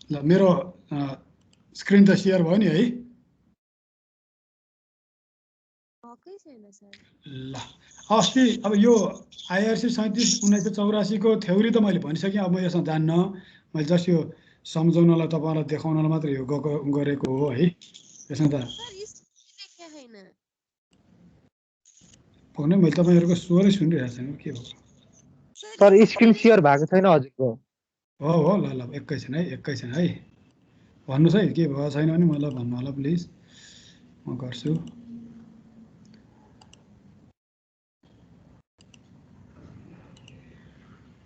ल मेरो स्क्रिन त सेयर भयो नि है। ल अस्ति अब यो आइआरसी 37/1984 को थ्योरी त मैले भनिसकेँ। अब म यसमा जान्न, मैले जस्ट यो सम्झाउनलाई तपाईँलाई देखाउनलाई मात्र यो गरेको हो है। यसमा त भने मैले तपाईँहरूको स्वरै सुनिरहेको छैन के हो सर। स्क्रिन सेयर भएको छैन हजुरको। हो ल ल एकैछिन है भन्नुहोस् है के भएको छैन भने मलाई भन्नु होला प्लिज, म गर्छु।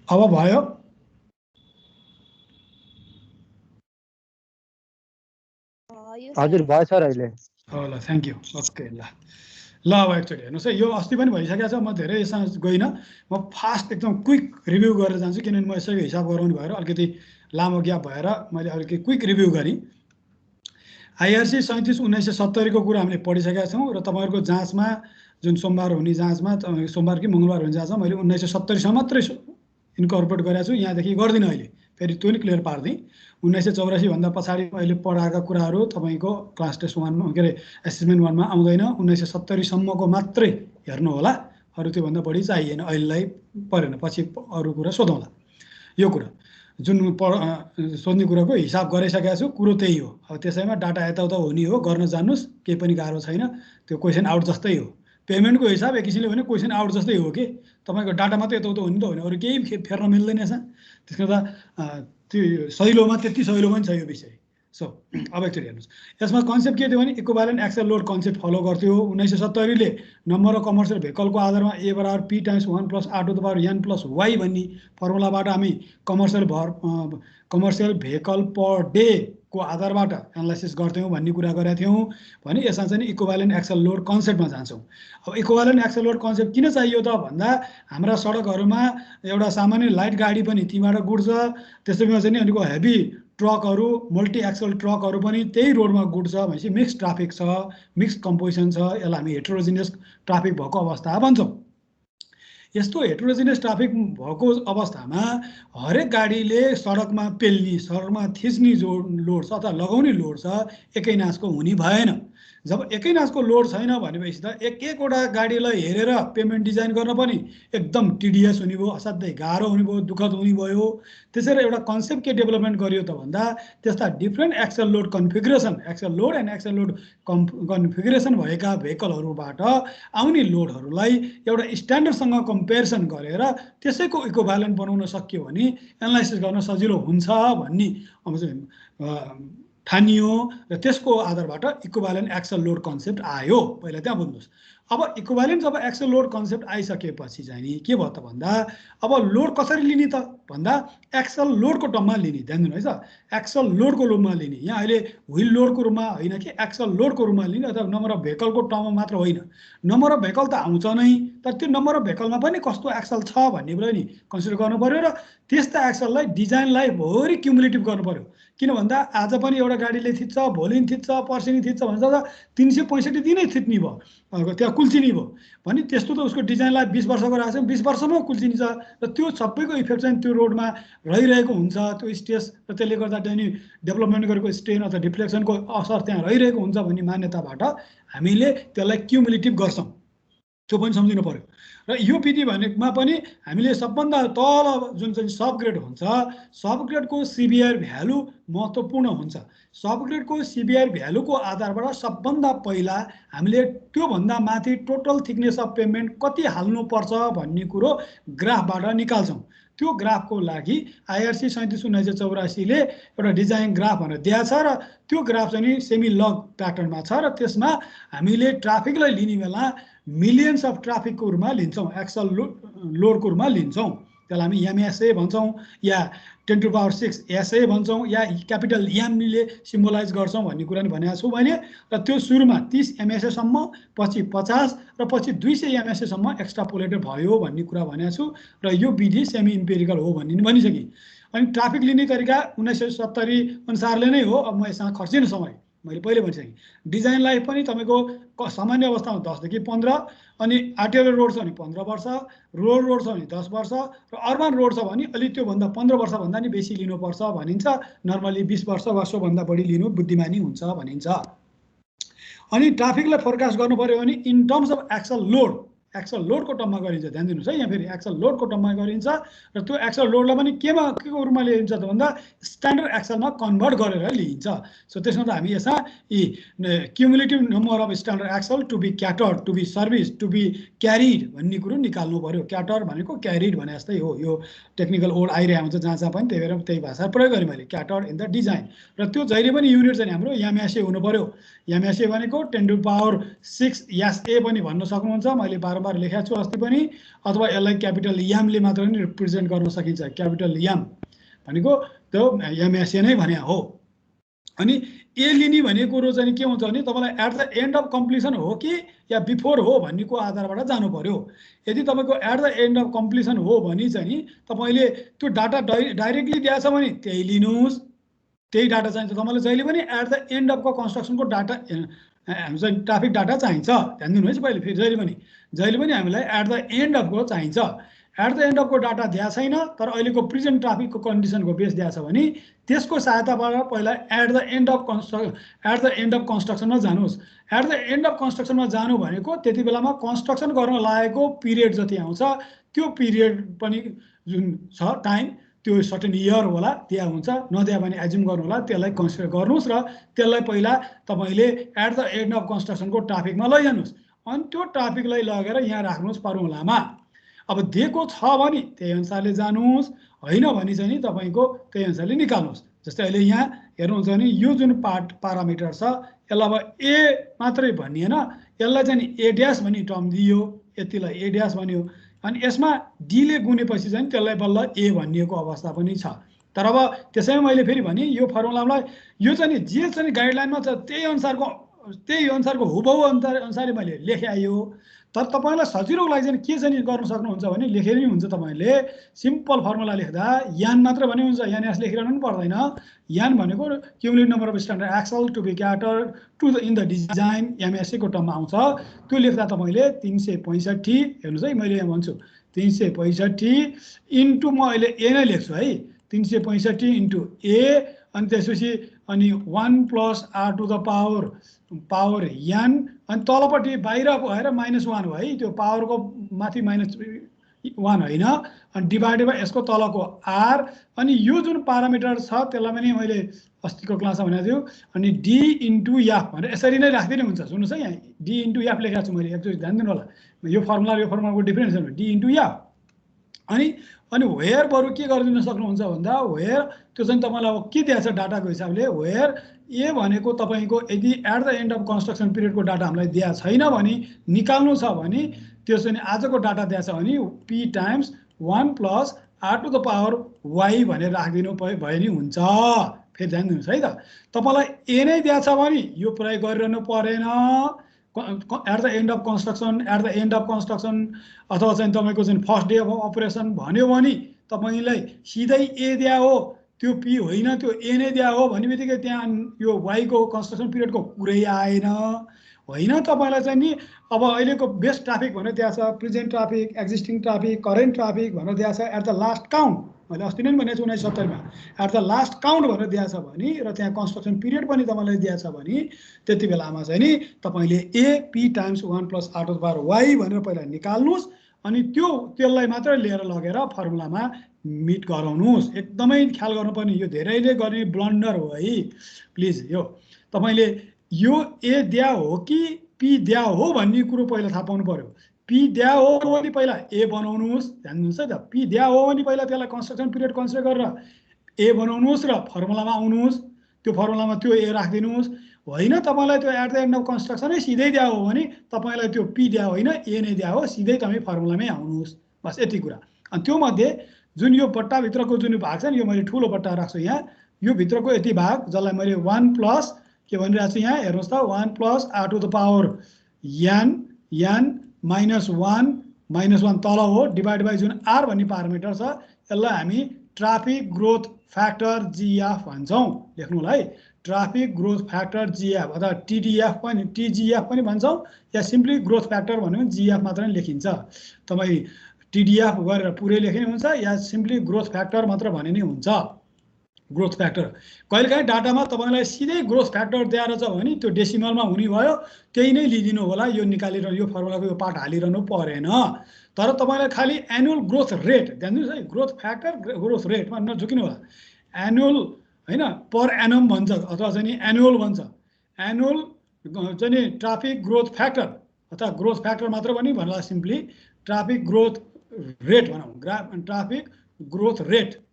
अब भयो? हजुर भयो सर अहिले। ल थ्याङ्क यू। ओके ल अब एकचोटि हेर्नुहोस् है, यो अस्ति पनि भइसकेको छ। म धेरै यसमा गइनँ, म फास्ट एकदम क्विक रिभ्यू गरेर जान्छु, किनभने म यसैको हिसाब गराउनु भएर अलिकति लामो ग्याप भएर मैले अलिकति क्विक रिभ्यू गरेँ। आइआरसी 37/1970 को कुरा हामीले पढिसकेका छौँ र तपाईँहरूको जाँचमा जुन सोमबार हुने जाँचमा, सोमबार कि मङ्गलबार हुने जाँचमा मैले 1970 मात्रै इन्कर्पोरेट गरेको छु। यहाँदेखि गर्दिनँ अहिले, फेरि त्यो नि क्लियर पार्दै। 1984 भन्दा पछाडि अहिले पढाएका कुराहरू तपाईँको क्लास टेस्ट 1 के अरे एसेसमेन्ट 1 मा आउँदैन। 1970 सम्मको मात्रै हेर्नु होला, अरू त्योभन्दा बढी चाहिएन अहिलेलाई, परेन, पछि अरू कुरा सोधौँला। यो कुरा जुन सोध्ने कुराको हिसाब गरिसकेको छु, कुरो त्यही हो। अब त्यसैमा डाटा यताउता हुने हो, गर्न जान्नुहोस्, केही पनि गाह्रो छैन। त्यो क्वेसन आउट जस्तै हो, पेमेन्टको हिसाब एक किसिमले भने क्वेसन आउट जस्तै हो कि तपाईँको डाटा मात्रै यताउता हुने त होइन, अरू केही फेर्न मिल्दैन यसमा। त्यसको त त्यो सहिलोमा त्यति सहिलो पनि छ यो विषय। सो अब एकचोटि हेर्नुहोस्, यसमा कन्सेप्ट के थियो भने equivalent axle load concept follow गर्थ्यो। 1970 नम्बर अफ कमर्सियल भेहिकलको आधारमा A = P × 1 + R⁴ n + y भन्ने फर्मुलाबाट हामी कमर्सियल भेहिकल पर डे को आधारबाट एनालाइसिस गर्थ्यौँ भन्ने कुरा गरेका थियौँ भने यसमा चाहिँ इक्विभ्यालेन्ट एक्सल लोड कन्सेप्टमा जान्छौँ। अब इक्विभ्यालेन्ट एक्सल लोड कन्सेप्ट किन चाहियो त भन्दा हाम्रा सडकहरूमा एउटा सामान्य लाइट गाडी पनि त्यहीँबाट गुड्छ, त्यसैमा चाहिँ अलिक हेभी ट्रकहरू, मल्टी एक्सल ट्रकहरू पनि त्यही रोडमा गुड्छ भनेपछि मिक्स ट्राफिक छ, मिक्स कम्पोजिसन छ। यसलाई हामी हेटेरोजिनियस ट्राफिक भएको अवस्था भन्छौँ। यस्तो हेटेरोजिनियस ट्राफिक भएको अवस्थामा हरेक गाडीले सडकमा पेल्ने, सडकमा थिच्ने जो लोड छ अथवा लगाउने लोड छ एकै नासको हुने भएन। जब एकै नासको लोड छैन भनेपछि त एकवटा गाडीलाई हेरेर पेमेन्ट डिजाइन गर्न पनि एकदम टिडिएस हुने भयो, असाध्यै गाह्रो हुने भयो, दुःखद हुने भयो। त्यसैले एउटा कन्सेप्ट के डेभलपमेन्ट गरियो त भन्दा त्यस्ता different axle load configuration, axle load and axle load configuration भएका भेहिकलहरूबाट आउने लोडहरूलाई एउटा स्ट्यान्डर्डसँग कम्पेरिसन गरेर त्यसैको इक्विभ्यालेन्ट बनाउन सकियो भने एनालाइसिस गर्न सजिलो हुन्छ भन्ने ठानियो र त्यसको आधारबाट इक्विभ्यालेन्ट एक्सल लोड कन्सेप्ट आयो। पहिला त्यहाँ बुझ्नुहोस्। अब इक्विभ्यालेन्ट जब एक्सल लोड कन्सेप्ट आइसकेपछि चाहिँ के भयो त भन्दा अब लोड कसरी लिने त भन्दा एक्सल लोडको टर्ममा लिने। ध्यान दिनु है त, एक्सल लोडको रूपमा लिने। यहाँ अहिले व्हिल लोडको रूपमा होइन कि एक्सल लोडको रूपमा लिने, अथवा नम्बर अफ भेहिकलको टर्ममा मात्र होइन। नम्बर अफ भेहिकल त आउँछ नै, तर त्यो नम्बर अफ भेहिकलमा पनि कस्तो एक्सल छ भन्ने पनि कन्सिडर गर्नु पर्यो र त्यस्ता एक्सललाई डिजाइनलाई भरि क्युमुलेटिभ गर्नु पर्यो। किन भन्दा आज पनि एउटा गाडीले थिच्छ, भोलि नि थिच्छ, पर्सि नि थिच्छ भन्छ त 365 दिनै थिच्ने भयो, त्यहाँ कुल्चिने भयो भने त्यस्तो त उसको डिजाइनलाई 20 वर्षको राखेको छ, 20 वर्षमा कुल्चिन्छ र त्यो सबैको इफेक्ट चाहिँ त्यो रोडमा रहिरहेको हुन्छ। त्यो स्ट्रेस र त्यसले गर्दा चाहिँ डेभलपमेन्ट गरेको स्ट्रेन अथवा डिफ्लेक्सनको असर त्यहाँ रहिरहेको हुन्छ भन्ने मान्यताबाट हामीले त्यसलाई क्युमुलेटिभ गर्छौँ, त्यो पनि सम्झिनु पर्यो। र यो विधि भनेमा पनि हामीले सबभन्दा तल जुन चाहिँ सबग्रेड हुन्छ, सबग्रेडको सिभिआर भ्यालु महत्त्वपूर्ण हुन्छ। सबग्रेडको सिभिआर भ्यालुको आधारबाट सबभन्दा पहिला हामीले त्योभन्दा माथि टोटल थिकनेस अफ पेमेन्ट कति हाल्नुपर्छ भन्ने कुरो ग्राफबाट निकाल्छौँ। त्यो ग्राफको लागि आइआरसी 37/1984 एउटा डिजाइन ग्राफ भनेर दिएको छ र त्यो ग्राफ चाहिँ सेमी लग प्याटर्नमा छ र त्यसमा हामीले ट्राफिकलाई लिने बेला मिलियन्स अफ ट्राफिकको रूपमा लिन्छौँ, एक्सल लोडको रूपमा लिन्छौँ। त्यसलाई हामी एमएसए भन्छौँ या 10⁶ एसए भन्छौँ या क्यापिटल एमले सिम्बोलाइज गर्छौँ भन्ने कुरा नि भनेको छु मैले। र त्यो सुरुमा 30 एमएसएसम्म, पछि 50 र पछि 200 एमएसएसम्म एक्स्ट्रापोलेटेड भयो भन्ने कुरा भनेको छु र यो विधि सेमी इम्पेरिकल हो भन्ने भनिसकेँ। अनि ट्राफिक लिने तरिका 1970 अनुसारले नै हो। अब म यसमा खर्चिन समय, मैले पहिले भनिसकेँ। डिजाइन लाइफ पनि तपाईँको सामान्य अवस्थामा 10 देखि 15, अनि आर्टिरियल रोड छ भने 15 वर्ष, रोड छ भने 10 वर्ष, र अर्बन रोड छ भने अलि त्योभन्दा 15 वर्षभन्दा नि बेसी लिनुपर्छ भनिन्छ। नर्मली 20 वर्ष वा सोभन्दा बढी लिनु बुद्धिमानी हुन्छ भनिन्छ। अनि ट्राफिकलाई फोरकास्ट गर्नु पर्यो भने इन टर्म्स अफ एक्सल लोडको टर्ममा गरिन्छ। ध्यान दिनुहोस् है, यहाँ फेरि एक्सल लोडको टर्ममा गरिन्छ, र त्यो एक्सल लोडलाई पनि के को रूपमा लिइन्छ त भन्दा स्ट्यान्डर्ड एक्सलमा कन्भर्ट गरेर लिइन्छ। सो त्यसमा त हामी यसमा यी cumulative number of standard axle to be catered, to be service, to be carried भन्ने कुरो निकाल्नु पर्यो। क्याटर भनेको क्यारिड भने जस्तै हो। यो टेक्निकल वर्ड आइरहेको हुन्छ जहाँ पनि, त्यही भएर त्यही भाषा प्रयोग गरेँ मैले, क्याटर्ड इन द डिजाइन। र त्यो जहिले पनि युनिट चाहिँ हाम्रो एमएसए हुनु पर्यो। एमएसए भनेको 10⁶ यास ए पनि भन्न सक्नुहुन्छ, मैले बारम्बार लेखेको छु अस्ति पनि, अथवा यसलाई क्यापिटल एमले मात्र पनि रिप्रेजेन्ट गर्न सकिन्छ। क्यापिटल एम भनेको त्यो एमएसए नै भने हो। अनि ए लिने भनेको कुरो चाहिँ के हुन्छ भने तपाईँलाई at the end of completion हो कि या बिफोर हो भन्नेको आधारबाट जानु पर्यो। यदि तपाईँको at the end of completion हो भने चाहिँ तपाईँले त्यो डाटा डाइरेक्टली दिएछ भने त्यही लिनुहोस्, त्यही डाटा चाहिन्छ तपाईँलाई। जहिले पनि एट द एन्ड अफको कन्स्ट्रक्सनको डाटा हाम्रो चाहिँ ट्राफिक डाटा चाहिन्छ। ध्यान दिनुहोस् पहिले फेरि, जहिले पनि हामीलाई एट द एन्ड अफको चाहिन्छ। एट द एन्ड अफको डाटा दिएको छैन तर अहिलेको प्रेजेन्ट ट्राफिकको कन्डिसनको बेस दिएको छ भने त्यसको सहायताबाट पहिला एट द एन्ड अफ कन्स्ट्रक्सनमा जानुहोस्। एट द एन्ड अफ कन्स्ट्रक्सनमा जानु भनेको त्यति बेलामा कन्स्ट्रक्सन गर्न लागेको पिरियड जति आउँछ त्यो पिरियड पनि जुन छ टाइम, त्यो सर्टेन इयर होला, दिया हुन्छ, नदिया भने एज्युम गर्नु होला, त्यसलाई कन्सिडर गर्नुहोस् र त्यसलाई पहिला तपाईँले एट द एन्ड अफ कन्स्ट्रक्सनको ट्राफिकमा लैजानुहोस्। अनि त्यो ट्राफिकलाई लगेर यहाँ राख्नुहोस् फर्मुलामा। अब दिएको छ भने त्यही अनुसारले जानुहोस्, होइन भने चाहिँ नि तपाईँको त्यही अनुसारले निकाल्नुहोस्। जस्तै अहिले यहाँ हेर्नुहुन्छ भने यो जुन पारामिटर छ यसलाई अब ए मात्रै भनिएन, यसलाई चाहिँ नि ए ड्यास भन्ने टर्म दियो, यतिलाई ए ड्यास भन्यो, अनि यसमा डीले गुनेपछि चाहिँ त्यसलाई बल्ल ए भनिएको अवस्था पनि छ। तर अब त्यसैमा मैले फेरि भने यो फर्मुलालाई यो चाहिँ नि जे चाहिँ गाइडलाइनमा छ त्यही अनुसारको हुबहु अनुसारले मैले लेखायो। तर तपाईँलाई सजिलोको लागि चाहिँ के चाहिँ गर्न सक्नुहुन्छ भने लेखेर नि हुन्छ। तपाईँले सिम्पल फर्मुला लेख्दा यान मात्र भने हुन्छ, यान एस लेखिरहनु पनि पर्दैन। यान भनेको cumulative number of standard axle to be cater to the in the design MSA को टर्ममा आउँछ। त्यो लेख्दा तपाईँले 365 हेर्नुहोस् है, मैले यहाँ भन्छु 365 इन्टु म अहिले ए नै लेख्छु है, 365 इन्टु ए, अनि त्यसपछि अनि 1 + r टु द पावर यान, अनि तलपट्टि बाहिर भएर -1 हो है, त्यो पावरको माथि -1 होइन, अनि डिभाइडेड बाई यसको तलको आर। अनि यो जुन पारामिटर छ त्यसलाई पनि मैले अस्तिको क्लासमा भनेको थियो, अनि डी इन्टु एफ भनेर यसरी नै राख्दै हुन्छ। सुन्नुहोस् है, यहाँ डी इन्टु एफ लेखेको छु मैले, एकचोटि ध्यान दिनु होला। यो फर्मुलाको डिफरेन्स छ डी इन्टु एफ। अनि वेयर बरु के गरिदिन सक्नुहुन्छ भन्दा वेयर त्यो चाहिँ तपाईँलाई अब के दिएको छ डाटाको हिसाबले, वेयर ए भनेको तपाईँको यदि at the end of construction पिरियडको डाटा हामीलाई दिएको छैन भने निकाल्नु छ भने त्यो चाहिँ आजको डाटा दिएको छ भने P times 1 + r to the power Y भनेर राखिदिनु भयो नि हुन्छ। फेरि ध्यान दिनुहोस् है त, तपाईँलाई ए नै दिएको छ भने यो प्रयोग गरिरहनु परेन। At the end of construction अथवा चाहिँ तपाईँको चाहिँ फर्स्ट डे अफ अपरेसन भन्यो भने तपाईँलाई सिधै ए दिया हो, त्यो पी होइन त्यो ए नै दिया हो भन्ने बित्तिकै त्यहाँ यो वाईको कन्स्ट्रक्सन पिरियडको कुरै आएन होइन। तपाईँलाई चाहिँ नि अब अहिलेको बेस्ट ट्राफिक भनेर दिएको छ, present traffic, existing traffic, current traffic भनेर दिएको छ एट द लास्ट काउन्ट। मैले अस्ति नै भनेको छु 1970मा एट द लास्ट काउन्ट भनेर दिएको छ भने, र त्यहाँ कन्स्ट्रक्सन पिरियड पनि तपाईँलाई दिएको छ भने त्यति बेलामा चाहिँ नि तपाईँले A P times 1 + r to the power Y भनेर पहिला निकाल्नुहोस्, अनि त्यसलाई मात्र लिएर लगेर फर्मुलामा मिट गराउनुहोस्। एकदमै ख्याल गर्नुपर्ने, यो धेरैले गर्ने ब्लन्डर हो है। प्लिज यो तपाईँले यो ए दिया हो कि पी दिया हो भन्ने कुरो पहिला थाहा पाउनु पर्यो। पी दिया हो भने पहिला ए बनाउनुहोस्, ध्यान दिनुहोस् है त, पी दिया हो भने पहिला त्यसलाई कन्स्ट्रक्सन पिरियड कन्सिडर गरेर ए बनाउनुहोस् र फर्मुलामा आउनुहोस्, त्यो फर्मुलामा त्यो ए राखिदिनुहोस्। होइन तपाईँलाई त्यो एट द एन्ड अफ कन्स्ट्रक्सनै सिधै दिया हो भने तपाईँलाई त्यो पी दिया होइन ए नै दिया हो, सिधै तपाईँ फर्मुलामै आउनुहोस्, बस यति कुरा। अनि त्यो मध्ये जुन यो बट्टाभित्रको जुन भाग छ नि, यो मैले ठुलो बट्टा राख्छु यहाँ, यो भित्रको यति भाग जसलाई मैले 1 + के भनिरहेको छु यहाँ हेर्नुहोस् त, 1 + r टु द पावर यान -1 तल हो, डिभाइड बाई जुन आर भन्ने पारामिटर छ यसलाई हामी ट्राफिक ग्रोथ फ्याक्टर जिएफ भन्छौँ। लेख्नु होला है, ट्राफिक ग्रोथ फ्याक्टर जीएफ अथवा टिडिएफ पनि टिजिएफ पनि भन्छौँ या सिम्पली ग्रोथ फ्याक्टर भन्यो भने जीएफ मात्र नै लेखिन्छ। तपाईँ टिडिएफ गरेर पुरै लेख्ने हुन्छ या सिम्पली ग्रोथ फ्याक्टर मात्र भने नै हुन्छ। ग्रोथ फ्याक्टर कहिलेकाहीँ डाटामा तपाईँलाई सिधै ग्रोथ फ्याक्टर दिएर छ भने त्यो डेसिमलमा हुने भयो, त्यही नै लिदिनु होला। यो निकालेर यो फर्मुलाको यो पार्ट हालिरहनु परेन। तर तपाईँलाई खालि एनुअल ग्रोथ रेट ध्यान दिनुहोस् है, ग्रोथ फ्याक्टर ग्रोथ रेटमा नझुकिनु होला। एनुअल हैन, पर एनम भन्छ अथवा चाहिँ नि एनुअल भन्छ। एनुअल चाहिँ नि ट्राफिक ग्रोथ फ्याक्टर अथवा ग्रोथ फ्याक्टर मात्र पनि भन्ला, सिम्पली ट्राफिक ग्रोथ रेट भनौँ। ट्राफिक ग्रोथ रेट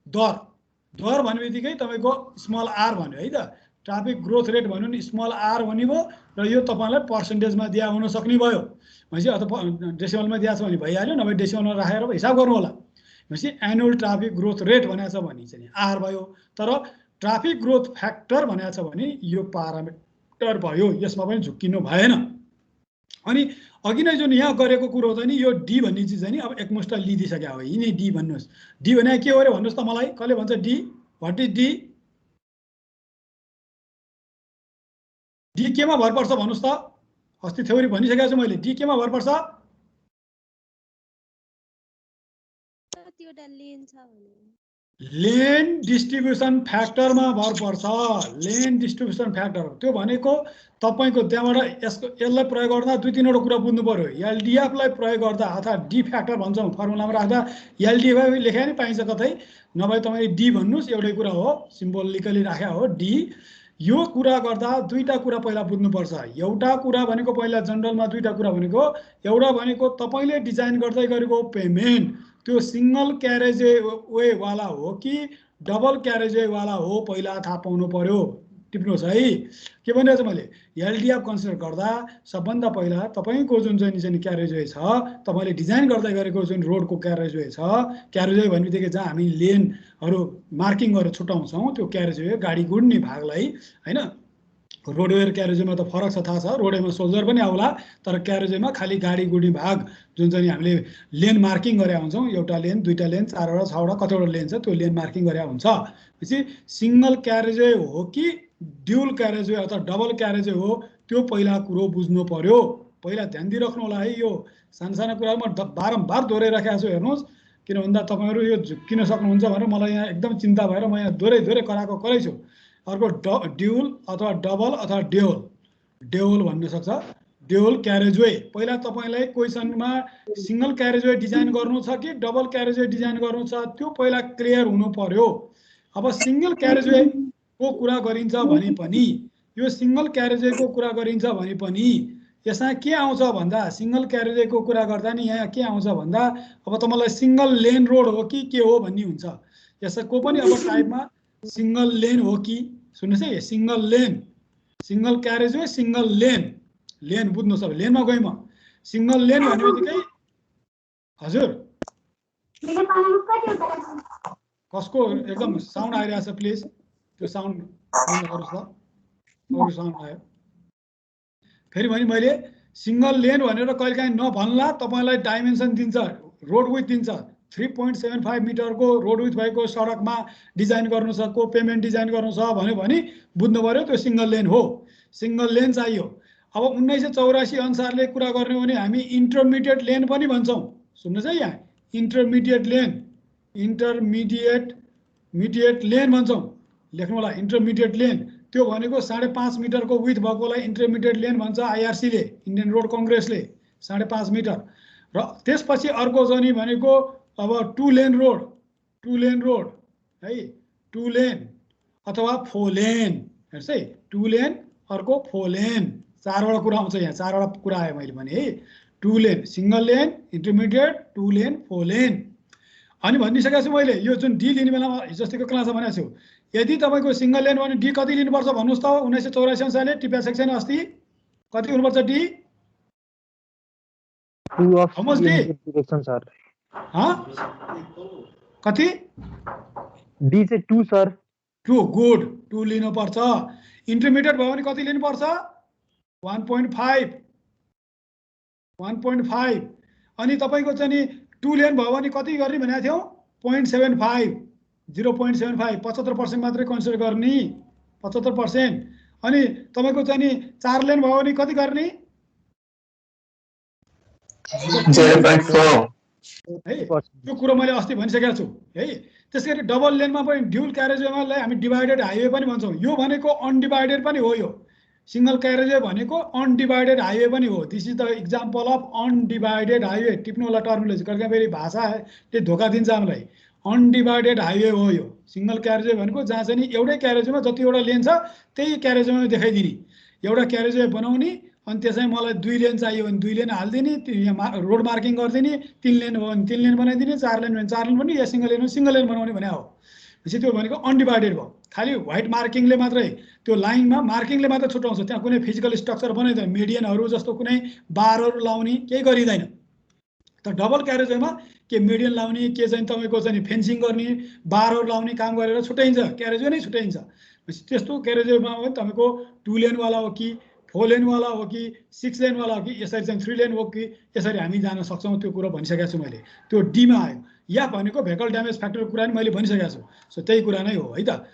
दर भन्ने बित्तिकै तपाईँको स्मल आर भन्यो है त। ट्राफिक ग्रोथ रेट भन्यो नि स्मल आर भन्ने भयो र यो तपाईँलाई पर्सेन्टेजमा दिया हुन सक्ने भयो भनेपछि, अथवा डेसिमलमा दिएको छ भने भइहाल्यो, नभए डेसिमलमा राखेर हिसाब गर्नु होला। भनेपछि एनुअल ट्राफिक ग्रोथ रेट भनेको छ भने चाहिँ आर भयो। तर ट्राफिक ग्रोथ फ्याक्टर भनेको छ भने यो पारामिटर भयो, यसमा पनि झुक्किनु भएन। अनि अघि नै जुन यहाँ गरेको कुरो चाहिँ नि यो डी भन्ने चिज चाहिँ नि अब एकमुष्ट लिदिसक्यो हो। यिनै डी भन्नुहोस्। डी भने के हो अरे भन्नुहोस् त मलाई, कसले भन्छ D? What is D? D केमा भर पर्छ भन्नुहोस् त? अस्ति थ्योरी भनिसकेको छु मैले। डी केमा भर पर्छ? लेन डिस्ट्रिब्युसन फ्याक्टरमा भर पर्छ। लेन डिस्ट्रिब्युसन फ्याक्टर त्यो भनेको तपाईको त्यहाँबाट यसलाई प्रयोग गर्दा दुई तीनवटा कुरा बुझ्नु पर्यो। एलडिएफलाई प्रयोग गर्दा अथवा डी फ्याक्टर भन्छौँ, फर्मुलामा राख्दा एलडिएफ लेखे नि पाइन्छ कतै, नभए तपाईँ डी भन्नुहोस्, एउटै कुरा हो, सिम्बोलिकली राख्या हो डी। यो कुरा गर्दा दुईटा कुरा पहिला बुझ्नुपर्छ। एउटा कुरा भनेको पहिला जनरलमा दुईटा कुरा भनेको, एउटा भनेको तपाईँले डिजाइन गर्दै गरेको पेमेन्ट त्यो सिंगल क्यारेजवे वाला हो कि डबल क्यारेजवे वाला हो, पहिला थाहा पाउनु पर्यो। टिप्नुहोस् है, के भनिरहेको छु मैले? एलडिएफ कन्सिडर गर्दा सबभन्दा पहिला तपाईँको जुन चाहिँ क्यारेजवे छ, तपाईँले डिजाइन गर्दै गरेको जुन रोडको क्यारेजवे छ, क्यारेजवे भन्ने बित्तिकै जहाँ हामी लेनहरू मार्किङ गरेर छुट्याउँछौँ त्यो क्यारेजवे गाडी गुड्ने भागलाई होइन। रोडवे र क्यारेजवेमा त फरक छ, थाहा छ। रोडवेमा सोल्जर पनि आउला, तर क्यारेजवेमा खालि गाडी गुड्ने भाग जुन चाहिँ हामीले लेन मार्किङ गरे हुन्छौँ, एउटा लेन, दुईटा लेन, चारवटा, छवटा, कतिवटा लेन छ, त्यो लेन मार्किङ गरे हुन्छ। पछि सिंगल क्यारेजवे हो कि ड्युल क्यारेजवे अथवा डबल क्यारेजवे हो, त्यो पहिला कुरो बुझ्नु पर्यो। पहिला ध्यान दिइराख्नु होला है। यो सानो कुरामा बारम्बार दोहोऱ्याइराखेको छु, हेर्नुहोस्। किन भन्दा तपाईँहरू यो झुक्किन सक्नुहुन्छ भनेर मलाई यहाँ एकदम चिन्ता भएर म यहाँ दोहोरै कराएको छु। अर्को ड्युल अथवा डबल अथवा ड्युल भन्न सक्छ। ड्युल क्यारेजवे पहिला तपाईँलाई क्वेसनमा सिंगल क्यारेजवे डिजाइन गर्नु छ कि डबल क्यारेजवे डिजाइन गर्नु छ, त्यो पहिला क्लियर हुनु पर्यो। अब सिंगल क्यारेजवे को कुरा गरिन्छ भने पनि, यो सिंगल क्यारेजवेको कुरा गरिन्छ भने पनि यसमा के आउँछ भन्दा, सिंगल क्यारेजवेको कुरा गर्दा नि यहाँ के आउँछ भन्दा, अब तपाईँलाई सिंगल लेन रोड हो कि के हो भन्ने हुन्छ। यसको पनि अब टाइपमा सिंगल लेन हो कि, सुन्नुहोस् है, single lane, single carriageway, single lane बुझ्नुहोस्। अब लेनमा गएँ म, सिंगल लेन भन्ने बित्तिकै हजुर कसको एकदम साउन्ड आइरहेछ, प्लिज त्यो साउन्ड बन्द गर्नुहोस् त। अरू साउन्ड आयो फेरि भने मैले सिंगल लेन भनेर कहिलेकाहीँ नभन्ला, तपाईँलाई डाइमेन्सन दिन्छ, रोड विथ दिन्छ। 3.75 मिटरको रोड विथ भएको सडकमा डिजाइन गर्नु छ, को पेमेन्ट डिजाइन गर्नु छ भन्यो भने बुझ्नु पर्यो त्यो सिंगल लेन हो। सिंगल लेन चाहियो। अब 1984 अनुसारले कुरा गर्ने हो भने हामी इन्टरमिडिएट लेन पनि भन्छौँ। सुन्नुहोस् है, यहाँ इन्टरमिडिएट लेन भन्छौँ, लेख्नु होला इन्टरमिडिएट लेन। त्यो भनेको 5.5 मिटरको विथ भएकोलाई इन्टरमिडिएट लेन भन्छ आइआरसीले, इन्डियन रोड कङ्ग्रेसले 5.5 मिटर। र त्यसपछि अर्को चाहिँ भनेको अब टु लेन रोड है, टु लेन अथवा 4 लेन। हेर्नुहोस् है, 2 लेन अर्को 4 लेन, चारवटा कुरा आउँछ यहाँ, चारवटा कुरा आयो मैले भने है। 2 lane, single lane, intermediate, 2 lane, 4 lane. अनि भनिसकेको छु मैले, यो जुन डी लिने बेलामा हिजोस्तिको क्लासमा भनेको छु, यदि तपाईँको सिंगल लेन भने डी कति लिनुपर्छ भन्नुहोस् त? 1984 अनुसारले टिप्या सेक्सन अस्ति कति हुनुपर्छ डी? 2 of direction sir. कति? डी चाहिँ 2 सर। 2 गुड, 2 लिनुपर्छ। इन्टरमिडिएट भयो भने कति लिनुपर्छ? 1.5। अनि तपाईँको चाहिँ नि 2 लेन भयो भने कति गर्ने भनेको थियौँ? 0.75 75% मात्रै कन्सिडर गर्ने, 75%। अनि तपाईको चाहिँ नि 4 लेन भयो भने कति गर्ने? 0.4 है। त्यो कुरो मैले अस्ति भनिसकेको छु है। त्यसैगरी डबल लेनमा पनि ड्युल क्यारेजवेलाई हामी डिभाइडेड हाइवे पनि भन्छौँ। यो भनेको अनडिभाइडेड पनि हो। यो सिंगल क्यारेजवे भनेको अनडिभाइडेड हाइवे पनि हो। This is the example of undivided highway. टिप्नु होला टर्मिनोलोजी, कहिले फेरि भाषाले धोका दिन्छ हामीलाई। अनडिभाइडेड हाइवे हो यो सिंगल क्यारेजवे भनेको, जहाँ चाहिँ नि एउटै क्यारेजवेमा जतिवटा लेन छ त्यही क्यारेजवेमा देखाइदिने। एउटा क्यारेजवे बनाउने अनि त्यसै मलाई 2 लेन चाहियो भने 2 लेन हाल्दिने, यहाँ रोड मार्किङ गरिदिने। 3 लेन भयो भने 3 लेन बनाइदिने, 4 लेन भने 4 लेन पनि, या सिंगल लेन भने सिंगल लेन बनाउने भने हो। त्यसै त्यो भनेको अनडिभाइडेड भयो। खालि व्हाइट मार्किङले मात्रै, त्यो लाइनमा मार्किङले मात्र छुट्याउँछ। त्यहाँ कुनै फिजिकल स्ट्रक्चर बनाइँदैन, मिडियनहरू जस्तो कुनै बारहरू लाउने केही गरिँदैन। तर डबल क्यारेजवेमा के मिडियन लाउने, के चाहिँ तपाईँको चाहिँ फेन्सिङ गर्ने, बारहरू लाउने काम गरेर छुट्याइन्छ, क्यारेजवे नै छुट्याइन्छ। त्यस्तो क्यारेजवेमा पनि तपाईँको 2 लेनवाला हो कि 4 लेनवाला हो कि 6 लेनवाला हो कि यसरी चाहिँ 3 लेन हो कि यसरी हामी जान सक्छौँ। त्यो कुरो भनिसकेको छु मैले। त्यो डीमा आयो। या भनेको भेहिकल ड्यामेज फ्याक्टरको कुरा नि मैले भनिसकेको छु। सो त्यही कुरा नै हो है त।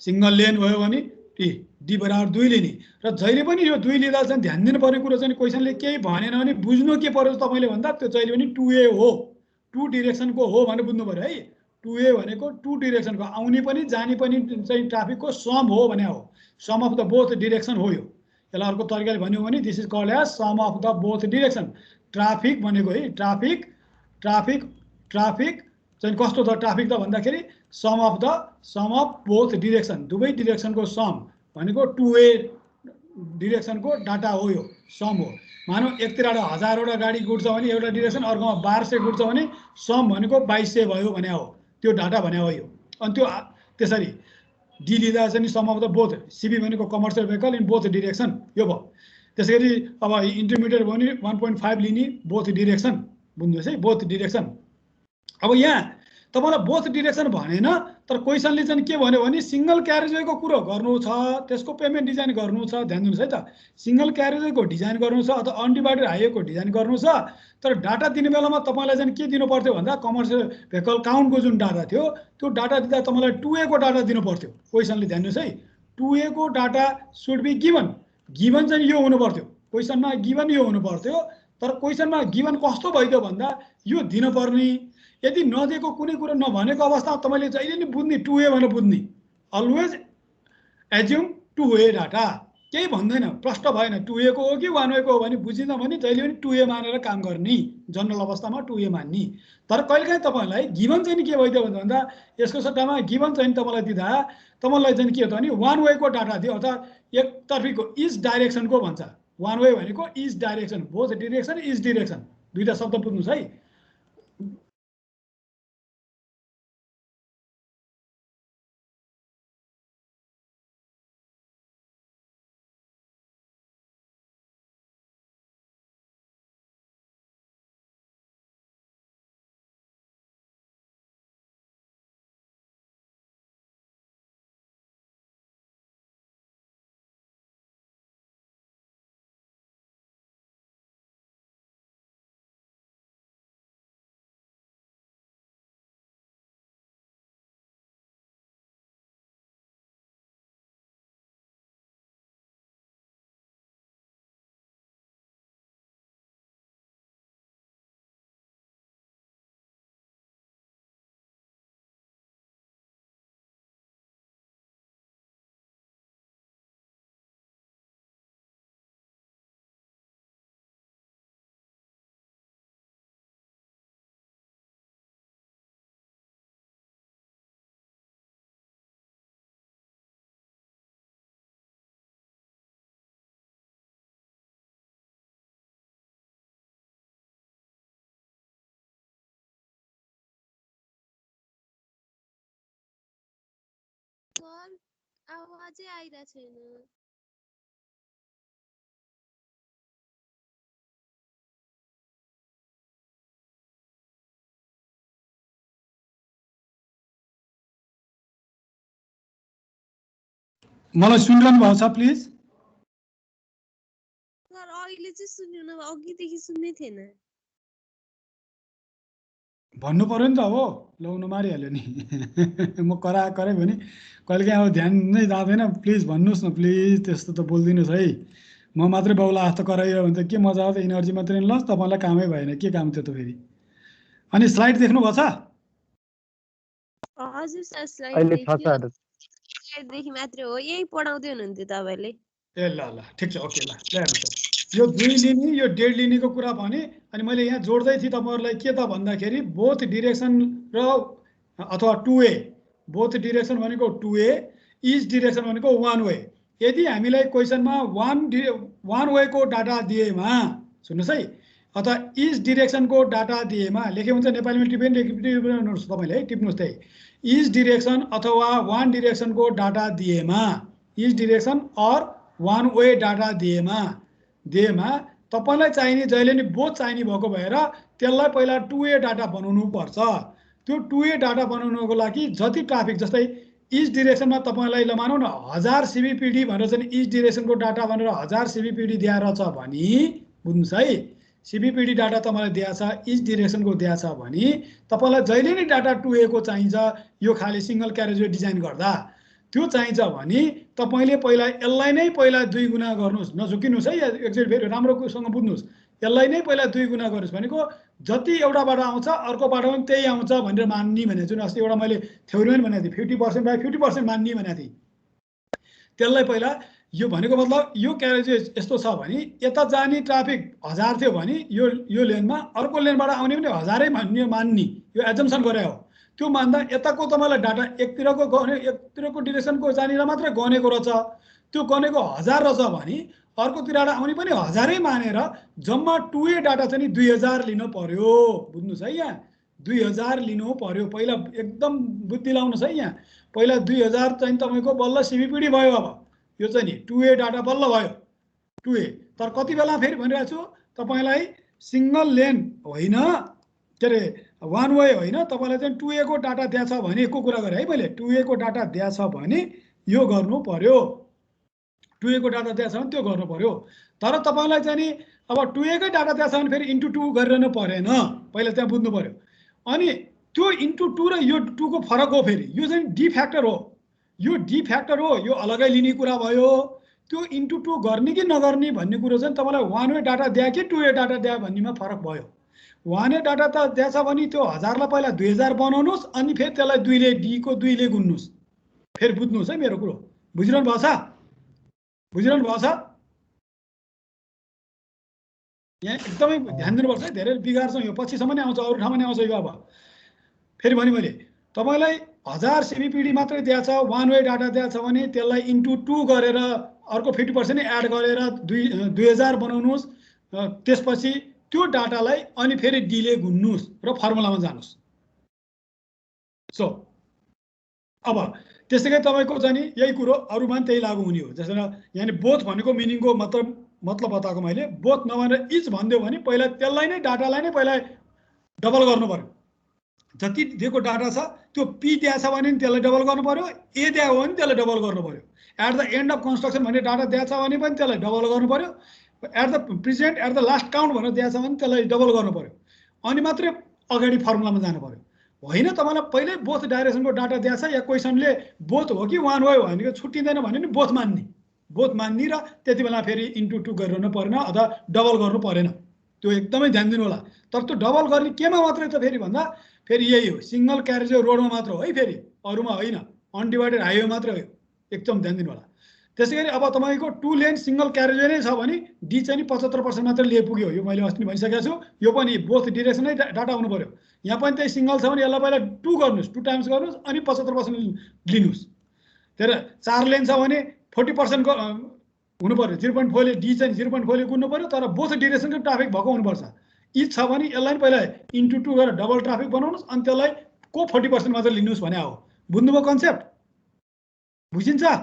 सिंगल लेन भयो भने डी बराबर 2 लिने। र जहिले पनि यो 2 लिँदा चाहिँ ध्यान दिनुपर्ने कुरो चाहिँ क्वेसनले केही भनेन भने बुझ्नु के पर्यो तपाईँले भन्दा, त्यो जहिले पनि 2A हो, 2 डिरेक्सनको हो भनेर बुझ्नु पर्यो है। 2A भनेको 2 डिरेक्सनको, आउने पनि जाने पनि चाहिँ ट्राफिकको सम हो भने हो। Sum of the both direction हो यो। यसलाई अर्को तरिकाले भन्यो भने this is called as sum of the both direction. Traffic भनेको है ट्राफिक ट्राफिक ट्राफिक चाहिँ कस्तो छ ट्राफिक त भन्दाखेरि सम अफ बोथ डिरेक्सन, दुवै डिरेक्सनको सम भनेको 2A डिरेक्सनको डाटा हो यो, सम हो। मानौ एकतिरबाट 1000वटा गाडी गुड्छ भने एउटा डिरेक्सन, अर्कोमा 1200 गुड्छ भने सम भनेको 2200 भयो भने हो। त्यो डाटा भने हो यो। अनि त्यो त्यसरी डी लिँदा चाहिँ सम अफ द बोथ, सिबी भनेको commercial vehicle in both direction, यो भयो। त्यसैगरी अब इन्टरमिडिएट भयो भने 1.5 लिने बोथ डिरेक्सन, बुझ्नुहोस् है, बोथ डिरेक्सन। अब यहाँ तपाईलाई बोथ डिरेक्सन भनेन, तर क्वेसनले चाहिँ के भन्यो भने सिंगल क्यारेजवेको कुरो गर्नु छ, त्यसको पेमेन्ट डिजाइन गर्नु छ। ध्यान दिनुहोस् है त, सिंगल क्यारेजवेको डिजाइन गर्नु छ अथवा अनडिभाइडेड हाइवेको डिजाइन गर्नु छ। तर डाटा दिने बेलामा तपाईँलाई चाहिँ के दिनु पर्थ्यो भन्दा, कमर्सियल भेहिकल काउन्टको जुन डाटा थियो त्यो डाटा दिँदा तपाईँलाई 2A को डाटा दिनु पर्थ्यो। क्वेसनले ध्यान दिनुहोस् है, 2A को data should be given. Given चाहिँ यो हुनु पर्थ्यो, क्वेसनमा गिभन यो हुनु पर्थ्यो। तर क्वेसनमा गिभन कस्तो भइदियो भन्दा यो दिनुपर्ने। यदि नदिएको कुनै कुरा नभनेको अवस्थामा तपाईँले जहिले नि बुझ्ने 2A भनेर बुझ्ने। अलवेज एज्युम 2A डाटा, केही भन्दैन, प्रश्न भएन 2A को हो कि 1A को हो भने बुझिन भने जहिले पनि 2A मानेर काम गर्ने, जनरल अवस्थामा 2A मान्ने। तर कहिलेकाहीँ तपाईँलाई गिभन चाहिँ के भइदियो भन्दा, यसको सट्टामा गिभन चाहिँ तपाईँलाई दिँदा तपाईँलाई चाहिँ के हो त भने 1 को डाटा दियो, अर्थात् एकतर्फीको इज डाइरेक्सनको भन्छ। 1 भनेको is direction, both direction is direction, दुईटा शब्द बुझ्नुहोस् है। आवाजै आइरहेको छैन। मलाई सुनिरहनु भएको छ प्लिज? सर अहिले चाहिँ सुन्नु न, अघिदेखि सुन्नै थिएन। भन्नु पर्यो नि त हो लाउनु मारिहाल्यो नि म कराएँ भने कहिलेकाहीँ अब ध्यान नै जाँदैन प्लिज भन्नुहोस् न प्लिज त्यस्तो त बोलिदिनुहोस् है म मात्रै बाउला जस्तो कराइयो भने त के मजा हो त इनर्जी मात्रै लस तपाईँलाई कामै भएन के काम थियो त फेरि अनि स्लाइड देख्नुभएको छ हजुर सर स्लाइड अहिले छ देखियो सर देखि मात्र हो यही पढाउँदै हुनुहुन्थ्यो तपाईले ए ल ठिक छ ओके ल हेर्नुहोस् यो 2 लिने यो डेढ लिनेको कुरा भने अनि मैले यहाँ जोड्दै थिएँ तपाईँहरूलाई के त भन्दाखेरि बोथ डिरेक्सन र अथवा 2A बोथ डिरेक्सन भनेको 2A इच डिरेक्सन भनेको 1 वे यदि हामीलाई क्वेसनमा 1 वेको डाटा दिएमा सुन्नुहोस् है अथवा इच डिरेक्सनको डाटा दिएमा लेखे हुन्छ नेपालीमा टिप्नुहोस् तपाईँले है टिप्नुहोस् त्यही इच डिरेक्सन अथवा 1 डिरेक्सनको डाटा दिएमा each direction or 1 way data दिएमा तपाईलाई चाहिने जहिले नि बोथ चाहिने भएको भएर त्यसलाई पहिला 2A डाटा बनाउनु पर्छ त्यो 2A डाटा बनाउनको लागि जति ट्राफिक जस्तै इच डिरेक्सनमा तपाईलाई ल मानौ न 1000 सीबीपीडी भनेर चाहिँ इच डिरेक्सनको डाटा भनेर 1000 सीबीपीडी दिएर छ भने बुझ्नुस् है सीबीपीडी डाटा तपाईलाई दिएको छ इच डिरेक्सनको दिएको छ भने तपाईलाई जहिले नि डाटा 2A को चाहिन्छ यो खाली सिंगल क्यारेजवे डिजाइन गर्दा त्यो चाहिन्छ भने तपाईले पहिला यसलाई नै पहिला 2 गुणा गर्नुस् नझुकिनुस् है एकचोटि फेरि राम्रोसँग बुझ्नुस् यसलाई नै पहिला 2 गुणा गर्नुस् भनेको जति एउटाबाट आउँछ अर्कोबाट पनि त्यही आउँछ भनेर मान्ने भने जुन अस्ति एउटा मैले थ्योरीमा पनि भनेको थिएँ 50% बाइ 50% मान्ने भनेको थिएँ त्यसलाई पहिला यो भनेको मतलब यो क्यारेज यस्तो छ भने यता जाने ट्राफिक 1000 थियो भने यो लेनमा अर्को लेनबाट आउने पनि 1000 मान्ने यो एजम्सन गरे हो त्यो मान्दा यताको तपाईलाई डाटा एकतिरको डिरेक्सनको जानेर मात्रै गनेको रहेछ त्यो गनेको 1000 रहेछ भने अर्कोतिरबाट आउने पनि 1000 मानेर जम्मा 2A डाटा चाहिँ 2000 लिनु पर्यो बुझ्नुस् है यहाँ 2000 लिनु पर्यो पहिला एकदम बुद्धि लाउनुस् है यहाँ पहिला 2000 चाहिँ तपाईको बल्ल सीबीपीडी भयो अब यो चाहिँ नि 2A डाटा बल्ल भयो 2A तर कति बेला फेरि भनिरहेको छु तपाईलाई सिंगल लेन होइन के रे 1 वे होइन तपाईलाई चाहिँ 2A को डाटा दिएको छ भने को कुरा गरे है मैले 2A को डाटा दिएको छ भने यो गर्नु पर्यो 2A को डाटा दिएको छ भने त्यो गर्नु पर्यो तर तपाईलाई चाहिँ नि अब 2A कै डाटा दिएको छ भने फेरि इन्टु 2 गरिरहनु परेन पहिला त्यहाँ बुझ्नु पर्यो अनि त्यो इन्टु 2 र यो 2 को फरक हो फेरि यो चाहिँ डी फ्याक्टर हो यो डी फ्याक्टर हो यो अलगै लिने कुरा भयो त्यो इन्टु 2 गर्ने कि नगर्ने भन्ने कुरो चाहिँ तपाईलाई 1 वे डाटा दिए कि 2A डाटा दिए भन्नेमा फरक भयो 1A डाटा त दिएछ भने त्यो 1000 लाई पहिला 2000 बनाउनुस् अनि फेरि त्यसलाई 2 ले डी को 2 ले गुन्नुस् फेरि बुझ्नुस् है मेरो कुरो बुझिरहनु भएको छ यहाँ एकदमै ध्यान दिनुपर्छ है धेरै बिगार्छ यो पछिसम्म नै आउँछ अरु ठाउँमा नै आउँछ यो अब फेरि भने मैले तपाईलाई 1000 सीबीपीडी मात्रै दिएछ 1 वे डाटा दिएछ भने त्यसलाई इन्टु 2 गरेर अर्को 50% नै एड गरेर 2000 बनाउनुस् त्यसपछि त्यो डाटालाई अनि फेरि डीले गुन्नुस् र फर्मुलामा जानुस् सो अब त्यसैगरी तपाईको चाहिँ नि यही कुरो अरुमा पनि त्यही लागू हुने हो जसरी यानी बोथ भनेको मिनिङको मतलब बताएको मैले बोथ नभनेर इच भन्दियो भने पहिला त्यसलाई नै डाटालाई नै पहिला डबल गर्नु पर्यो जति दिएको डाटा छ त्यो पी दिएको छ भने त्यसलाई डबल गर्नु पर्यो ए दिएको भने त्यसलाई डबल गर्नु पर्यो at the end of construction भन्ने डाटा दिएको छ भने पनि त्यसलाई डबल गर्नु पर्यो at the present at the last count भनेर दिएको छ भने त्यसलाई डबल गर्नु पर्यो अनि मात्रै अगाडि फर्मुलामा जानु पर्यो होइन तपाईलाई पहिल्यै बोथ डाइरेक्सनको डाटा दिएको छ या क्वेसनले बोथ हो कि 1 वे हो भनेको छुट्टिँदैन भने नि बोथ मान्ने र त्यति बेला फेरि इन्टु 2 गरिरहनु परेन अथवा डबल गर्नु परेन त्यो एकदमै ध्यान दिनु होला तर त्यो डबल गर्ने केमा मात्रै त फेरि भन्दा फेरि यही हो सिंगल क्यारेज रोडमा मात्र हो है फेरि अरुमा होइन अनडिभाइडेड हाइवे मात्र हो एकदम ध्यान दिनु होला त्यसैगरी अब तपाईको 2 लेन सिंगल क्यारेजवे नै छ भने डी चाहिँ नि 75% मात्र लिए पुग्यो यो मैले अस्ति भनिसकेको छु यो पनि बोथ डिरेक्सनै डाटा आउनु पर्यो यहाँ पनि त्यही सिंगल छ भने यसलाई पहिला 2 गर्नुस् 2 टाइम्स गर्नुस् अनि 75% लिनुस् तर 4 लेन छ भने 40% हुनु पर्यो 0.4 ले डी चाहिँ 0.4 ले गुन्नु पर्यो तर बोथ डिरेक्सनको ट्राफिक भएको हुनुपर्छ इच छ भने यसलाई पहिला इन्टु 2 गरेर डबल ट्राफिक बनाउनुस् अनि त्यसलाई को 40% मात्र लिनुस् भने हो बुझ्नुभयो कन्सेप्ट बुझिन्छ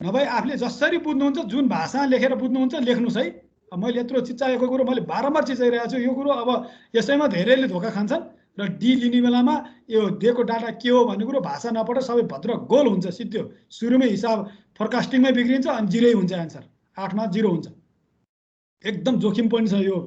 नभए आफूले जसरी बुझ्नुहुन्छ जुन भाषा लेखेर बुझ्नुहुन्छ लेख्नुस् है मैले यत्रो चिचाएको कुरो मैले बारम्बार चिचाइरहेको छु यो कुरो अब यसैमा धेरैले धोका खान्छन् र डी लिने बेलामा यो दिएको डाटा के हो भन्ने कुरो भाषा नपढ सबै भद्र गोल हुन्छ सिद्धो सुरुमै हिसाब फोरकास्टिङमै बिग्रिन्छ अनि 0 हुन्छ आन्सर 8 मा 0 हुन्छ एकदम जोखिम पनि छ यो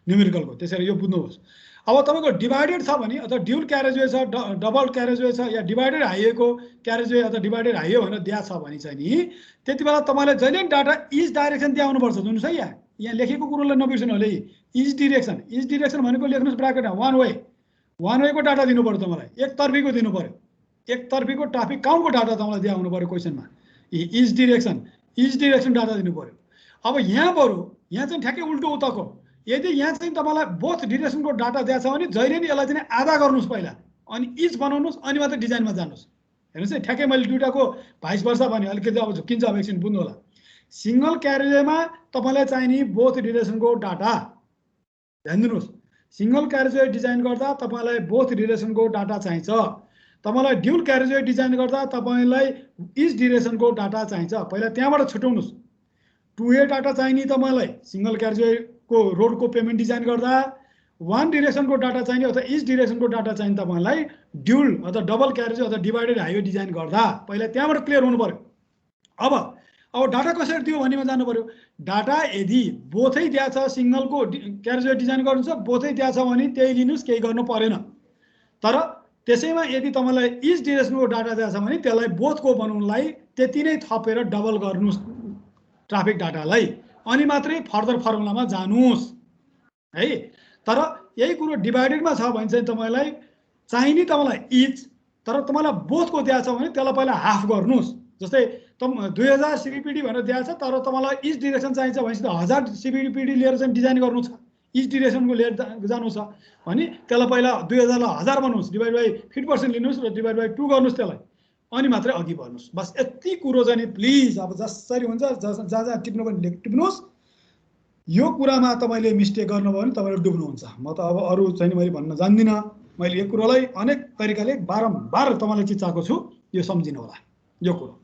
न्युमेरिकलको। त्यसैले यो बुझ्नुहोस्। अब तपाईँको डिभाइडेड छ भने अथवा ड्युल क्यारेजवे छ, डबल क्यारेजवे छ या डिभाइडेड हाइवेको क्यारेजवे अथवा डिभाइडेड हाइवे भनेर दिएको छ भने चाहिँ नि त्यति बेला तपाईँले जहिले पनि डाटा इज डाइरेक्सन त्यहाँ आउनुपर्छ। सुन्नुहोस् है, यहाँ लेखेको कुरोलाई नबिर्सनु होला है। इज डिरेक्सन भनेको लेख्नुहोस् ब्राकेटमा वान वेको डाटा दिनु पर्यो तपाईँलाई, एकतर्फीको दिनु पर्यो, एकतर्फीको ट्राफिक काउन्टको डाटा तपाईँलाई दिए आउनु पर्यो क्वेसनमा। इज डिरेक्सन डाटा दिनु पर्यो। अब यहाँ बरु यहाँ चाहिँ ठ्याक्कै उल्टो उताको, यदि यहाँ चाहिँ तपाईँलाई बोथ डिरेक्सनको डाटा दिएको छ भने जहिले नि यसलाई चाहिँ आधा गर्नुहोस् पहिला, अनि इज बनाउनुहोस्, अनि मात्रै डिजाइनमा जानुहोस्। हेर्नुहोस् है, ठ्याक्कै मैले दुइटाको भाइस वर्सा भने अलिकति अब झुक्किन्छ, अब एकछिन बुझ्नु होला। सिङ्गल क्यारेजवेमा तपाईँलाई चाहिने बोथ डिरेक्सनको डाटा, ध्यान दिनुहोस्। सिङ्गल क्यारेजवे डिजाइन गर्दा तपाईँलाई बोथ डिरेक्सनको डाटा चाहिन्छ। तपाईँलाई ड्युल क्यारेजवे डिजाइन गर्दा तपाईँलाई इज डिरेक्सनको डाटा चाहिन्छ। पहिला त्यहाँबाट छुट्याउनुहोस्। 2A डाटा चाहिने तपाईँलाई सिङ्गल क्यारेजवेको रोडको पेमेन्ट डिजाइन गर्दा, 1 डिरेक्सनको डाटा चाहिने अथवा इज डिरेक्सनको डाटा चाहिने तपाईँलाई ड्युल अथवा डबल क्यारेजवे अथवा डिभाइडेड हाइवे डिजाइन गर्दा। पहिला त्यहाँबाट क्लियर हुनु पर्यो। अब डाटा कसरी दियो भन्नेमा जानु पर्यो। डाटा यदि बोथै दिएको छ, सिङ्गलको क्यारेजवे डिजाइन गर्नु छ, बोथै दिएको छ भने त्यही लिनुहोस्, केही गर्नु परेन। तर त्यसैमा यदि तपाईँलाई इज डिरेक्सनको डाटा दिएको छ भने त्यसलाई बोथको बनाउनलाई त्यति नै थपेर डबल गर्नुहोस् ट्राफिक डाटालाई, अनि मात्रै फर्दर फर्मुलामा जानुहोस् है। तर यही कुरो डिभाइडेडमा छ भने चाहिँ तपाईँलाई चाहिने तपाईँलाई इज, तर तपाईँलाई बोथको दिएको छ भने त्यसलाई पहिला हाफ गर्नुहोस्। जस्तै 2000 CBPD भनेर दिएको छ, तर तपाईँलाई इज डिरेक्सन चाहिन्छ भनेपछि त 1000 CBPD लिएर चाहिँ डिजाइन गर्नु छ, इज डिरेक्सनको लिएर जानु छ भने त्यसलाई पहिला 2000 लाई 1000 बनाउनुहोस्, डिभाइड बाई 50% लिनुहोस् र डिभाइड बाई 2 गर्नुहोस् त्यसलाई, अनि मात्रै अघि बढ्नुहोस्। बस यति कुरो चाहिँ नि प्लिज, अब जसरी हुन्छ जहाँ जहाँ टिप्नु पनि टिप्नुहोस्। यो कुरामा तपाईँले मिस्टेक गर्नुभयो भने तपाईँले डुब्नुहुन्छ। म त अब अरू चाहिँ मैले भन्न जान्दिनँ। मैले यो कुरोलाई अनेक तरिकाले बारम्बार तपाईँलाई चिचाएको छु, यो सम्झिनु होला यो कुरो।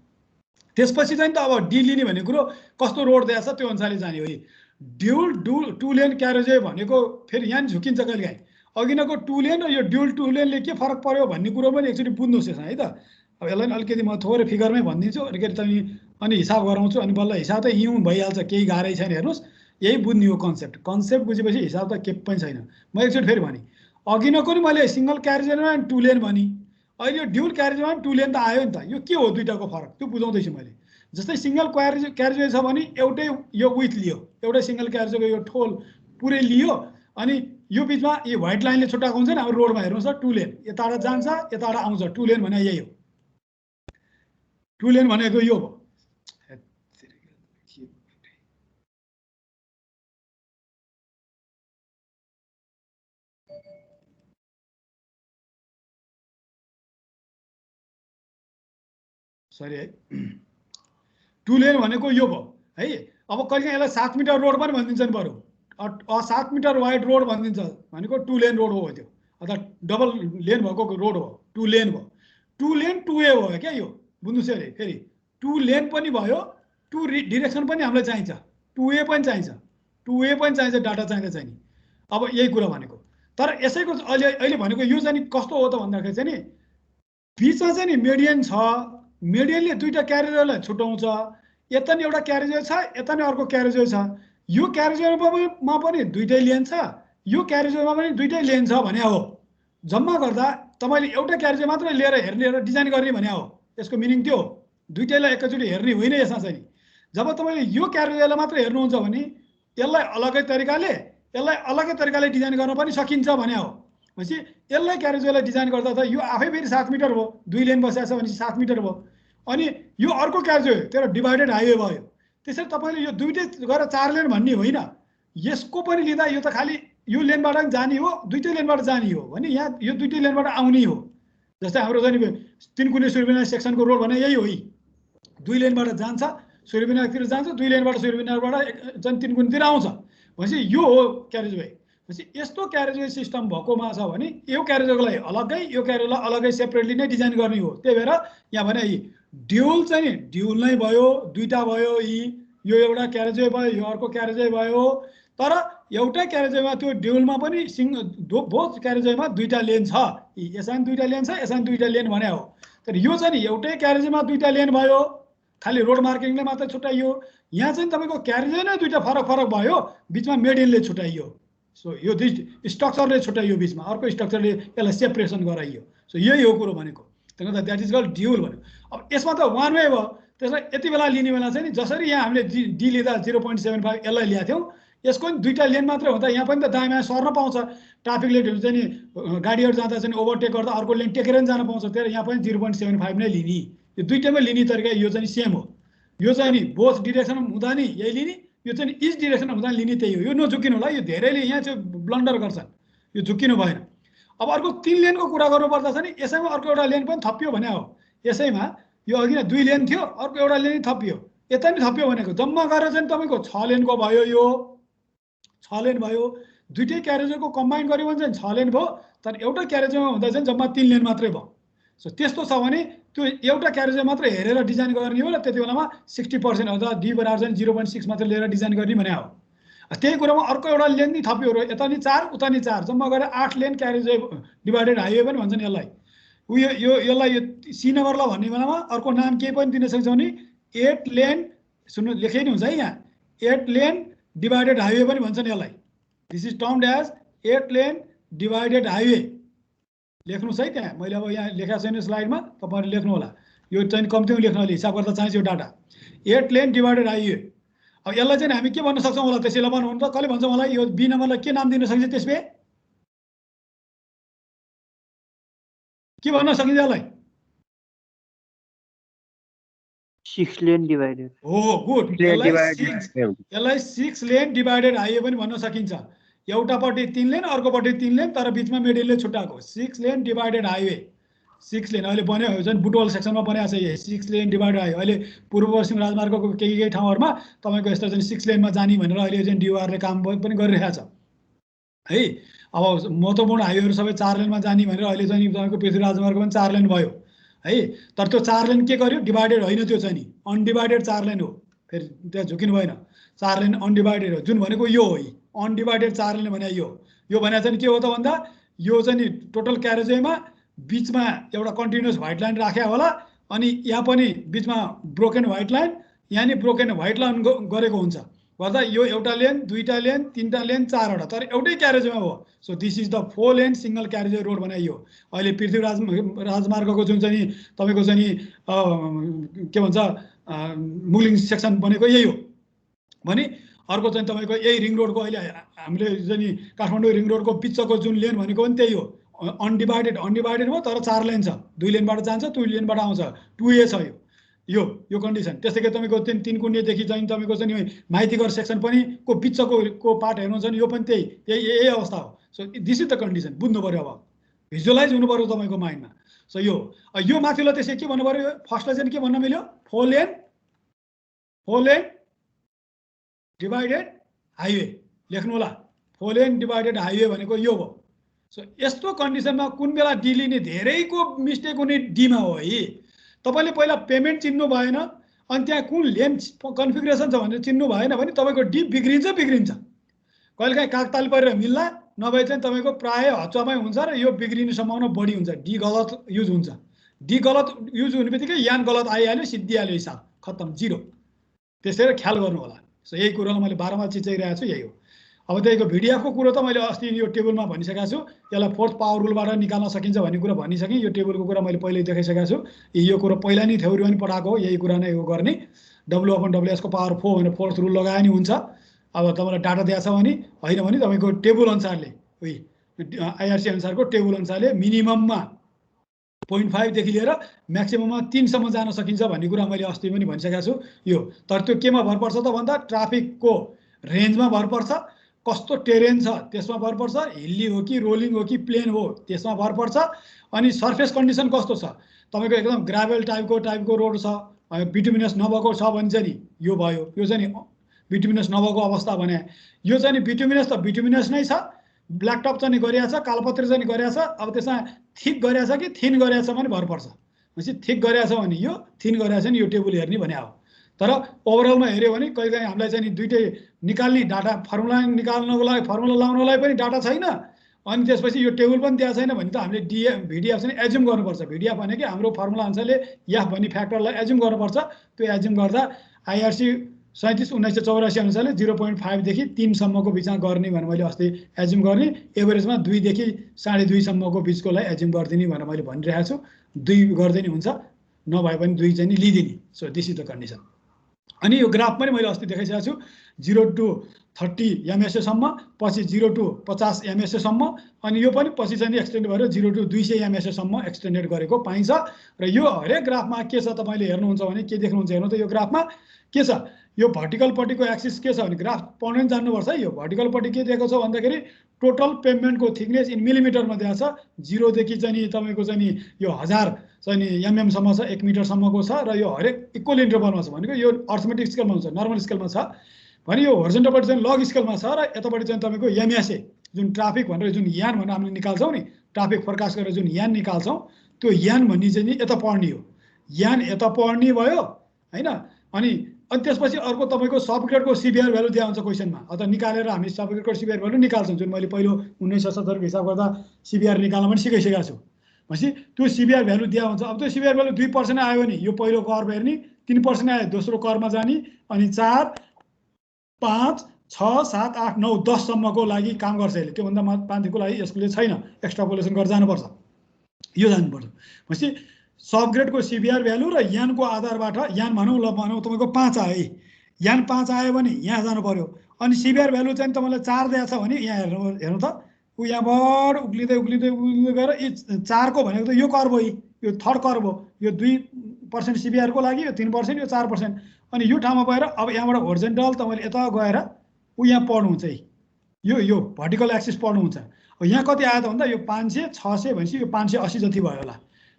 त्यसपछि चाहिँ त अब डी लिने भन्ने कुरो कस्तो रोड दिएको छ त्यो अनुसारले जाने हो। ड्युल 2 लेन क्यारेजवे भनेको फेरि यहाँ झुकिन्छ कहिलेकाहीँ। अघिनको 2 लेन र यो ड्युल 2 लेनले के फरक पर्यो भन्ने कुरो पनि एकचोटि बुझ्नुहोस् यसमा है त। अब यसलाई अलिकति म थोरै फिगरमै भनिदिन्छु, अलिकति चाहिँ अनि हिसाब गराउँछु, अनि बल्ल हिसाब त हिउँ भइहाल्छ, केही गाह्रै छैन। हेर्नुहोस्, यही बुझ्ने हो कन्सेप्ट बुझेपछि हिसाब त के पनि छैन। म एकचोटि फेरि भने, अघिनको नि मैले सिङ्गल क्यारेजवेमा 2 लेन भने, अहिले यो ड्युल क्यारेजवेमा 2 लेन त आयो नि त। यो के हो दुईटाको फरक त्यो बुझाउँदैछु मैले। जस्तै सिङ्गल क्यारेजवे छ भने एउटै यो विथ लियो, एउटै सिङ्गल क्यारेजवेको यो ठोल पुरै लियो, अनि यो बिचमा यो व्हाइट लाइनले छुट्टाएको हुन्छ नि। अब रोडमा हेर्नुहोस् त 2 लेन यताबाट जान्छ यताबाट आउँछ। 2 लेन भने यही हो, 2 लेन भनेको यो हो। सरी है, 2 लेन भनेको यो भयो है। अब कहिले यसलाई 7 मिटर रोड पनि भनिदिन्छ नि, बरु 7 मिटर वाइड रोड भनिदिन्छ भनेको 2 लेन रोड हो त्यो, अथवा डबल लेन भएको रोड हो, 2 लेन भयो। 2 लेन 2A भयो क्या यो, बुझ्नुहोस् अरे। फेरि 2 लेन पनि भयो, 2 डिरेक्सन पनि हामीलाई चाहिन्छ, 2A पनि चाहिन्छ, डाटा चाहिन्छ नि। अब यही कुरा भनेको। तर यसैको अहिले भनेको यो चाहिँ कस्तो हो त भन्दाखेरि चाहिँ नि बिचमा चाहिँ नि मेडियन छ, मेडियनले दुईटा क्यारेजवेलाई छुटाउँछ। यता नि एउटा क्यारेजवे छ, यता नि अर्को क्यारेजवे छ। यो क्यारेजवेमा पनि दुईटै लेन छ, यो क्यारेजवेमा पनि दुईटै लेन छ भने हो। जम्मा गर्दा तपाईँले एउटा क्यारेजवे मात्रै लिएर हेर्ने र डिजाइन गर्ने भने हो। यसको मिनिङ त्यो हो, दुईटैलाई एकैचोटि हेर्ने होइन यसमा चाहिँ नि। जब तपाईँले यो क्यारेजवेलाई मात्रै हेर्नुहुन्छ भने यसलाई अलगै तरिकाले डिजाइन गर्न पनि सकिन्छ भने हो। भनेपछि यसलाई क्यारेजवेलाई डिजाइन गर्दा त यो आफै फेरि 7 मिटर भयो, 2 लेन बसेको छ भनेपछि 7 मिटर भयो। अनि यो अर्को क्यारेजवे त्यो डिभाइडेड हाइवे भयो। त्यसरी तपाईँले यो दुईटै गरेर 4 लेन भन्ने होइन। यसको पनि लिँदा यो त खालि यो लेनबाट पनि जाने हो, दुईटै लेनबाट जाने हो भने यहाँ यो दुईटै लेनबाट आउने हो। जस्तै हाम्रो चाहिँ तिनकुने सूर्यविनायक सेक्सनको रोड भने यही हो, 2 लेनबाट जान्छ सूर्यविनायकतिर जान्छ, 2 लेनबाट सूर्यविनायकबाट चाहिँ तिनकुनेतिर आउँछ। भनेपछि यो हो क्यारेजवे। भनेपछि यस्तो क्यारेजवे सिस्टम भएकोमा छ भने यो क्यारेजवेलाई अलग्गै, यो क्यारेजवेलाई अलग्गै सेपरेटली नै डिजाइन गर्ने हो। त्यही भएर यहाँ भने ड्युल चाहिँ नि ड्युल नै भयो, दुईटा भयो, यो एउटा क्यारेजवे भयो, यो अर्को क्यारेजवे भयो। तर एउटै क्यारेजवेमा त्यो ड्युलमा पनि बोथ क्यारेजवेमा दुईटा लेन छ, यसमा पनि दुईटा लेन छ, यसमा पनि दुईटा लेन भने हो। तर यो चाहिँ नि एउटै क्यारेजवेमा दुईटा लेन भयो, खालि रोड मार्किङले मात्र छुट्याइयो। यहाँ चाहिँ तपाईँको क्यारेजवे नै दुईटा फरक भयो, बिचमा मेडियनले छुट्याइयो। सो यो स्ट्रक्चरले छुट्याइयो बिचमा, अर्को स्ट्रक्चरले यसलाई सेपरेसन गराइयो। सो यही हो कुरो भनेको। त्यसले गर्दा द्याट इज कल्ड ड्युल भन्यो। अब यसमा त वान वे भयो, त्यसलाई यति बेला लिने बेला चाहिँ नि जसरी यहाँ हामीले डी लिँदा 0.75 यसलाई ल्याएको थियौँ, यसको नि दुईटा लेन मात्रै हुँदा यहाँ पनि त दायाँ सर्न पाउँछ। ट्राफिक लाइटहरू चाहिँ नि गाडीहरू जाँदा चाहिँ ओभरटेक गर्दा अर्को लेन टेकेर पनि जान पाउँछ, त्यही यहाँ पनि 0.75 नै लिने। यो दुईटैमै लिने तरिका यो चाहिँ सेम हो। यो चाहिँ नि बोथ डिरेक्सनमा हुँदा नि यही लिने, यो चाहिँ इच डिरेक्सनमा हुँदा लिने त्यही हो। यो नझुकिनु होला, यो धेरैले यहाँ चाहिँ ब्लन्डर गर्छन्, यो झुकिनु भएन। अब अर्को 3 लेनको कुरा गर्नुपर्दा चाहिँ नि यसैमा अर्को एउटा लेन पनि थपियो भने हो। यसैमा यो अघि नै 2 लेन थियो, अर्को एउटा लेन थपियो, यता पनि थपियो भनेको जम्मा गरेर चाहिँ तपाईँको 6 लेनको भयो। यो 6 लेन भयो। दुईटै क्यारेजको कम्बाइन गर्यो भने चाहिँ 6 लेन भयो, तर एउटा क्यारेजमा हुँदा चाहिँ जम्मा 3 लेन मात्रै भयो। सो त्यस्तो छ भने त्यो एउटा क्यारेज मात्र हेरेर डिजाइन गर्ने हो र त्यति बेलामा 60% अथवा डी बराबर चाहिँ 0.6 मात्र लिएर डिजाइन गर्ने भने हो। त्यही कुरामा अर्को एउटा लेन नि थपियो, यता नि 4 उता नि 4, जम्मा गरेर 8 लेन क्यारेज डिभाइडेड हाइवे पनि भन्छन् यसलाई। उयो यसलाई यो सी नम्बरलाई भन्ने बेलामा अर्को नाम के पनि दिन सक्छौँ नि, 8 लेन, सुन्नु लेखै नि हुन्छ है यहाँ, 8 लेन डिभाइडेड हाइवे पनि भन्छन् यसलाई। This is termed as 8 lane divided highway. लेख्नुहोस् है त्यहाँ, मैले अब यहाँ लेखेको छैन स्लाइडमा, तपाईँहरूले लेख्नु होला। यो चाहिँ कम्तीमा लेख्न अहिले हिसाब गर्दा चाहिन्छ यो डाटा। 8 lane divided highway. अब यसलाई चाहिँ हामी के भन्न सक्छौँ होला त्यसैलाई भन्नु त, कसले भन्छ मलाई यो बी नम्बरलाई के नाम दिन सकिन्छ त्यसले? के भन्न सकिन्छ यसलाई? 6 लेन डिभाइडेड हो, गुड। यसलाई 6 लेन डिभाइडेड हाइवे पनि भन्न सकिन्छ। एउटापट्टि 3 लेन, अर्कोपट्टि 3 लेन, तर बिचमा मिडलले छुट्टाएको 6 लेन डिभाइडेड हाइवे। 6 लेन अहिले बन्यो जुन बुटवल सेक्सनमा बनाएको छ, यो 6 लेन डिभाइडेड हाइवे। अहिले पूर्व पश्चिम राजमार्गको केही ठाउँहरूमा तपाईँको यस्तो चाहिँ 6 लेनमा जाने भनेर अहिले चाहिँ डिओआरले काम पनि गरिरहेको छ है। अब महत्त्वपूर्ण हाइवेहरू सबै 4 लेनमा जाने भनेर अहिले चाहिँ तपाईँको पृथ्वी राजमार्ग पनि 4 लेन भयो है। तर त्यो 4 लेन के गर्यो? डिभाइडेड होइन, त्यो चाहिँ नि अनडिभाइडेड 4 लेन हो। फेरि त्यहाँ झुकिनु भएन, 4 लेन अनडिभाइडेड हो। जुन भनेको यो हो, अनडिभाइडेड 4 लेन भने यो भने चाहिँ के हो त भन्दा यो चाहिँ नि टोटल क्यारेजवेमा बिचमा एउटा कन्टिन्युस व्हाइट लाइन राख्या होला, अनि यहाँ पनि बिचमा ब्रोकन व्हाइट लाइन, यहाँ नि ब्रोकन व्हाइट लाइन गरेको हुन्छ। गर्दा यो एउटा लेन, दुईटा लेन, तीनटा लेन, 4वटा, तर एउटै क्यारेजमा हो। So this is the 4 lane single carriageway road बनाइयो। अहिले पृथ्वी राजमार्गको जुन चाहिँ नि तपाईँको चाहिँ नि के भन्छ मुलिङ सेक्सन बनेको यही हो भने, अर्को चाहिँ तपाईँको यही रिङ रोडको अहिले हामीले चाहिँ नि काठमाडौँ रिङ रोडको बिचको जुन लेन भनेको पनि त्यही हो, अनडिभाइडेड हो, तर 4 लेन छ। 2 लेनबाट जान्छ, 2 लेनबाट आउँछ, 2A छ यो कन्डिसन। त्यस्तै गरी तपाईँको 3 कुण्डेदेखि चाहिँ तपाईँको चाहिँ माइतीघर सेक्सन पनि को बिचको पार्ट हेर्नुहुन्छ भने यो पनि यही अवस्था हो। So this is the condition. बुझ्नु पऱ्यो, अब भिजुअलाइज हुनु पऱ्यो तपाईँको माइन्डमा। सो यो माथिल्लो त्यसै के भन्नु पऱ्यो? फर्स्टलाई चाहिँ के भन्न मिल्यो? 4 लेन डिभाइडेड हाइवे लेख्नु होला। 4 लेन डिभाइडेड हाइवे भनेको यो हो। सो यस्तो कन्डिसनमा कुन बेला डी लिने धेरैको मिस्टेक हुने डीमा हो है। तपाईँले पहिला पेमेन्ट चिन्नु भएन, अनि त्यहाँ कुन लेन कन्फिगरेसन छ भनेर चिन्नु भएन भने तपाईँको डी बिग्रिन्छ। कहिलेकाहीँ कागताल परेर मिल्ला, नभए चाहिँ तपाईँको प्रायः हच्चामै हुन्छ र यो बिग्रिने सम्भावना बढी हुन्छ। डी गलत युज हुन्छ। डी गलत युज हुने बित्तिकै यान गलत आइहाल्यो, सिद्धिहाल्यो, हिसाब खत्तम, 0। त्यसैले ख्याल गर्नु होला। सो यही कुरोलाई मैले बारम्बार चिचाइरहेको छु, यही हो। अब त्यहीको भिडिएफको कुरो त मैले अस्ति यो टेबलमा भनिसकेको छु। यसलाई 4th पावर रुलबाट निकाल्न सकिन्छ भन्ने कुरा भनिसकेँ। यो टेबलको कुरा मैले पहिल्यै देखाइसकेको छु। यो कुरो पहिला नै थ्योरीमा पनि पढाएको हो, यही कुरा नै हो गर्ने। W/WS को पावर 4 भनेर 4th रुल लगाए नि हुन्छ। अब तपाईँलाई डाटा दिएको छ भने होइन भने तपाईँको टेबल अनुसारले IRC अनुसारको टेबल अनुसारले मिनिमममा 0.5 लिएर म्याक्सिमममा 3 सम्म जान सकिन्छ भन्ने कुरा मैले अस्ति पनि भनिसकेको छु। यो तर त्यो केमा भर पर्छ त भन्दा ट्राफिकको रेन्जमा भर पर्छ, कस्तो टेरेन छ त्यसमा भर पर्छ, हिल्ली हो कि रोलिङ हो कि प्लेन हो त्यसमा भर पर्छ, अनि सर्फेस कन्डिसन कस्तो छ। तपाईँको एकदम ग्राभल टाइपको रोड छ, बिटुमिनस नभएको छ भने चाहिँ नि यो भयो। यो चाहिँ नि बिटुमिनस नभएको अवस्था भने यो चाहिँ नि बिटुमिनस त बिटुमिनस नै छ, ब्ल्याक टप चाहिँ नि गरिएको छ, कालोपत्री चाहिँ नि गरिएको छ। अब त्यसमा थिक गरिएको छ कि थिन गरिएको छ भने भर पर्छ। भनेपछि थिक गरिएको छ भने यो, थिन गरिएको छ भने यो टेबल हेर्ने भने हो। तर ओभरअलमा हेऱ्यो भने कहिलेकाहीँ हामीलाई चाहिँ नि दुईटै निकाल्ने डाटा फर्मुला निकाल्नको लागि फर्मुला लाउनलाई पनि डाटा छैन, अनि त्यसपछि यो टेबल पनि दिएको छैन भने त हामीले भिडिएफ चाहिँ एज्युम गर्नुपर्छ। भिडिएफ भनेको हाम्रो फर्मुला अनुसारले एफ भन्ने फ्याक्टरलाई एज्युम गर्नुपर्छ। त्यो एज्युम गर्दा IRC 37/1984 अनुसारले 0.5 देखि 3 सम्मको बिचमा गर्ने भनेर मैले अस्ति एज्युम गर्ने, एभरेजमा 2 देखि 2.5 सम्मको बिचकोलाई एज्युम गरिदिने भनेर मैले भनिरहेको छु। 2 गर्दै नि हुन्छ, नभए पनि 2 चाहिँ नि लिदिने। So this is the condition. अनि यो ग्राफ पनि मैले अस्ति देखाइसकेको छु, 0 to 30 MSA सम्म, पछि 0 to 50 MSA सम्म, अनि यो पनि पछि चाहिँ एक्सटेन्ड गरेर 0 to 200 MSA सम्म एक्सटेन्डेड गरेको पाइन्छ। र यो हरेक ग्राफमा के छ तपाईले हेर्नुहुन्छ भने के देख्नुहुन्छ हेर्नु त, यो ग्राफमा के छ, यो भर्टिकलपट्टिको एक्सिस के छ भने ग्राफ पढ्न जान्नुपर्छ है। यो भर्टिकलपट्टि के दिएको छ भन्दाखेरि टोटल पेभमेन्टको थिकनेस इन मिलिमिटरमा दिएको छ। 0 देखि चाहिँ नि तपाईको चाहिँ नि यो 1000 चाहिँ नि MM सम्म छ, 1 मिटर सम्मको छ, र यो हरेक इक्वल इन्टरभलमा छ भनेको यो अर्थमेटिक स्केलमा हुन्छ, नर्मल स्केलमा छ भने यो होरिजोन्टलपट्टि चाहिँ लग स्केलमा छ, र यतापट्टि चाहिँ तपाईको MSA जुन ट्राफिक भनेर जुन यान भनेर हामीले निकाल्छौँ नि, ट्राफिक फोरकास्ट गरेर जुन यान निकाल्छौँ त्यो यान भन्ने चाहिँ नि यता पढ्ने हो, यान यता पढ्ने भयो हैन। अनि त्यसपछि अर्को तपाईको सबग्रेडको CBR भ्यालु दिया हुन्छ क्वेशनमा, अथवा निकालेर हामी सबग्रेडको CBR भ्यालु निकाल्छौँ, जुन मैले पहिलो 1977 को हिसाब गर्दा CBR निकाल्न पनि सिकाइसकेको छु। भनेपछि त्यो CBR भ्यालु दिया हुन्छ। अब त्यो CBR भ्यालु 2% आयो भने यो पहिलो कर्व हेर्ने, 3% आयो दोस्रो कर्वमा जाने, अनि 4 5 6 7 8 9 10 सम्मको लागि काम गर्छ यसले। त्योभन्दा माथिको लागि यसले छैन, एक्स्ट्रापोलेसन गरेर जानुपर्छ, यो जानुपर्छ। भनेपछि सबग्रेडको CBR भ्यालु र यानको आधारबाट यान भनौँ तपाईँको 5 आयो है, यान 5 आयो भने यहाँ जानु पर्यो। अनि CBR भ्यालु चाहिँ तपाईँलाई 4 दिएको छ भने यहाँ हेर्नु त, ऊ यहाँबाट उक्लिँदै उक्लिँदै उक्लिँदै गएर यो 4 को भनेको त यो कर्व हो, यो थर्ड कर्व हो। यो 2% CBR को लागि यो 3%, यो 4%। अनि यो ठाउँमा गएर अब यहाँबाट होरिजोन्टल तपाईँले यता गएर ऊ यहाँ पढ्नुहुन्छ है, यो भर्टिकल एक्सिस पढ्नुहुन्छ। अब यहाँ कति आयो त भन्दा यो 500 600 भनेपछि यो 580 जति भयो होला,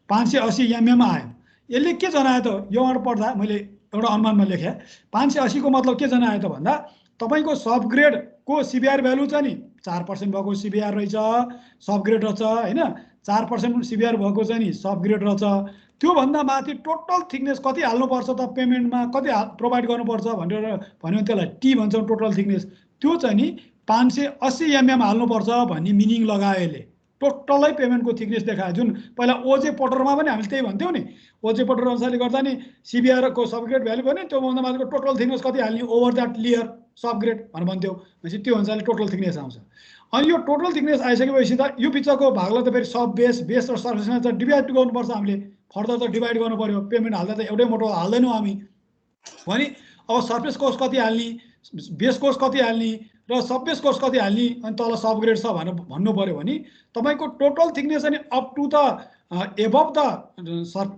580 MM आयो। यसले के जनायो त, योबाट पढ्दा मैले एउटा अनुमानमा लेखेँ, 580 को मतलब के जनायो त भन्दा तपाईको सबग्रेडको CBR भ्यालु चाहिँ नि 4% भएको CBR रहेछ, सबग्रेड रहेछ हैन, 4% CBR भएको चाहिँ नि सबग्रेड रहेछ। त्योभन्दा माथि टोटल थिकनेस कति हाल्नुपर्छ त पेमेन्टमा, कति प्रोभाइड गर्नुपर्छ भनेर भन्यो, त्यसलाई T भन्छौँ टोटल थिकनेस। त्यो चाहिँ नि 580 MM हाल्नुपर्छ भन्ने मिनिङ लगायो यसले, टोटलै पेमेन्टको थिकनेस देखायो। जुन पहिला OJ पोर्टरमा पनि हामीले त्यही भन्थ्यौँ नि, OJ पोर्टर अनुसारले गर्दा नि CBR को सबग्रेड भ्यालु भने त्योभन्दा माथिको टोटल थिकनेस कति हाल्ने ओभर द्याट लेयर सबग्रेड भनेर भन्थ्यौँ। भनेपछि त्यो अनुसारले टोटल थिकनेस आउँछ। अनि यो टोटल थिकनेस आइसकेपछि त यो बिचको भागलाई त फेरि सब बेस र सर्फेसमा चाहिँ डिभाइड गर्नुपर्छ हामीले, फर्दर त डिभाइड गर्नु पर्यो। पेमेन्ट हाल्दा त एउटै मोटो हाल्दैनौँ हामी भने अब सर्फेस कोस्ट कति हाल्ने, बेस कोस्ट कति हाल्ने र सब बेस कोस्ट कति हाल्ने, अनि तल सबग्रेड छ भनेर भन्नु पर्यो भने तपाईँको टोटल थिकनेस अनि up to the above the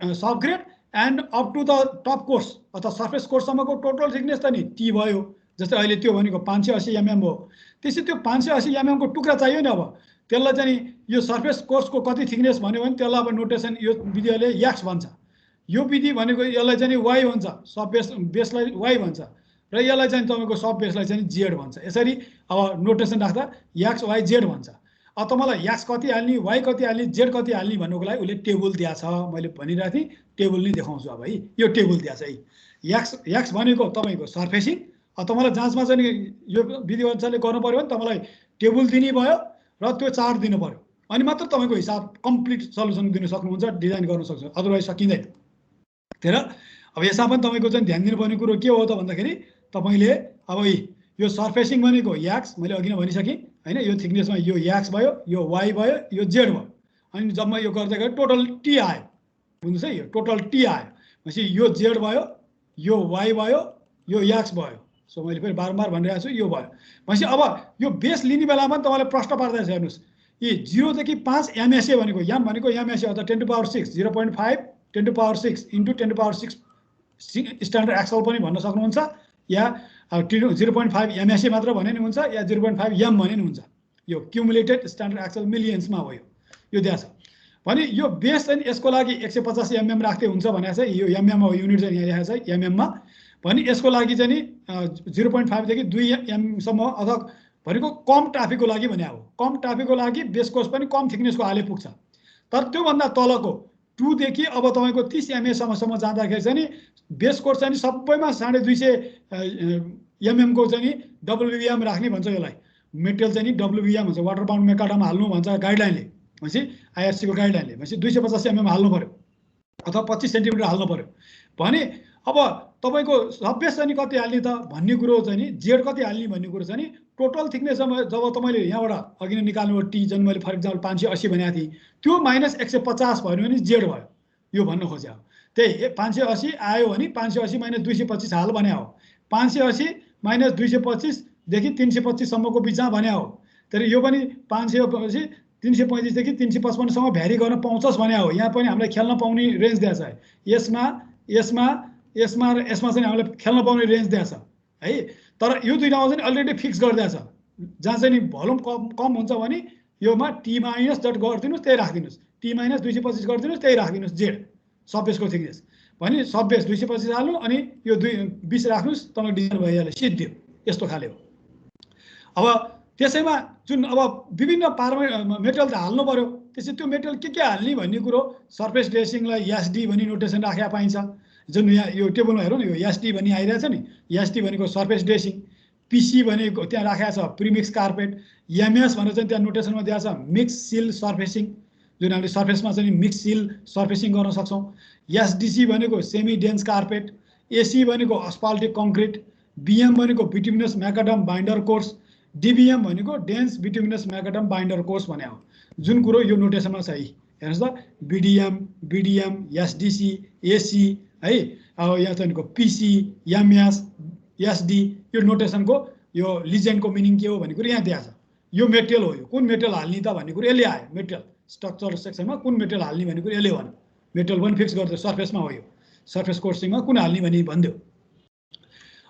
subgrade and up to the top कोस्ट अथवा सर्फेस कोस्टसम्मको टोटल थिकनेस त नि T भयो। जस्तै अहिले त्यो भनेको 580 MM हो, त्यसै त्यो 580 MM को टुक्रा चाहियो नि। अब त्यसलाई चाहिँ यो सर्फेस कोस्टको कति थिकनेस भन्यो भने त्यसलाई अब नोटेसन यो विधिले X भन्छ, यो विधि भनेको यसलाई चाहिँ Y भन्छ, सब बेसलाई Y भन्छ, र यसलाई चाहिँ तपाईँको सब बेसलाई चाहिँ Z भन्छ। यसरी अब नोटेसन राख्दा X Y Z भन्छ। अब तपाईँलाई X कति हाल्ने, Y कति हाल्ने, Z कति हाल्ने भन्नुको लागि उसले टेबल दिएको छ, मैले भनिरहेको थिएँ टेबल नै देखाउँछु अब है। यो टेबल दिएको छ है, X भनेको तपाईँको सर्फेसिङ। अब तपाईँलाई जाँचमा चाहिँ यो विधि अनुसारले गर्नु पर्यो भने तपाईँलाई टेबल दिने भयो र त्यो चार्ट दिनु पर्यो, अनि मात्र तपाईँको हिसाब कम्प्लिट सल्युसन दिन सक्नुहुन्छ, डिजाइन गर्न सक्नुहुन्छ, अदरवाइज सकिँदैन। त्यही अब यसमा पनि तपाईँको चाहिँ ध्यान दिनुपर्ने कुरो के हो त भन्दाखेरि तपाईँले अब यो सर्फेसिङ भनेको X मैले अघि नै भनिसकेँ हैन, यो थिकनेसमा यो X भयो, यो Y भयो, यो Z भयो, अनि जम्मा यो गर्दै गएर टोटल T आयो। बुझ्नुहोस् है, यो टोटल T आयो भनेपछि यो Z भयो, यो Y भयो, यो X भयो। सो मैले फेरि बारम्बार भनिरहेको छु यो भयो। भनेपछि अब यो बेस लिने बेलामा तपाईँलाई प्रश्न पार्दैछ हेर्नुहोस्, यी 0 देखि 5 MSA भनेको याम भनेको MSA अथवा 10⁶ 0.5 10⁶ इन्टु 10⁶ स्ट्यान्डर्ड एक्सल पनि भन्न सक्नुहुन्छ, या 0.5 MSA मात्र भने नि हुन्छ, या 0.5 M भने नि हुन्छ। यो क्युमुलेटेड स्ट्यान्डर्ड एक्सल मिलियन्समा हो यो दिएको छ भने यो बेस चाहिँ यसको लागि 185 MM राख्दै हुन्छ भनेको छ। यो MM हो, युनिट चाहिँ यहाँ लेखेको छ MM मा। भने यसको लागि चाहिँ नि 0.5 देखि 2 M सम्म अथवा भनेको कम ट्राफिकको लागि भने हो। कम ट्राफिकको लागि बेस कोस्ट पनि कम थिकनेसको हाले पुग्छ, तर त्योभन्दा तलको 2 देखि अब तपाईँको 30 MA सम्म जाँदाखेरि चाहिँ नि बेस कोस्ट चाहिँ सबैमा 250 MM को चाहिँ नि WBM राख्ने भन्छ। यसलाई मेटेरियल चाहिँ नि WBM भन्छ, वाटर बाउन्ड मेकाडामा हाल्नु भन्छ गाइडलाइनले, भनेपछि IRC को गाइडलाइनले। भनेपछि 250 MM हाल्नु पर्यो अथवा 25 सेन्टिमिटर हाल्नु पर्यो भने अब तपाईको सबबेस चाहिँ कति हाल्ने त भन्ने कुरो चाहिँ नि जेड कति हाल्ने भन्ने कुरो चाहिँ नि टोटल थिकनेस जब तपाईले यहाँबाट अघि नै निकाल्नु टी जुन मैले फर एक्जाम्पल 580 भनेको थिएँ त्यो माइनस 150 भयो भने जेड भयो यो भन्न खोजे हो। त्यही 580 आयो भने 580 माइनस 225 हाल भने हो। 580 माइनस 225 देखि 325 सम्मको बिचमा भने हो। तर यो पनि 580 335 देखि 355 सम्म भ्यारी गर्न पाउँछस् भने हो। यहाँ पनि हामीले खेल्न पाउने रेन्ज दिएको छ। यसमा यसमा यसमा र यसमा चाहिँ हामीले खेल्न पाउने रेन्ज दिएको छ है। तर यो दुईटामा चाहिँ अलरेडी फिक्स गरिदिएको छ। जहाँ चाहिँ नि भोल्युम कम हुन्छ भने योमा टी माइनस जट गरिदिनुस् त्यही राखिदिनुस्, टी माइनस 225 गरिदिनुस् त्यही राखिदिनुस् जेड सबबेसको थिकनेस भने सबबेस 225 हाल्नु अनि यो 20 राख्नुस् तपाईँ डिजाइन भइहाल्यो सिद्धि यस्तो खाले हो। अब त्यसैमा जुन अब विभिन्न मेटेरियल त हाल्नु पर्यो। त्यसै त्यो मेटेरियल के हाल्ने भन्ने कुरो सर्फेस ड्रेसिङलाई एसडी भनी नोटेसन राखेको पाइन्छ। जुन यहाँ यो टेबलमा हेरौँ न यो एसडी भनी आइरहेछ नि, एसडी भनेको सर्फेस ड्रेसिङ, पीसी भनेको त्यहाँ राखेको छ प्रिमिक्स कार्पेट, एमएस भनेर चाहिँ त्यहाँ नोटेसनमा दिएको छ मिक्स सिल सर्फेसिङ जुन हामीले सर्फेसमा चाहिँ मिक्स सिल सर्फेसिङ गर्न सक्छौँ। एसडीसी भनेको सेमी डेन्स कार्पेट, एसी भनेको अस्फाल्टिक कङ्क्रिट, बीएम भनेको बिटुमिनस म्याकाडम बाइन्डर कोर्स, डिबिएम भनेको dense bituminous macadam binder course भने हो। जुन कुरो यो नोटेसनमा छ है हेर्नुहोस् त बिडिएम एसडीसी एसी है। अब यहाँ चाहिँ पिसी एमएस एसडी यो नोटेसनको यो लिजेन्डको मिनिङ के हो भन्ने कुरो यहाँ दिएको छ। यो मेटेरियल हो, यो कुन मेटेरियल हाल्ने त भन्ने कुरो यसले आयो। मेटेरियल स्ट्रक्चर सेक्सनमा कुन मेटेरियल हाल्ने भन्ने कुरो यसले भन्यो। मेटेरियल पनि फिक्स गरिदियो सर्फेसमा हो, यो सर्फेस कोर्सिङमा कुन हाल्ने भन्ने भनिदियो।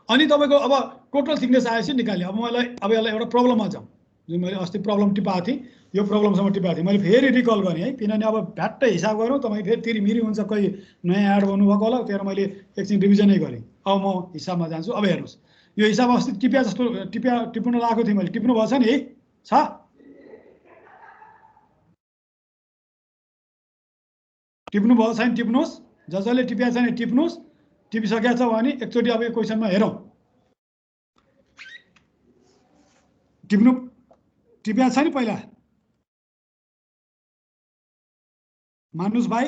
अनि तपाईँको अब टोटल थिकनेस आएपछि निकाल्ने। अब यसलाई एउटा प्रब्लममा जाउँ। जुन मैले अस्ति प्रब्लम टिपाएको थिएँ यो प्रब्लमसम्म टिपाएको थिएँ मैले फेरि रिकल गरेँ है। किनभने अब भ्याट्टै हिसाब गरौँ तपाईँ फेरि तिरिमिरी हुन्छ, कोही नयाँ एड गर्नुभएको होला त्यहाँ मैले एकछिन रिभिजनै गरेँ। अब म हिसाबमा जान्छु। अब हेर्नुहोस् यो हिसाब अस्ति टिप्न लगाएको थिएँ मैले, टिप्नु भएको छ नि है छ। टिप्नु भएको छैन टिप्नुहोस्, जसले टिपेको छैन टिप्नुहोस्। टिपिसकेको छ भने एकचोटि अब यो क्वेसनमा हेरौँ। टिपेको छ नि पहिला मान्नुहोस् भाइ,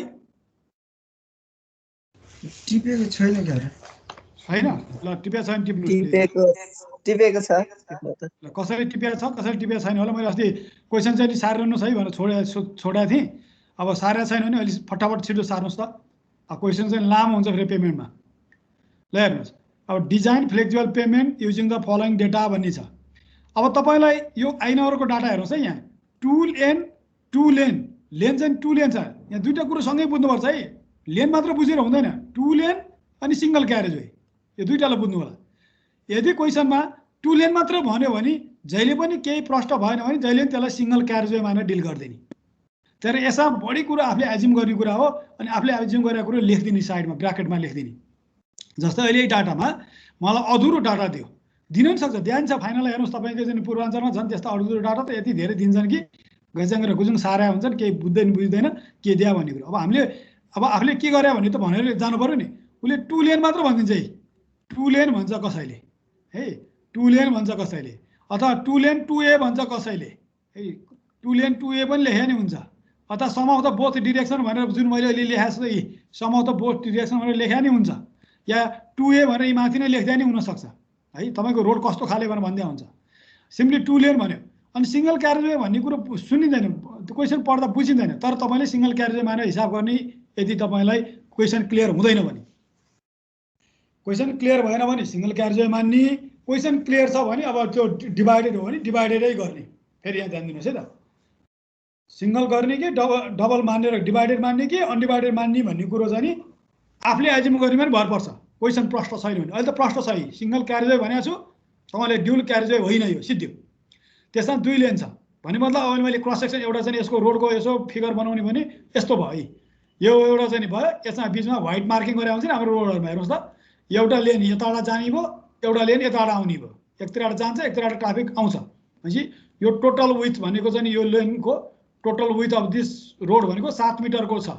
टिपेको छैन क्या होइन? ल टिपेको छैन टिप्नु। टिपेको छ कसरी टिपेको छ कसरी टिपेको छैन होला। मैले अस्ति क्वेसन चाहिँ नि सार्नुहोस् है भनेर छोडेको थिएँ। अब सारेको छैन भने अलिक फटाफट छिटो सार्नुहोस् त। अब क्वेसन चाहिँ लामो हुन्छ फेरि पेमेन्टमा। ल हेर्नुहोस् अब design flexible payment using the following data भन्ने छ। अब तपाईँलाई यो आइनहरुको डाटा हेर्नुहोस् है। यहाँ टु लेन चाहिँ टु लेन छ। यहाँ दुईटा कुरो सँगै बुझ्नुपर्छ है। लेन मात्र बुझेर हुँदैन, टु लेन अनि सिंगल क्यारेज वे यो दुईटालाई बुझ्नु होला। यदि क्वेसनमा टु लेन मात्र भन्यो भने जहिले पनि केही प्रश्न भएन भने जहिले पनि त्यसलाई सिंगल क्यारेज वे मानेर डिल गरिदिने। तर यसमा बढी कुरा आफूले एज्युम गर्ने कुरा हो अनि आफूले एज्युम गरेको कुरो लेखिदिने साइडमा ब्र्याकेटमा लेखिदिने। जस्तै अहिले यही डाटामा मलाई अधुरो डाटा दियो, दिन पनि सक्छ ध्यान छ। फाइनल हेर्नुहोस् तपाईँको जुन पूर्वाञ्चलमा झन् त्यस्तो अधुरो डाटा त यति धेरै दिन्छन् कि गजङ र गुजुङ सारा हुन्छन्, केही बुझ्दैन के दिया भन्ने कुरो। अब हामीले अब आफूले के गरे भने त भनेर जानु पर्यो नि। उसले टु लेन मात्र भनिदिन्छ है, टु लेन भन्छ कसैले है, टु लेन भन्छ कसैले, अथवा टु लेन 2A भन्छ कसैले है। टु लेन 2A पनि लेखे नि हुन्छ, अथवा sum of the both direction भनेर जुन मैले अहिले लेखाएको छु sum of the both direction भनेर लेखे नि हुन्छ, या 2A भनेर यी माथि नै लेख्दा नि हुनसक्छ है। तपाईँको रोड कस्तो खाले भनेर भन्दै हुन्छ। सिम्पली टु लेन भन्यो अनि सिंगल क्यारेजवे भन्ने कुरो सुनिँदैन, क्वेसन पढ्दा बुझिँदैन। तर तपाईँले सिंगल क्यारेजवे मानेर हिसाब गर्ने यदि तपाईँलाई क्वेसन क्लियर हुँदैन भने। क्वेसन क्लियर भएन भने सिंगल क्यारेजवे मान्ने, क्वेसन क्लियर छ भने अब त्यो डिभाइडेड हो भने डिभाइडेडै गर्ने। फेरि यहाँ ध्यान दिनुहोस् है त, सिंगल गर्ने कि डबल मान्ने र डिभाइडेड मान्ने कि अनडिभाइडेड मान्ने भन्ने कुरो चाहिँ नि आफूले एज्युम गर्ने पनि भर पर्छ। क्वेसन प्रश्न छैन भने अहिले त प्रश्न छ सिंगल क्यारेजवे भनेको छु तपाईँले ड्युल क्यारेजवे होइन यो सिद्धि। त्यसमा 2 लेन छ भने मतलब अब मैले क्रस सेक्सन एउटा चाहिँ यसको रोडको यसो फिगर बनाउने भने यस्तो भयो है। यो एउटा चाहिँ नि भयो, यसमा बिचमा व्हाइट मार्किङ गरे आउँछ नि हाम्रो रोडहरुमा। हेर्नुहोस् त एउटा लेन यताबाट जाने भयो, एउटा लेन यताबाट आउने भयो, एकतिरबाट जान्छ एकतिरबाट ट्राफिक आउँछ भनेपछि यो टोटल विथ भनेको चाहिँ यो लेनको total width of this road भनेको 7 मिटरको छ,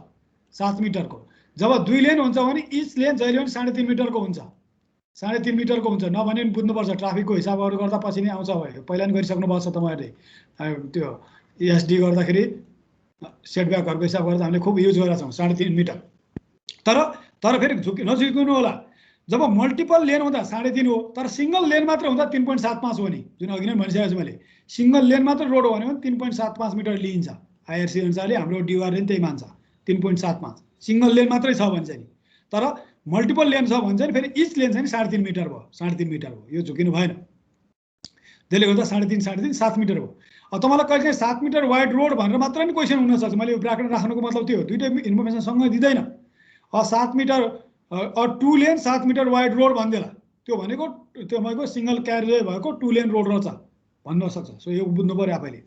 7 मिटरको। जब 2 लेन हुन्छ भने इच लेन जहिले पनि 3.5 मिटरको हुन्छ, 3.5 मिटरको हुन्छ। नभने पनि बुझ्नुपर्छ ट्राफिकको हिसाबहरू गर्दा पछि नै आउँछ भयो। पहिला पनि गरिसक्नु भएको छ तपाईँहरूले त्यो एसडी गर्दाखेरि सेटब्याकहरूको हिसाब गर्दा हामीले खुब युज गरेका छौँ 3.5 मिटर। तर फेरि नझुक्नु होला, जब मल्टिपल लेन हुँदा 3.5 हो, तर सिंगल लेन मात्र हुँदा 3.75 हो नि, जुन अघि नै भनिसकेको छु मैले। सिंगल लेन मात्र रोड हो भने 3.75 मिटर लिइन्छ। आइआरसी अनुसारले हाम्रो डिआरले पनि त्यही मान्छ, 3.75। सिंगल लेन मात्रै छ भने चाहिँ नि। तर मल्टिपल लेन छ भने चाहिँ फेरि इच लेन चाहिँ 3.5 मिटर भयो, 3.5 मिटर हो। यो झुकिनु भएन। त्यसले गर्दा 3.5 7 मिटर हो। अब तपाईँलाई कहिले 7 मिटर वाइड रोड भनेर मात्र नि क्वेसन हुनसक्छ। मैले यो ब्राकेट राख्नुको मतलब त्यो हो, दुईटै इन्फर्मेसन सँगै दिँदैन। 7 metre 2 lane 7 metre wide road भनिदिएला, त्यो भनेको तपाईँको सिंगल क्यारिजवे भएको 2 लेन रोड रहेछ भन्न सक्छ। सो यो बुझ्नु पर्यो आफैले।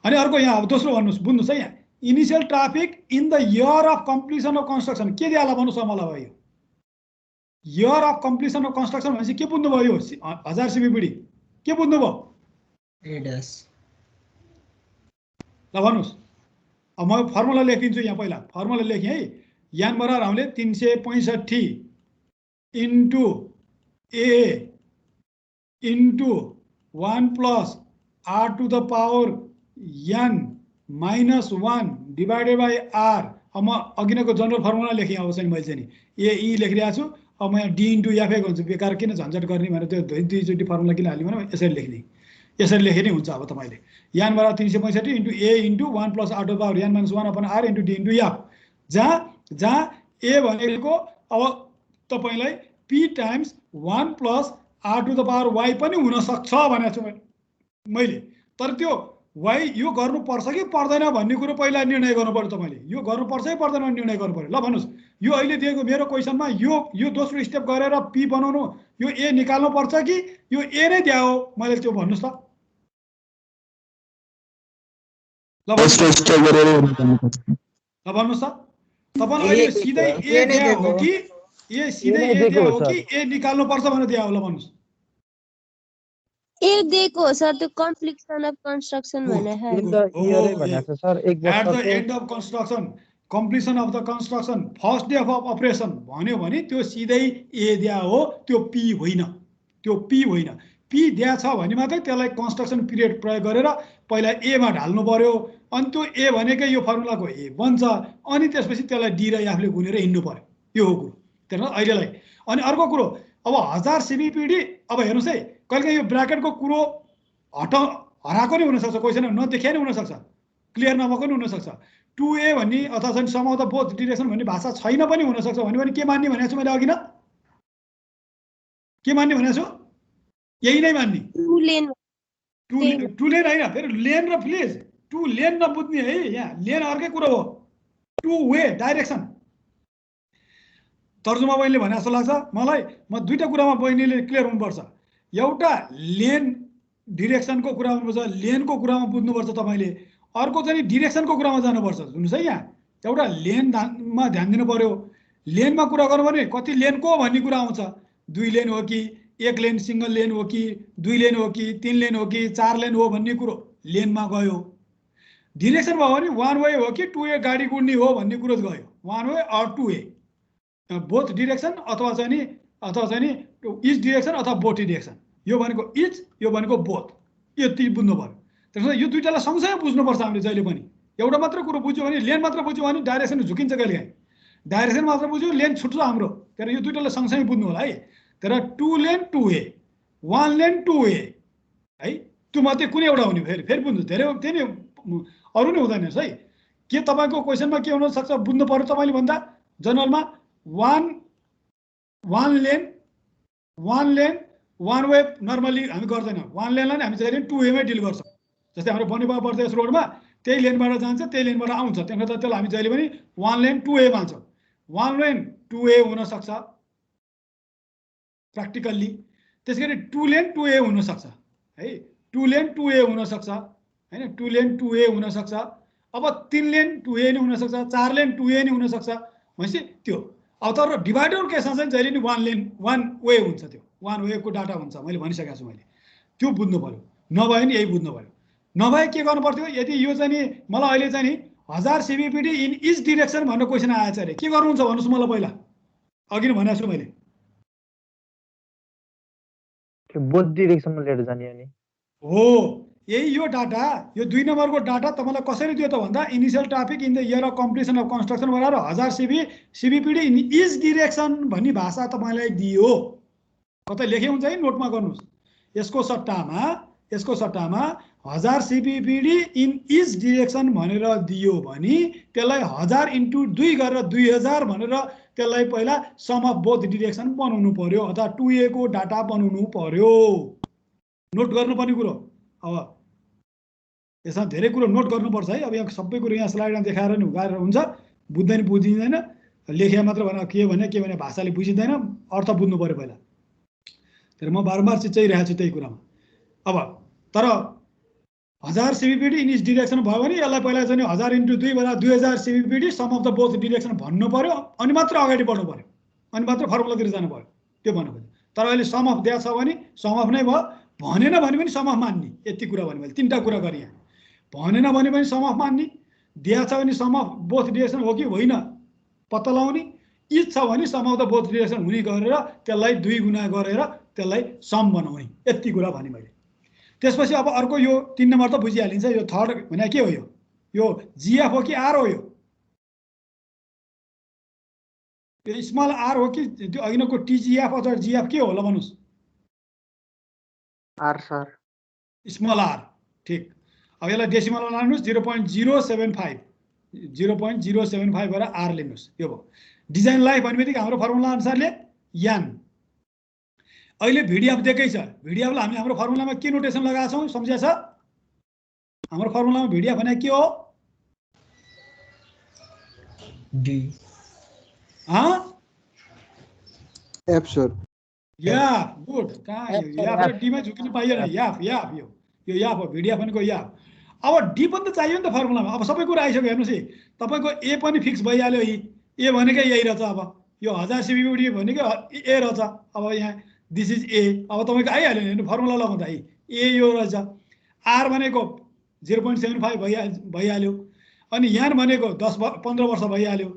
अनि अर्को यहाँ अब दोस्रो बुझ्नुहोस् है, यहाँ initial traffic in the year of completion of construction के दिएला भन्नुहोस् न मलाई भयो। Year of completion of construction भनेपछि के बुझ्नु भयो? 1000 CBPD के बुझ्नु भयो? ल भन्नुहोस्। अब म फर्मुला लेखिदिन्छु यहाँ। पहिला फर्मुला लेखेँ है। यान बराबर हामीले 365 into A into 1 plus r to the power n minus 1 divided by r। अब म अघि नैको जनरल फर्मुला लेखेँ। अब चाहिँ मैले चाहिँ नि ए लेखिरहेको छु। अब म यहाँ डी इन्टु एफ हुन्छ, बेकार किन झन्झट गर्ने भनेर त्यो दुईचोटि फर्मुला किन हाल्ने भने यसरी लेख्ने, यसरी लेखे नै हुन्छ। अब तपाईँले यान बराबर 365 into A into 1 plus r to the power n minus 1 upon r into D into F, जहाँ ए भनेको अब तपाईँलाई p times 1 plus r to the power y पनि हुनसक्छ भनेको छु मैले। तर त्यो y यो गर्नुपर्छ कि पर्दैन भन्ने कुरो पहिला निर्णय गर्नु पर्यो तपाईँले। यो गर्नुपर्छ कि पर्दैन भन्ने निर्णय गर्नु पर्यो। ल भन्नुहोस्, यो अहिले दिएको मेरो क्वेसनमा यो दोस्रो स्टेप गरेर p बनाउनु, यो a निकाल्नु पर्छ कि यो a नै दिया हो मैले, त्यो भन्नुहोस् त। ल भन्नुहोस् त, तपाईँलाई अहिले सिधै ए दिया हो कि ए सिधै ए दिया हो कि ए निकाल्नु पर्छ भनेर दिया हो? ल भन्नुहोस्। ए दिएको हो सर, त्यो कम्प्लिसन अफ कन्स्ट्रक्सन भनेर। इन द इयर भनेको सर एक एट द वर्षको and of construction, completion of the construction, first day of operation भन्यो भने त्यो सिधै ए दिया हो, त्यो पी होइन। त्यो पी होइन। पी दिया छ भने मात्रै त्यसलाई कन्स्ट्रक्सन पिरियड प्रयोग गरेर पहिला एमा ढाल्नु पर्यो। अनि त्यो ए भनेकै यो फर्मुलाको ए बन्छ। अनि त्यसपछि त्यसलाई डी र एफले गुनेर हिँड्नु पर्यो। यो हो कुरो। त्यसमा अहिलेलाई। अनि अर्को कुरो, अब 1000 CBPD, अब हेर्नुहोस् है, कहिले यो ब्राकेटको कुरो हराएको नि हुनसक्छ, क्वेसन नदेखिया नि हुनसक्छ, क्लियर नभएको नि हुनसक्छ। 2A भन्ने अथवा चाहिँ sum of the both direction भन्ने भाषा छैन पनि हुनसक्छ। भने के मान्ने भनेको छु मैले अघि न? के मान्ने भनेको छु? यही नै मान्ने। टु लेन होइन, फेरि लेन र प्लिज 2 लेन नबुझ्ने है। यहाँ लेन अर्कै कुरो हो, 2 वे डाइरेक्सन। तर्जुमा बहिनीले भने जस्तो लाग्छ मलाई। म दुईटा कुरामा बहिनीले क्लियर हुनुपर्छ। एउटा लेन डिरेक्सनको कुरा हुनुपर्छ, लेनको कुरामा बुझ्नुपर्छ तपाईँले। अर्को चाहिँ डिरेक्सनको कुरामा जानुपर्छ। सुन्नुहोस् है, यहाँ एउटा लेनमा ध्यान दिनु पर्यो। लेनमा कुरा गर्नु भने कति लेनको भन्ने कुरा आउँछ। 2 लेन हो कि 1 लेन सिंगल लेन हो कि 2 लेन हो कि 3 लेन हो कि 4 लेन हो भन्ने कुरो लेनमा गयो। डिरेक्सन भयो भने 1 वे हो कि 2 वे गाडी गुड्ने हो भन्ने कुरो गयो। 1 way or 2 way, both direction अथवा चाहिँ नि इच डिरेक्सन अथवा बोथ डिरेक्सन। यो भनेको इच, यो भनेको बोथ। यति बुझ्नु पर्यो। त्यसमा यो दुईटालाई सँगसँगै बुझ्नुपर्छ हामीले जहिले पनि। एउटा मात्र कुरो बुझ्यो भने, लेन मात्र बुझ्यो भने डाइरेक्सन झुकिन्छ कहिलेकाहीँ। डाइरेक्सन मात्र बुझ्यो लेन छुट्छ हाम्रो। तर यो दुईटालाई सँगसँगै बुझ्नु होला है। तर 2 लेन 2 वे, 1 लेन 2 वे है, त्यो मात्रै कुनै एउटा हुने। फेरि बुझ्नु, धेरै त्यही नै, अरू नै हुँदैन है। के तपाईँको क्वेसनमा के हुनसक्छ बुझ्नु पर्यो तपाईँले भन्दा जनरलमा 1 लेन 1 वे नर्मली हामी गर्दैनौँ। 1 लेनलाई हामी जहिले 2 वेमै डिल गर्छौँ। जस्तै हाम्रो बनेपा प्रदेश रोडमा त्यही लेनबाट जान्छ, त्यही लेनबाट आउँछ। त्यसले गर्दा त्यसलाई हामी जहिले पनि 1 लेन 2 वे मान्छौँ। 1 लेन 2 वे हुनसक्छ प्र्याक्टिकल्ली। त्यसै गरी 2 लेन 2 वे हुनसक्छ है। 2 लेन 2 वे हुनसक्छ होइन, 2 लेन 2 वे हुनसक्छ। अब 3 लेन 2 वे नै हुनसक्छ, 4 लेन 2 वे नै हुनसक्छ। भनेपछि त्यो अब तर डिभाइडर केसमा चाहिँ जहिले नि 1 लेन 1 वे हुन्छ। त्यो 1 वेको डाटा हुन्छ, मैले भनिसकेको छु मैले। त्यो बुझ्नु पर्यो। नभए नि यही बुझ्नु पर्यो। नभए के गर्नु पर्थ्यो, यदि यो चाहिँ नि मलाई अहिले चाहिँ नि 1000 CBPD इन इच डिरेक्सन भनेर क्वेसन आएछ अरे, के गर्नुहुन्छ भन्नुहोस् मलाई पहिला। अघि नै भनेको छु मैले, बोथ डिरेक्सनमा लिएर जाने अनि हो यही यो डाटा यो 2 नम्बरको डाटा तपाईँलाई कसरी दियो त भन्दा initial traffic in the year of completion of construction बराबर 1000 सिबिपिडी इन इच डिरेक्सन भन्ने भाषा तपाईँलाई दियो। कतै लेखे हुन्छ है नोटमा गर्नुहोस्। यसको सट्टामा 1000 सिबिपिडी इन इच डिरेक्सन भनेर दियो भने त्यसलाई 1000 × 2 गरेर 2000 भनेर त्यसलाई पहिला सम अफ बोथ डिरेक्सन बनाउनु पर्यो अथवा 2A को डाटा बनाउनु पर्यो। नोट गर्नुपर्ने कुरो। अब यसमा धेरै कुरो नोट गर्नुपर्छ है। अब यहाँ सबै कुरो यहाँ स्लाइडमा देखाएर नि गाह्रो हुन्छ, बुझ्दैन बुझिँदैन, लेखे मात्र भने के भने भाषाले बुझिँदैन, अर्थ बुझ्नु पर्यो पहिला। तर म बारम्बार चिचाइरहेको छु त्यही कुरामा। अब तर 1000 सिबिपिडी इन इच डिरेक्सन भयो भने यसलाई पहिला चाहिँ 1000 × 2 = 2000 CVPD sum of the both direction भन्नु पर्यो, अनि मात्र अगाडि बढ्नु पर्यो, अनि मात्र फर्मुलातिर जानु पर्यो। त्यो भन्नु पर्यो। तर अहिले सम अफ दिएको छ भने सम अफ नै भयो, भनेन भने पनि सम अफ मान्ने। यति कुरा भन्यो मैले, 3टा कुरा गरेँ यहाँ। भनेन भने पनि सम अफ मान्ने, दिएको छ भने सम अफ बोथ डिरेक्सन हो कि होइन पत्ता लगाउने, इच छ भने sum of the both direction हुने गरेर त्यसलाई 2 गुणा गरेर त्यसलाई सम बनाउने। यति कुरा भने मैले। त्यसपछि अब अर्को यो 3 नम्बर त बुझिहालिन्छ। यो थर्ड भने के हो? यो जिएफ हो कि आर हो? यो स्मल आर हो कि त्यो अघिनको टिजिएफ अथवा जिएफ के हो ल भन्नुहोस्? R sir. Small R. ठिक। अब यसलाई डेसिमलमा लानुहोस् 0.075 गरेर आर लिनुहोस्। यो भयो। डिजाइन लाइफ भन्ने बित्तिकै हाम्रो फर्मुला अनुसारले यान। अहिले भिडिएफ दिएकै छ। भिडिएफलाई हामी हाम्रो फर्मुलामा के नोटेसन लगाएको छौँ सम्झिया छ? हाम्रो फर्मुलामा भिडिएफ भने के हो? D F sir. याफ। गुड। कहाँ याफ र डी मा झुकिनु पाइएन। याफ यो याफ हो। भिडिएफ भनेको याफ। अब डी पनि त चाहियो नि त फर्मुलामा। अब सबै कुरा आइसक्यो हेर्नुहोस् है। तपाईँको ए पनि फिक्स भइहाल्यो। ए भनेकै यही रहेछ। अब यो 1000 सिबिपिडी भनेको ए रहेछ। अब यहाँ दिस इज ए। अब तपाईँको आइहाल्यो नि फर्मुला लगाउँदा ए यो रहेछ। आर भनेको 0.75 भइहाल्यो। अनि यान भनेको 10-15 वर्ष भइहाल्यो।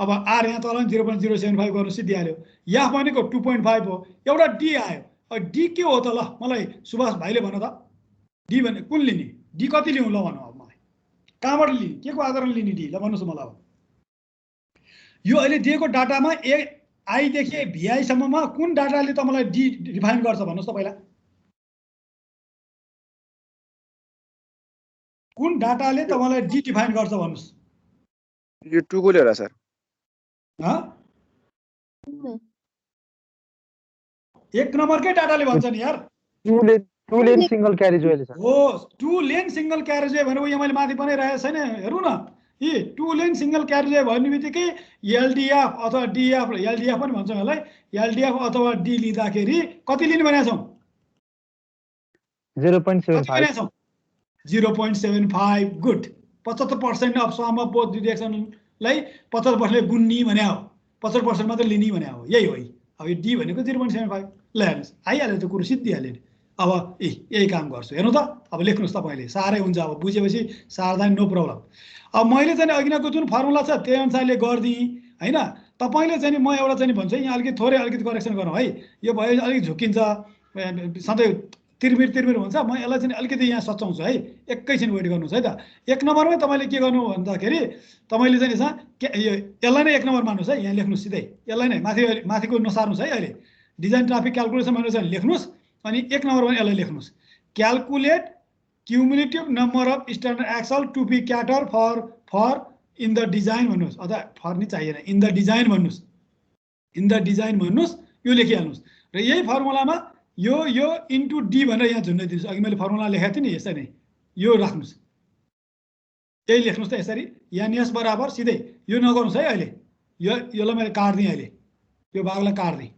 अब आर यहाँ तल 0.075 गर्नु सिद्धिहाल्यो। याफ भनेको 2.5 हो। एउटा डी आयो। अब डी के हो त? ल मलाई सुभाष भाइले भन त, डी भने कुन लिने? डी कति लिउँ ल भन्नु अब मलाई। कहाँबाट लिने? के को आधारमा लिने डी? ल भन्नुहोस् मलाई। अब यो अहिले दिएको डाटामा आईदेखि भिआईसम्ममा कुन डाटाले त मलाई डी डिफाइन गर्छ भन्नुहोस् त पहिला। कुन डाटाले त मलाई डी डिफाइन गर्छ भन्नुहोस्? यो 2 को लिएर सर। एक नम्बरकै डाटाले भन्छ नि यार। 2 लेन सिंगल क्यारेजवे सर। हो 2 लेन सिंगल क्यारेजवे भनेको यहाँ मैले माथि बनाइरहेको छैन हेर्नु न। यी 2 लेन सिंगल क्यारेजवे भन्ने बित्तिकै एलडीएफ अथवा डीएफ, एलडीएफ पनि भन्छौँ यसलाई, एलडीएफ अथवा डी लिँदाखेरि कति लिने भनेको छौँ? 0.75। 0.75। Good. 75% of sum of both डिरेक्सनलाई 50% गुन्नी भने हो। 50% मात्र लिने भने हो। यही हो। अब यो डी भनेको 0.75। ल हेर्नुहोस् आइहाल्यो त्यो कुरो सिद्धिहाल्यो नि। अब यही काम गर्छु। हेर्नु त अब लेख्नुहोस् तपाईँले। साह्रै हुन्छ। अब बुझेपछि सार्दा नो प्रब्लम। अब मैले चाहिँ अघिनको जुन फर्मुला छ त्यही अनुसारले गरिदिएँ होइन। तपाईँले चाहिँ म एउटा चाहिँ भन्छु यहाँ अलिकति करेक्सन गरौँ है। यो भयो अलिकति झुकिन्छ, सधैँ तिरमिर हुन्छ। म यसलाई चाहिँ अलिकति यहाँ सच्याउँछु है। एकैछिन वेट गर्नुहोस् है त। 1 नम्बरमै तपाईँले के गर्नु भन्दाखेरि तपाईँले चाहिँ यसलाई नै 1 नम्बर मान्नुहोस् है। यहाँ लेख्नुहोस् सिधै यसलाई नै माथिको नसार्नुहोस् है। अहिले डिजाइन ट्राफिक क्यालकुलेसन भनेर चाहिँ लेख्नुहोस्। अनि 1 नम्बरमा यसलाई लेख्नुहोस्, calculate cumulative number of standard axle to be cater for in the design भन्नुहोस्। अथवा फर नि चाहिएन, इन द डिजाइन भन्नुहोस्। इन द डिजाइन भन्नुहोस्। यो लेखिहाल्नुहोस्। र यही फर्मुलामा यो इन्टु डी भनेर यहाँ झुन्डै दिनुहोस्। अघि मैले फर्मुला लेखेको थिएँ नि यसरी नै यो राख्नुहोस्। यही लेख्नुहोस् त यसरी। एनएस बराबर सिधै यो नगर्नुहोस् है। अहिले योलाई मैले काट्दिएँ। अहिले यो भागलाई काट्दिएँ।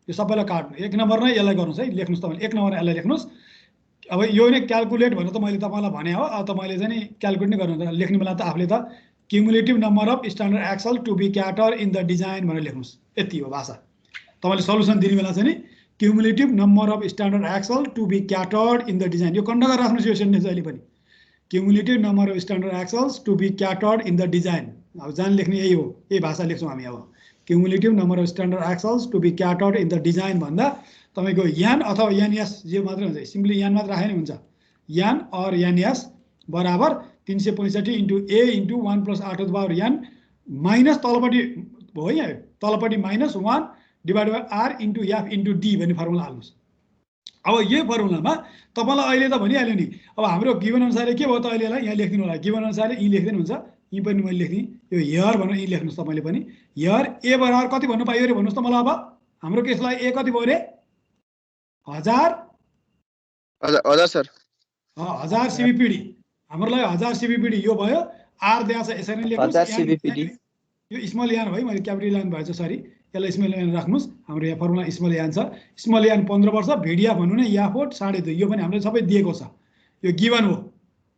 यो सबैलाई काट्नु। 1 नम्बर नै यसलाई गर्नुहोस् है। लेख्नुहोस् तपाईँले 1 नम्बर यसलाई लेख्नुहोस्। अब यो नै क्यालकुलेट भनेर त मैले तपाईँलाई भने हो। अब तपाईँले चाहिँ क्यालकुलेट नै गर्नु लेख्ने बेला त आफूले त cumulative number of standard axle to be cater in the design भनेर लेख्नुहोस्। यति हो भाषा। तपाईँले सल्युसन दिने बेला चाहिँ नि cumulative number of standard axle to be catered in the design. यो कन्ड गरेर राख्नुहोस् यो सेन्टेन्स अहिले पनि। Cumulative number of standard axles to be catered in the design. अब जान लेख्ने यही हो। यही भाषा लेख्छौँ हामी। अब cumulative number of standard axles to be catered in the design भन्दा तपाईँको यान अथवा एनएस जे मात्रै हुन्छ। सिम्पली यान मात्र राखे नि हुन्छ। यान और एनएस बराबर 365 इन्टु ए इन्टु 1 + 8 यान माइनस तलपट्टि हो यहाँ तलपट्टि -1 divide by R into F into D भन्ने फर्मुला हाल्नुहोस्। अब यही फर्मुलामा तपाईँलाई अहिले त भनिहाल्यो नि, अब हाम्रो गिभन अनुसारले के भयो त अहिलेलाई यहाँ लेखिदिनु होला। गिभन अनुसारले यी लेख्दैन हुन्छ, यी पनि मैले लेख्दिएँ। यो हियर भनेर यी लेख्नुहोस् तपाईँले पनि। हियर ए बराबर कति भन्नु पाइयो अरे भन्नुहोस् त मलाई। अब हाम्रो केसलाई ए कति भयो अरे 1000 सर 1000 सीबीपीडी। हाम्रोलाई 1000 सीबीपीडी यो भयो। आर दिएको छ यसरी नै लेख्नुहोस्। 1000 CBPD यो स्मल यान भयो, मैले क्यापिटल यान भएछ सरी, यसलाई स्मल यान राख्नुहोस्। हाम्रो यहाँ फर्मुला स्मल यान छ। स्मल यान 15 वर्ष, भिडिया भन्नु नै याफोट 2.5। यो पनि हामीले सबै दिएको छ, यो गिभन हो।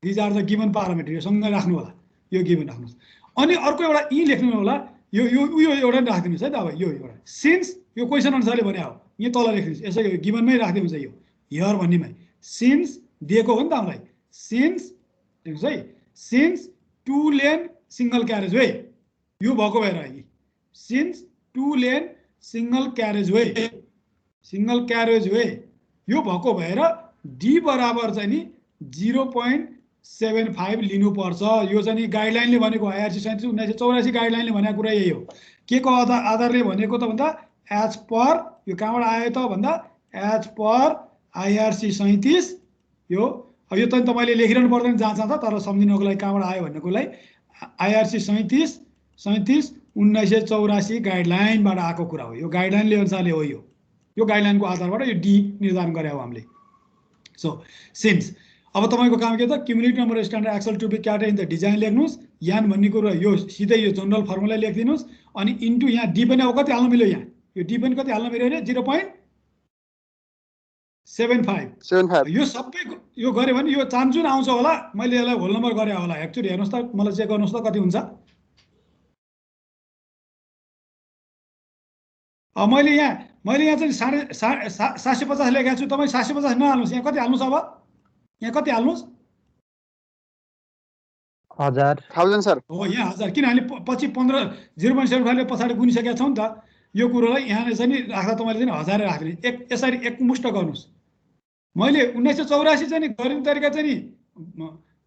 These are the given parameter, यो सँगै राख्नु होला, यो गिभन राख्नुहोस्। अनि अर्को एउटा यी लेख्नु होला, यो यो यो एउटा नि राखिदिनुहोस् है त। अब यो एउटा सिन्स यो क्वेसन अनुसारले भने हो, यहाँ तल लेख्नुहोस्। यसो यो गिभनमै राख्दै हुन्छ, यो हियर भन्नेमै सिन्स दिएको हो नि त हामीलाई। सिन्स लेख्नुहोस् है, since 2 lane single carriage way यो भएको भएर है, since 2 lane single carriage way यो भएको भएर डी बराबर चाहिँ नि 0.75 लिनुपर्छ। यो चाहिँ नि गाइडलाइनले भनेको आइआरसी 1984 गाइडलाइनले भनेको कुरा यही हो। के को आधारले भनेको त भन्दा एज पर, यो कहाँबाट आयो त भन्दा एज पर आइआरसी 37। यो अब यो त तपाईँले लेखिरहनु पर्दैन जहाँ छ त, तर सम्झिनुको लागि कहाँबाट आयो भन्नेको लागि आइआरसी 37 1984 गाइडलाइनबाट आएको कुरा हो। यो गाइडलाइनले अनुसारले हो, यो गाइडलाइनको आधारबाट यो डी निर्धारण गरे हो हामीले। सो सिन्स अब तपाईँको काम के त, cumulative number standard axle to be catered in the design लेख्नुहोस्। यान भन्ने कुरो यो सिधै यो जनरल फर्मुला लेखिदिनुहोस्। अनि इन्टु यहाँ डी पनि अब कति हाल्नु मिल्यो, यहाँ यो डी पनि कति हाल्नु मिल्यो अरे 0.75। यो सबै यो गऱ्यो भने यो चान्चुन आउँछ होला। मैले यसलाई होल नम्बर गरे होला, एक्चुअली हेर्नुहोस् त, मलाई चेक गर्नुहोस् त कति हुन्छ। मैले यहाँ चाहिँ 750 लेखेको छु, तपाईँ 750 नहाल्नुहोस्। यहाँ कति हाल्नुहोस्, अब यहाँ कति हाल्नुहोस् 1000 सर हो, यहाँ 1000। किनभने पछि 15 0.75 पछाडि गुनिसकेका छौँ नि त। यो कुरोलाई यहाँ चाहिँ नि राख्दा तपाईँले चाहिँ 1000 राख्ने यसरी एकमुष्ट गर्नुहोस्। मैले 1984 चाहिँ नि गर्ने तरिका चाहिँ नि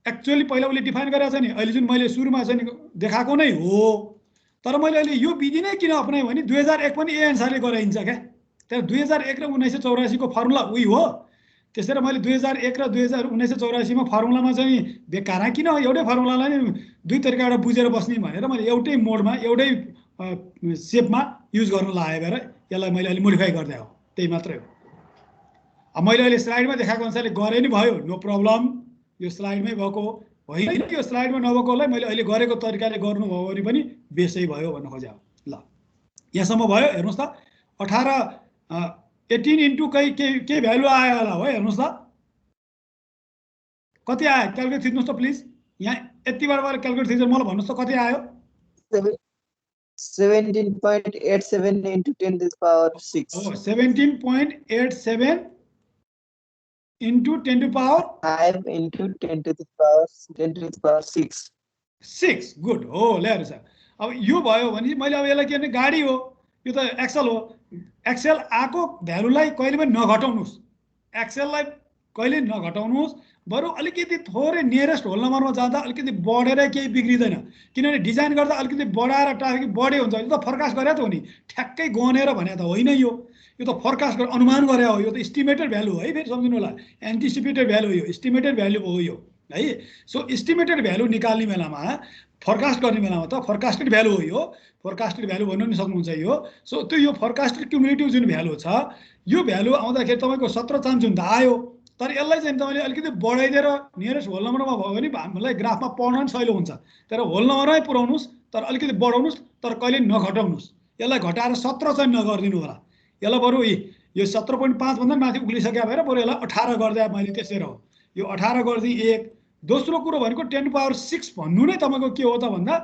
एक्चुअली पहिला उसले डिफाइन गरेको छ नि, अहिले जुन मैले सुरुमा चाहिँ देखाएको नै हो। तर मैले अहिले यो विधि नै किन अपनाएँ भने 2001 पनि ए अनुसारले गराइन्छ क्या। तर 2001 र 1984 को फर्मुला उही हो। त्यसैले मैले 2001 र 1984 मा फर्मुलामा चाहिँ बेकार किन एउटै फर्मुलालाई दुई तरिकाबाट बुझेर बस्ने भनेर मैले एउटै मोडमा एउटै सेपमा युज गर्न लगाए भएर यसलाई मैले अहिले मोडिफाई गर्दै हो, त्यही मात्रै हो। अब मैले अहिले स्लाइडमा देखाएको अनुसारले गरे नि भयो, नो प्रब्लम। यो स्लाइडमै भएको होइन, यो स्लाइडमा नभएकोलाई मैले अहिले गरेको तरिकाले गर्नुभयो भने पनि बेसै भयो भन्न खोजेँ। ल यहाँसम्म भयो, हेर्नुहोस् त। 18 इन्टु के भ्यालु आयो होला हो, हेर्नुहोस् त कति आयो, क्यालकुलेट थिच्नुहोस् त प्लिज। यहाँ यतिबाट गएर क्यालकुलेट थिचेर मलाई भन्नुहोस् त कति आयो। 17.87 into 10 to the power 6. Oh, 17.87 into 10 to the power 5 into 10 to the power 6. 6. Good. Oh, ले सर। अब यो भयो भने मैले अब यसलाई के भने गाडी हो, यो त एक्सेल हो। एक्सेल आको भ्यालुलाई कहिले पनि नघटाउनुस्, एक्सेललाई कहिले नघटाउनुस्, बरु अलिकति थोरै नियरेस्ट होल नम्बरमा जाँदा अलिकति बढेर केही बिग्रिदैन। किनभने डिजाइन गर्दा अलिकति बढाएर ट्राफिक बढे हुन्छ। यो त फोरकास्ट गरे त हो नि, ठ्याक्कै गनेर भने त होइन। यो त फोरकास्ट गरेर अनुमान गरे हो। यो त एस्टिमेटेड भ्यालु हो है, फेरि सम्झिनु होला। एन्टिसिपेटेड भ्यालु हो, यो एस्टिमेटेड भ्यालु हो यो है। सो एस्टिमेटेड भ्यालु निकाल्ने बेलामा, फोरकास्ट गर्ने बेलामा त फोरकास्टेड भ्यालु हो यो, फोरकास्टेड भ्यालु भन्नु नि सक्नुहुन्छ यो। सो त्यो यो फोरकास्टेड क्युमुलेटिभ जुन भ्यालु छ, यो भ्यालु आउँदाखेरि तपाईँको 17 चान्स त आयो। तर यसलाई चाहिँ तपाईँले अलिकति बढाइदिएर नियरेस्ट होल नम्बरमा भयो भने हामीलाई ग्राफमा पढ्न पनि सजिलो हुन्छ। तर होल नम्बरमै पुऱ्याउनुहोस्, तर अलिकति बढाउनुहोस्, तर कहिले नघटाउनुहोस्। यसलाई घटाएर 17 चाहिँ नगरिदिनु होला। यसलाई बरु यो 17.5 भन्दा माथि उक्लिसक्यो भएर बरु यसलाई 18 गरिदिए मैले, त्यसरी हो। यो 18 गरिदिएँ 1। दोस्रो कुरो भनेको 10 to the power 6 भन्नु नै तपाईँको के हो त भन्दा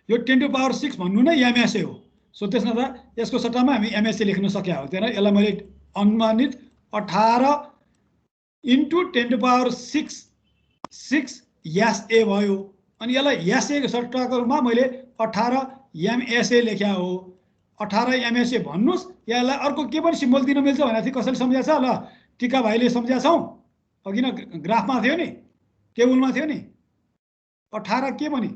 यो 10 to the power 6 भन्नु नै एमएसए हो। सो त्यसमा त यसको सट्टामा हामी एमएसए लेख्न सके हो। त्यही यसलाई मैले अनुमानित 18 into 10 to the power 6 S A भयो। अनि यसलाई एसएको सट्टामा मैले 18 एमएसए लेख्या हो। 18 एमएसए भन्नुहोस्। यसलाई अर्को के पनि सिम्बल दिन मिल्छ भनेको थिएँ, कसैले सम्झाएको छ? ल टिका भाइले सम्झाएको छौँ। अघि न ग्राफमा थियो नि, टेबलमा थियो नि, 18 के भने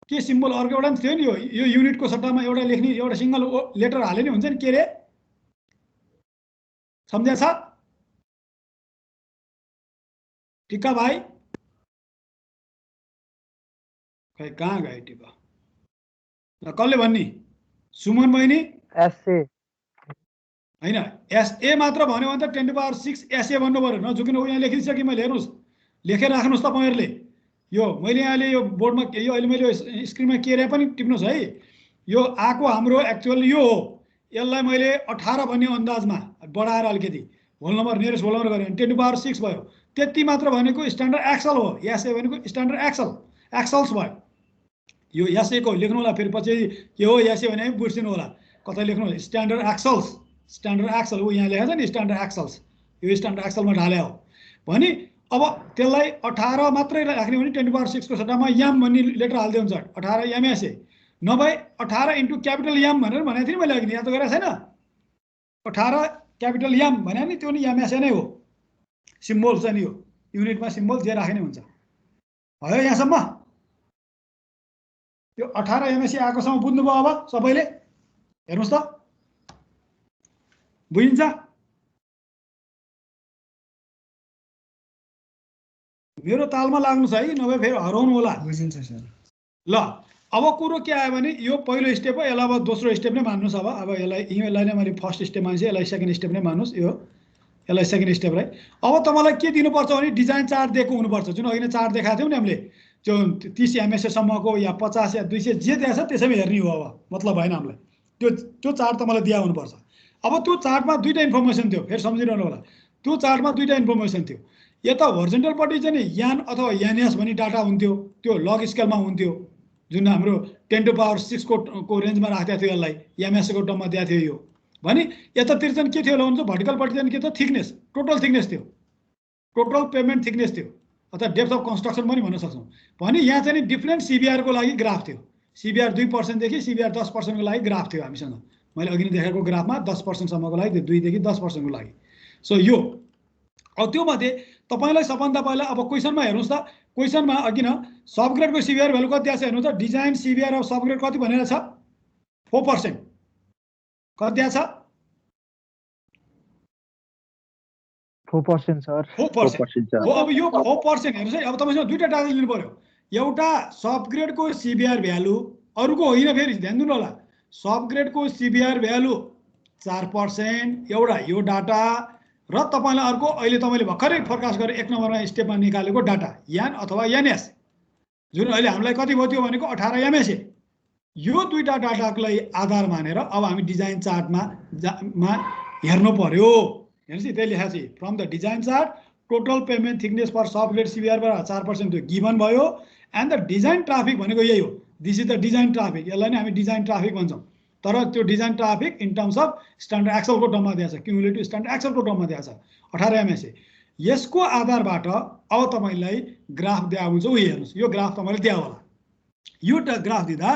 के सिम्बल अर्को एउटा थियो नि, यो युनिटको सट्टामा एउटा लेख्ने एउटा सिंगल लेटर हाले नि हुन्छ नि, के रे सम्झ्या छ? टिका भाइ खै कहाँ गए टिका? ल कसले भन्ने? सुमन बहिनी एसए हैन, एसए मात्र भन्यो भने त 10⁶ एसए भन्नु पर्यो। नझुकिन यहाँ लेखिसकेँ मैले, हेर्नुहोस् लेखेर राख्नुहोस् त तपाईँहरूले। यो मैले यहाँले यो बोर्डमा यो अहिले मैले स्क्रिनमा के रे पनि टिप्नुहोस् है। यो आएको हाम्रो एक्चुअल यो हो, यसलाई मैले 18 भन्ने अन्दाजमा बढाएर अलिकति whole number nearest whole number गरेँ भने 10⁶ भयो। त्यति मात्र भनेको स्ट्यान्डर्ड एक्सल हो। एसए भनेको स्ट्यान्डर्ड एक्सल्स भयो। यो एसए को लेख्नु होला, फेरि पछि के हो एसए भने बुझ्दिनु होला, कतै लेख्नु होला स्ट्यान्डर्ड एक्सल हो, यहाँ लेखेको छ नि स्ट्यान्डर्ड एक्सल्स, यो स्ट्यान्डर्ड एक्सलमा ढाले हो भने अब त्यसलाई 18 मात्रै राख्ने भने 10⁶ को सट्टामा याम भन्ने लेटर हाल्दै हुन्छ 18 एमएसए, नभए 18 इन्टु क्यापिटल याम भनेर भनेको थिएँ नि मैले अघि, यहाँ त गरेको छैन। 18 क्यापिटल याम भने नि त्यो नि एमएसए नै हो, सिम्बल छ नि, यो युनिटमा सिम्बल जे राख्ने हुन्छ भयो यहाँसम्म। यो 18 एमएसए आएकोसम्म बुझ्नुभयो? अब सबैले हेर्नुहोस् त, बुझिन्छ? मेरो तालमा लाग्नुहोस् है, नभए फेरि हराउनु होला। बुझिन्छ सर। ल अब कुरो के आयो भने यो पहिलो स्टेप हो, यसलाई अब दोस्रो स्टेप नै मान्नुहोस्। अब यसलाई नै मैले फर्स्ट स्टेप मान्छ, यसलाई सेकेन्ड स्टेप नै मान्नुहोस्, यसलाई सेकेन्ड स्टेप है। अब तपाईँलाई के दिनुपर्छ भने डिजाइन चार्ट दिएको हुनुपर्छ, जुन अघि नै चार्ट देखाएको थियौँ नि हामीले, त्यो 30 एमएसएसम्मको या 50 या 200 जे दिएको छ त्यसैमा हेर्ने हो। अब मतलब भएन हामीलाई, त्यो चार्ट तपाईँलाई दिया हुनुपर्छ। अब त्यो चार्टमा दुईटा इन्फर्मेसन थियो, फेरि सम्झिरहनु होला, त्यो चार्टमा दुईटा इन्फर्मेसन थियो। यता होरिजोन्टलपट्टि चाहिँ नि यान अथवा यानएस भन्ने डाटा हुन्थ्यो, त्यो लग स्केलमा हुन्थ्यो, जुन हाम्रो 10⁶ को रेन्जमा राखेको थियो, यसलाई एमएसए को टर्ममा दिएको थियो यो भने। यतातिर चाहिँ के थियो भने भर्टिकलपट्टि चाहिँ के थियो, थिकनेस, टोटल थिकनेस थियो, टोटल पेमेन्ट थिकनेस थियो, अथवा डेप्थ अफ कन्स्ट्रक्सन पनि भन्न सक्छौँ भने। यहाँ चाहिँ नि डिफ्रेन्ट सिबिआरको लागि ग्राफ थियो, सिबिआर 2% देखि सिबिआर 10% को लागि ग्राफ थियो हामीसँग। मैले अघि नै देखाएको ग्राफमा 10% सम्मको लागि थियो, 2 देखि 10% को लागि। सो यो अब त्यो मध्ये तपाईलाई सबभन्दा पहिला अब क्वेसनमा हेर्नुहोस् त, क्वेसनमा अघि न सबग्रेडको सिबिआर भ्यालु कति आछ हेर्नुहोस् त। डिजाइन सिबिआर अफ सबग्रेड कति भनेर छ? 4%। कति आछ? 4% सर। 4% हो। अब यो 4% हेर्नुहोस् है, अब तपाईसँग दुईटा डाटा लिनु पर्यो, एउटा सबग्रेडको सिबिआर भ्यालु, अरूको होइन, फेरि ध्यान दिनु होला। सबग्रेडको सिबिआर भ्यालु 4% एउटा यो डाटा, र तपाईलाई अर्को अहिले तपाईले भर्खरै फोरकास्ट गरेर 1 नम्बरमा स्टेपमा निकालेको डाटा यान अथवा एनएस, जुन अहिले हामीलाई कति भयो त्यो भनेको 18 एमएसए। यो दुईटा डाटालाई आधार मानेर अब हामी डिजाइन चार्टमा हेर्नु पर्यो। हेर्नुहोस् त्यही लेखा छ, from the design chart total pavement thickness for subgrade सिबिआरबाट 4% त्यो गिभन भयो। एन्ड द डिजाइन ट्राफिक भनेको यही हो, this is the design traffic, यसलाई नै हामी डिजाइन ट्राफिक भन्छौँ। तर त्यो design traffic in terms of standard एक्सलको टर्ममा दिएको छ, क्युमुलेटिभ स्ट्यान्डर्ड एक्सलको टर्ममा दिएको छ 18 एमएसए। यसको आधारबाट अब तपाईलाई ग्राफ दिया हुन्छ। उही हेर्नुहोस्, यो ग्राफ तपाईँले दिया होला। यो ग्राफ दिँदा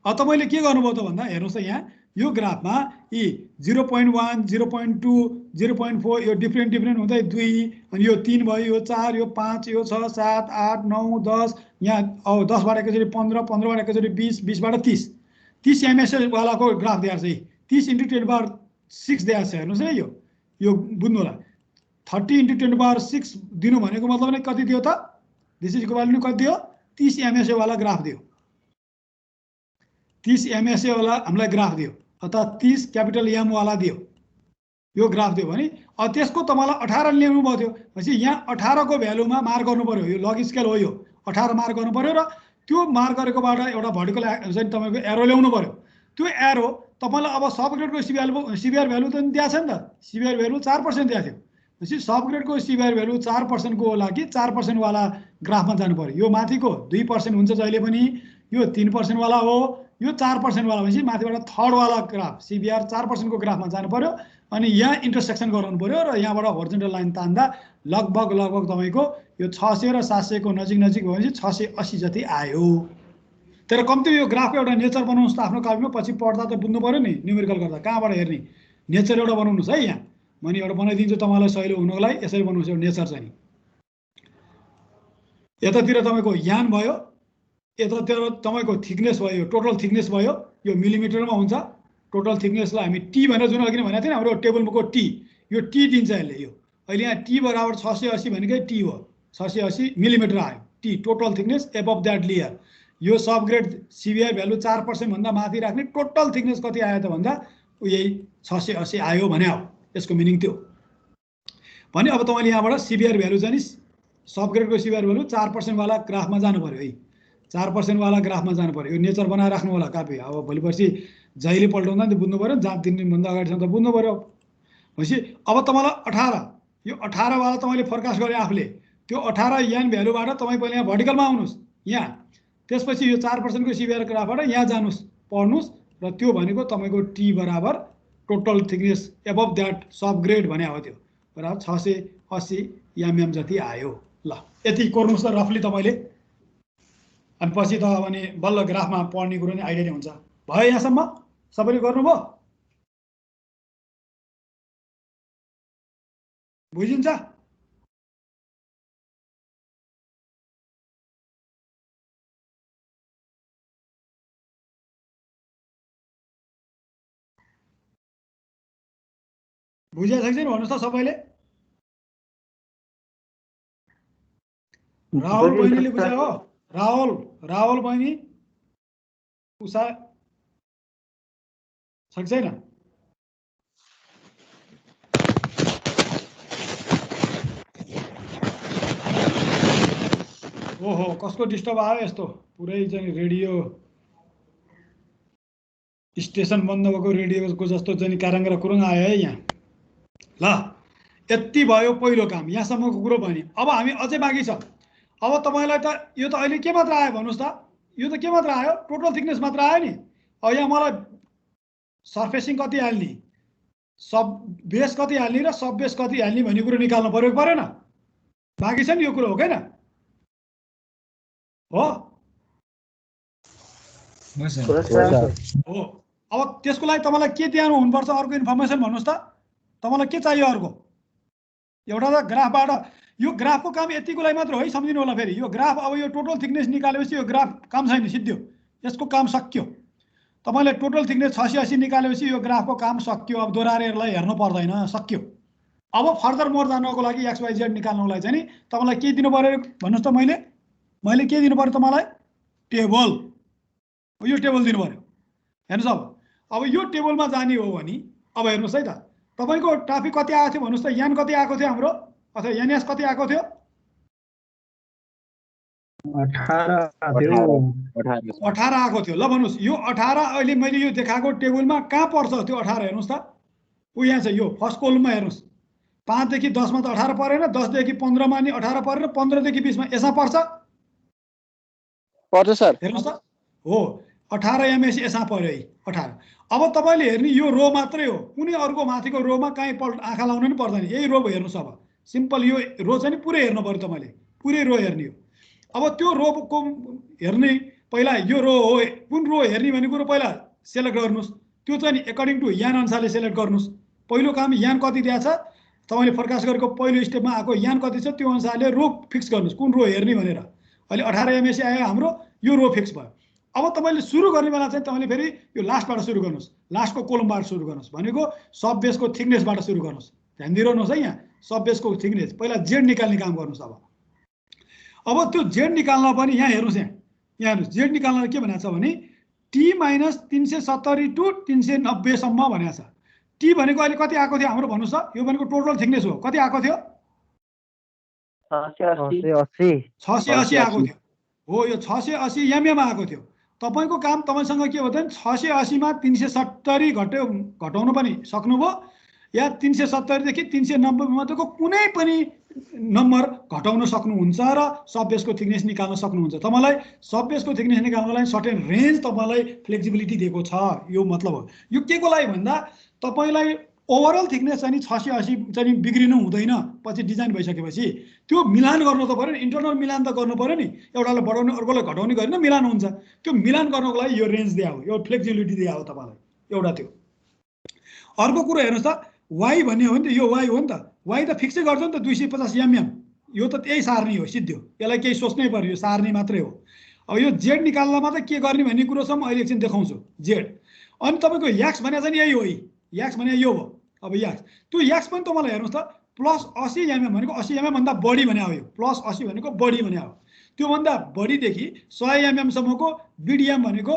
अब तपाईँले के गर्नुभयो त भन्दा हेर्नुहोस् त, यहाँ यो ग्राफमा यी 0.1 0.2 0.4 यो डिफ्रेन्ट हुँदै 2, अनि यो 3 भयो, यो 4, यो 5, यो 6 7 8 9 10, यहाँ अब 10 बाट एकचोटि 15 15 बाट एकचोटि 20 20 बाट 30 एमएसए वालाको ग्राफ दिएको छ। 30 × 10⁶ दिएको छ, हेर्नुहोस् है। यो बुझ्नु होला, 30 × 10⁶ दिनु भनेको मतलब नै कति दियो त? दिस इज इक्वल टु कति दियो? 30 एमएसए वाला ग्राफ दियो, 30 एमएसए वाला हामीलाई ग्राफ दियो, अथवा 30 क्यापिटल एम वाला दियो, यो ग्राफ दियो भने अब त्यसको तपाईँलाई 18 ल्याउनु भयो थियो भनेपछि यहाँ 18 को भ्यालुमा मार्क गर्नु पर्यो। यो लग स्केल हो, यो 18 मार्क गर्नु पर्यो, र त्यो मार्क गरेकोबाट एउटा भर्टिकल चाहिँ तपाईँको एरो ल्याउनु पर्यो। त्यो एरो तपाईँलाई अब सबग्रेडको सिबिआर भ्यालु त दिएको छ नि त, सिबिआर भ्यालु 4% दिएको थियो भनेपछि सबग्रेडको सिबिआर भ्यालु 4% को होला कि 4% वाला ग्राफमा जानु पर्यो। यो माथिको 2% हुन्छ जहिले पनि, यो 3% वाला हो, यो 4% वाला भनेपछि माथिबाट थर्ड वाला ग्राफ सिबिआर 4% को ग्राफमा जानु पर्यो। अनि यहाँ इन्टरसेक्सन गराउनु पर्यो, र यहाँबाट होरिजोन्टल लाइन तान्दा लगभग तपाईँको यो 600 र 700 को नजिक भयो भने 680 जति आयो। तर कम्ती यो ग्राफको एउटा नेचर बनाउनुहोस् त आफ्नो कपीमा, पछि पढ्दा त बुझ्नु पर्यो नि, न्युमेरिकल गर्दा कहाँबाट हेर्ने, नेचर एउटा बनाउनुहोस् है। यहाँ मैले एउटा बनाइदिन्छु तपाईँलाई सहिलो हुनको लागि। यसरी बनाउँछु एउटा नेचर चाहिँ नि यतातिर तपाईँको यान भयो, यतातिर तपाईँको थिकनेस भयो, टोटल थिकनेस भयो, यो मिलिमिटरमा हुन्छ। टोटल थिकनेसलाई हामी टी भनेर जुन अघि भनेको थिएन हाम्रो टेबलको टी, यो टी दिन्छ यसले। यो अहिले यहाँ टी बराबर 680 भनेकै टी हो, 680 मिलिमिटर आयो T total thickness above that layer. यो सबग्रेड सिबिआई भ्यालु 4% भन्दा माथि राख्ने टोटल थिकनेस कति आयो त भन्दा यही 680 आयो भने हो, यसको मिनिङ त्यो भने। अब तपाईँले यहाँबाट सिबिआर भ्यालु चाहिँ नि सबग्रेडको सिबिआर भ्यालु 4% वाला ग्राफमा जानु पर्यो है, 4% वाला ग्राफमा जानु पर्यो। यो नेचर बनाएर राख्नु होला कापी। अब भोलि पर्सि जहिले पल्टाउँदा नि बुझ्नु पर्यो, जहाँ 3 दिनभन्दा अगाडिसम्म त बुझ्नु पर्यो। भनेपछि अब तपाईँलाई 18 यो 18 वाला तपाईँले फोरकास्ट गरे आफूले, त्यो 18 यान भ्यालुबाट तपाईँ पहिले यहाँ भर्टिकलमा आउनुहोस् यहाँ, त्यसपछि यो 4% को सिबिआर ग्राफबाट यहाँ जानुहोस् पढ्नुहोस्, र त्यो भनेको तपाईँको टी बराबर total thickness above that subgrade भने हो, त्यो बराबर 680 एमएम जति आयो। ल यति गर्नुहोस् त रफली तपाईँले, अनि पछि त भने बल्ल ग्राफमा पढ्ने कुरो नै आइडिया नै हुन्छ। भयो यहाँसम्म सबैले गर्नुभयो? बुझिन्छ? बुझेको छैन भन्नुहोस् त सबैले? राहुल बहिनीले बुझ्यो हो? राहुल बहिनी उषा छ कि छैन? ओहो कसको डिस्टर्ब आयो यस्तो? पुरै चाहिँ रेडियो स्टेसन बन्द भएको रेडियोको जस्तो चाहिँ काराङ्ग्रा कुरुङ आयो है यहाँ। ल यति भयो पहिलो काम, यहाँसम्मको कुरो भयो। अब हामी अझै बाँकी छ। अब तपाईँलाई त यो त अहिले के मात्र आयो भन्नुहोस् त? यो त के मात्र आयो? टोटल थिकनेस मात्र आयो नि। अब यहाँ मलाई सर्फेसिङ कति हाल्ने, सब बेस कति हाल्ने र सब बेस कति हाल्ने भन्ने कुरो निकाल्नु पर्यो कि परेन? बाँकी छ नि यो कुरो, हो कैन? हो हो। अब त्यसको लागि तपाईँलाई के दिनु हुनुपर्छ? अर्को इन्फर्मेसन भन्नुहोस् त, तपाईँलाई के चाहियो अर्को? एउटा त ग्राफबाट, यो ग्राफको काम यतिको लागि मात्र हो है, सम्झिनु होला। फेरि यो ग्राफ अब यो टोटल थिकनेस निकालेपछि यो ग्राफ काम छैन, सिद्धियो, यसको काम सकियो। तपाईँले टोटल थिकनेस 680 निकालेपछि यो ग्राफको काम सकियो। अब दोहोऱ्याएर यसलाई हेर्नु पर्दैन, सकियो। अब फर्दर मोर जानको लागि XYZ निकाल्नको लागि चाहिँ नि तपाईँलाई के दिनु पर्यो भन्नुहोस् त? मैले के दिनु पर्यो तपाईँलाई? टेबल। यो टेबल दिनु पर्यो। हेर्नुहोस् अब यो टेबलमा जाने हो भने अब हेर्नुहोस् है त, तपाईँको ट्राफिक कति आएको थियो भन्नुहोस् त? यान कति आएको थियो हाम्रो, अथवा एनएस कति आएको थियो? 18 आएको थियो। ल भन्नुहोस् यो 18 अहिले मैले यो देखाएको टेबलमा कहाँ पर्छ त्यो 18? हेर्नुहोस् त, ऊ यहाँ छ, यो फर्स्ट कोलममा हेर्नुहोस्। 5 देखि 10 मा त 18 परेन, 10 देखि 15 मा नि 18 परेन, 15 देखि 20 मा यसमा पर्छ सर। हेर्नुहोस् त, हो 18 एमएस यसमा पर्यो है 18। अब तपाईँले हेर्ने यो रो मात्रै हो, कुनै अर्को माथिको रोमा कहीँ आँखा लाउनु नि पर्दैन, यही रो हेर्नुहोस्। अब सिम्पल यो रो चाहिँ नि पुरै हेर्नु पर्यो तपाईँले, पुरै रो हेर्ने हो। अब त्यो रोको हेर्ने पहिला यो रो हो, कुन रो हेर्ने भन्ने कुरो पहिला सेलेक्ट गर्नुहोस्। त्यो चाहिँ नि एकर्डिङ टु यान अनुसारले सेलेक्ट गर्नुहोस्। पहिलो काम यान कति दिएको छ, तपाईँले फोरकास्ट गरेको पहिलो स्टेपमा आएको यान कति छ त्यो अनुसारले रो फिक्स गर्नुहोस्, कुन रो हेर्ने भनेर। अहिले 18 एमएस आयो हाम्रो, यो रो फिक्स भयो। अब तपाईँले सुरु गर्ने बेला चाहिँ तपाईँले फेरि यो लास्टबाट सुरु गर्नुहोस्, लास्टको कोलमबाट सुरु गर्नुहोस्, भनेको सब बेसको थिकनेसबाट सुरु गर्नुहोस्। ध्यान दिइरहनुहोस् है, यहाँ सब बेसको थिकनेस पहिला जेड निकाल्ने काम गर्नुहोस्। अब त्यो जेड निकाल्न पनि यहाँ हेर्नुहोस्, यहाँ हेर्नुहोस् जेड निकाल्न के भनेको छ भने टी माइनस 370 टु 390 सम्म भनेको छ। टी भनेको अहिले कति आएको थियो हाम्रो भन्नुहोस् त? यो भनेको टोटल थिकनेस हो, कति आएको थियो? 680 आएको थियो हो। यो 680 एमएम आएको थियो। तपाईँको काम तपाईँसँग के हो त? 680 मा 370 घटाउनु पनि सक्नुभयो, या 370 देखि 390 मध्येको कुनै पनि नम्बर घटाउन सक्नुहुन्छ र सब बेसको थिकनेस निकाल्न सक्नुहुन्छ। तपाईँलाई सब बेसको थिकनेस निकाल्नको लागि सर्टेन रेन्ज तपाईँलाई फ्लेक्सिबिलिटी दिएको छ, यो मतलब हो। यो के को लागि भन्दा तपाईँलाई ओभरअल थिकनेस चाहिँ 680 चाहिँ बिग्रिनु हुँदैन। पछि डिजाइन भइसकेपछि त्यो मिलान गर्नु त पर्यो नि, इन्टरनल मिलान त गर्नु पर्यो नि। एउटालाई बढाउने अर्कोलाई घटाउने गरेन मिलान हुन्छ। त्यो मिलान गर्नको लागि यो रेन्ज दिया हो, यो फ्लेक्सिबिलिटी दिया हो तपाईँलाई, एउटा त्यो। अर्को कुरो हेर्नुहोस् त, वाइ भन्ने हो नि त, यो वाइ हो नि त, वाइ त फिक्सै गर्छ नि त 250 mm, यो त त्यही सार्नी हो सिद्धो, यसलाई केही सोच्नै पर्यो, यो सार्नी मात्रै हो। अब यो जेड निकाल्नमा त के गर्ने भन्ने कुरो छ, म अहिले एकछिन देखाउँछु जेड। अनि तपाईँको याक्स भने चाहिँ यही हो, याक्स भने यो हो। अब याक्स, त्यो याक्स पनि तपाईँलाई हेर्नुहोस् त, प्लस 80 mm भनेको 80 mm भन्दा बढी भने हो, यो प्लस 80 भनेको बढी भने हो। त्योभन्दा बढीदेखि 100 mm सम्मको बिडिएम भनेको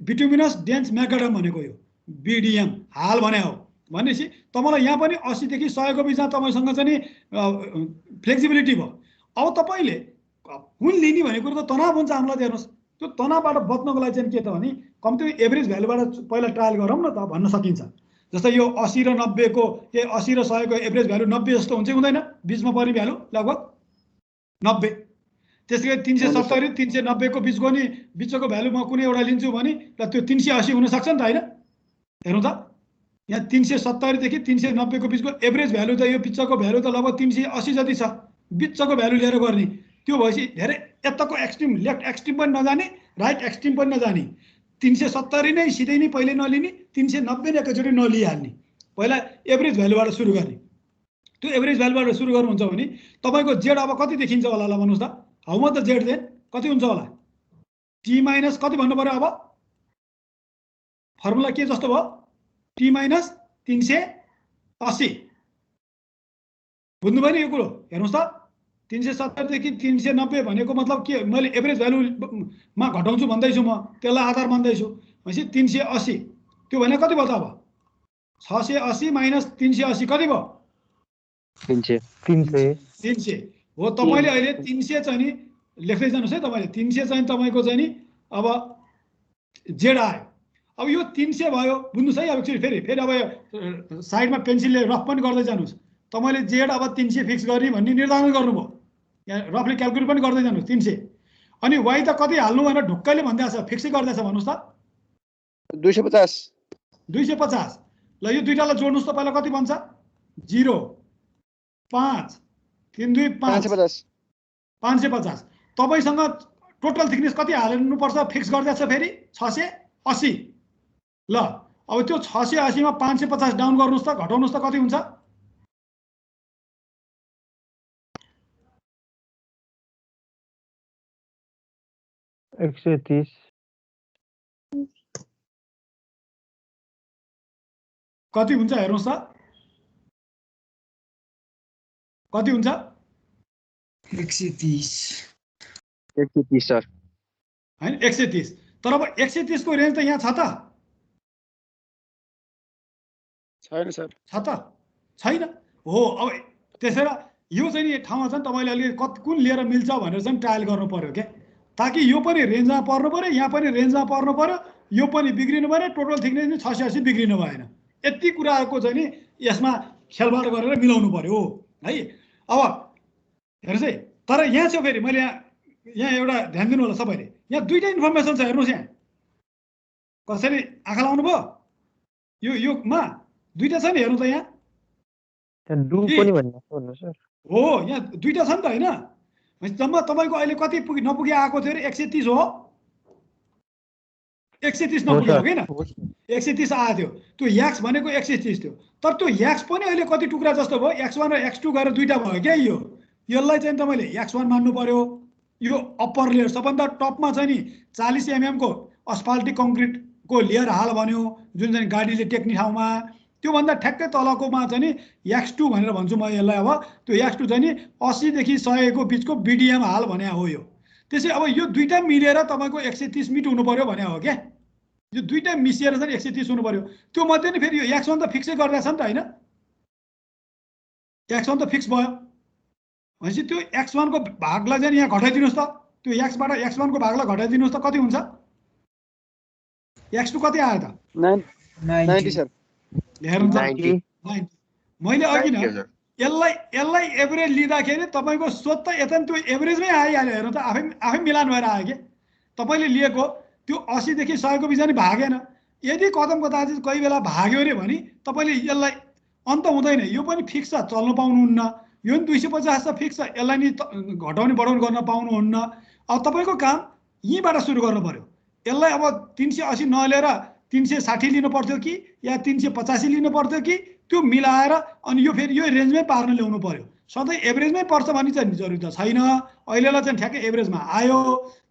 बिटुमिनस डेन्स म्याकडम भनेको यो बिडिएम हाल भने हो। भनेपछि तपाईँलाई यहाँ पनि 80 देखि 100 को बिचमा तपाईँसँग चाहिँ फ्लेक्सिबिलिटी भयो। अब तपाईँले कुन लिने भन्ने कुरो त तनाव हुन्छ हामीलाई, हेर्नुहोस् त्यो तनावबाट बच्नको लागि चाहिँ के त भने कम्ती एभरेज भ्यालुबाट पहिला ट्रायल गरौँ न त भन्न सकिन्छ। जस्तै यो 80 र 90 को, के 80 र 100 को एभरेज भ्यालु 90 जस्तो हुन्छ हुँदैन, बिचमा पर्ने भ्यालु लगभग 90। त्यसै गरी 370 390 को बिचको नि बिचको भ्यालु म कुनै एउटा लिन्छु भने ल त्यो 380 हुन सक्छ नि त, हैन? हेर्नु त यहाँ 370 देखि 390 को बिचको एभरेज भ्यालु त, यो बिचको भ्यालु त लगभग 380 जति छ, बिचको भ्यालु लिएर गर्ने। त्यो भएपछि धेरै यताको एक्सट्रिम लेफ्ट एक्सट्रिम पनि नजाने, राइट एक्सट्रिम पनि नजाने, 370 नै सिधै नै पहिले नलिने, 390 नै एकैचोटि नलिइहाल्ने, पहिला एभरेज भ्यालुबाट सुरु गर्ने। त्यो एभरेज भ्यालुबाट सुरु गर्नुहुन्छ भने तपाईँको जेड अब कति देखिन्छ होला ल भन्नुहोस् त, how much the Z then कति हुन्छ होला, टी माइनस कति भन्नु पर्यो अब, फर्मुला के जस्तो भयो, टी माइनस 380, बुझ्नुभयो नि यो कुरो? हेर्नुहोस् त 370 देखि 390 भनेको मतलब के, मैले एभरेज भ्यालुमा घटाउँछु भन्दैछु, म त्यसलाई आधार मान्दैछु भनेपछि 380, त्यो भने कति भयो त अब 680 माइनस 380 कति भयो, 300 हो। तपाईँले अहिले 300 चाहिँ नि लेख्दै जानुहोस् है, तपाईँले 300 चाहिँ तपाईँको चाहिँ नि अब जेड आयो। अब यो 300 भयो, बुझ्नुहोस् है। अब फेरि अब साइडमा पेन्सिलले रफ पनि गर्दै जानुहोस्, तपाईँले जेड अब 300 फिक्स गर्ने भन्ने निर्धारण गर्नुभयो, यहाँ रफली क्यालकुलेट पनि गर्दै जानुहोस् 300। अनि वाइ त कति हाल्नु भनेर ढुक्कैले भन्दैछ, फिक्सै गर्दैछ भन्नुहोस् त, 250। ल यो दुईटालाई जोड्नुहोस् त, पहिला कति बन्छ, 0 5 3 2 5 550। तपाईँसँग टोटल थिकनेस कति हाल्नुपर्छ फिक्स गर्दैछ फेरि 680। ल अब त्यो 680 मा 550 डाउन गर्नुहोस् त, घटाउनुहोस् त कति हुन्छ, 130। कति हुन्छ हेर्नुहोस् त, कति हुन्छ, 130 सर हैन 130। तर अब 130 को रेन्ज त यहाँ छ त, छैन सर, छ त छैन हो। अब त्यसैले यो चाहिँ नि ठाउँमा चाहिँ तपाईँले अलि कुन लिएर मिल्छ भनेर चाहिँ ट्रायल गर्नु पर्यो के, ताकि यो पनि रेन्जमा पर्नु पर्यो, यहाँ पनि रेन्जमा पर्नु पर्यो, यो पनि बिग्रिनु भएन, टोटल थिकनेस नि 680 बिग्रिनु भएन। यति कुराको चाहिँ नि यसमा खेलबाड गरेर मिलाउनु पर्यो है। अब हेर्नुहोस् है, तर यहाँ छ फेरि मैले यहाँ एउटा ध्यान दिनु होला सबैले, यहाँ दुईटा इन्फर्मेसन छ, हेर्नुहोस् यहाँ कसरी आँखा लाउनु भयो, योमा दुईटा छ नि, हेर्नु त यहाँ डु पनि भन्नु सर हो, यहाँ दुईटा छ नि त हैन। जम्मा तपाईँको अहिले कति नपुगे आएको थियो अरे, 130 हो, 130 नपुग्यो हो किन, 130 आएको थियो। त्यो याक्स भनेको 130 थियो, तर त्यो याक्स पनि अहिले कति टुक्रा जस्तो भयो, x1 र x2 गरेर दुईटा भयो क्या। यसलाई चाहिँ तपाईँले x1 मान्नु पर्यो, यो अप्पर लेयर सबभन्दा टपमा चाहिँ नि 40 mm को अस्फाल्टिक कङ्क्रिटको लेयर हाल भन्यो, जुन चाहिँ गाडीले टेक्ने ठाउँमा, त्योभन्दा ठ्याक्कै तलकोमा चाहिँ नि x2 भनेर भन्छु म यसलाई। अब त्यो x2 चाहिँ नि 80 देखि 100 को बिचको बिडिएम हाल भने हो यो। त्यसै अब यो दुईटा मिलेर तपाईँको 130 मिट हुनु पर्यो भने हो क्या, यो दुईटा मिसिएर चाहिँ 130 हुनु पर्यो। त्यो मध्ये नि फेरि यो x1 त फिक्सै गरिरहेछ नि त हैन, x1 त फिक्स भयो भनेपछि त्यो x1 को भागलाई चाहिँ यहाँ घटाइदिनुहोस् त, त्यो x बाट x1 को भागलाई घटाइदिनुहोस् त कति हुन्छ, x2 कति आयो त, 90 सर, हेर्नु 90। मैले अघि न यसलाई एभरेज लिँदाखेरि तपाईँको सोच त यता त्यो एभरेजमै आइहाल्यो, हेर्नु त आफै मिलान भएर आयो कि तपाईँले लिएको त्यो 80 देखि 100 को बिचमा नि भागेन। यदि कदम कदाचित कोही बेला भाग्यो अरे भने तपाईँले यसलाई अन्त हुँदैन, यो पनि फिक्स छ, चल्नु पाउनुहुन्न, यो पनि 250 छ फिक्स छ, यसलाई नि घटाउने बढाउने गर्न पाउनुहुन्न। अब तपाईँको काम यहीँबाट सुरु गर्नु पर्यो। यसलाई अब 380 नलिएर 360 लिनु पर्थ्यो कि या 385 लिनु पर्थ्यो कि त्यो मिलाएर अनि यो फेरि यो रेन्जमै पार्न ल्याउनु पर्यो। सधैँ एभरेजमै पर्छ भन्ने चाहिँ जरुरी त छैन। अहिलेलाई चाहिँ ठ्याक्कै एभरेजमा आयो,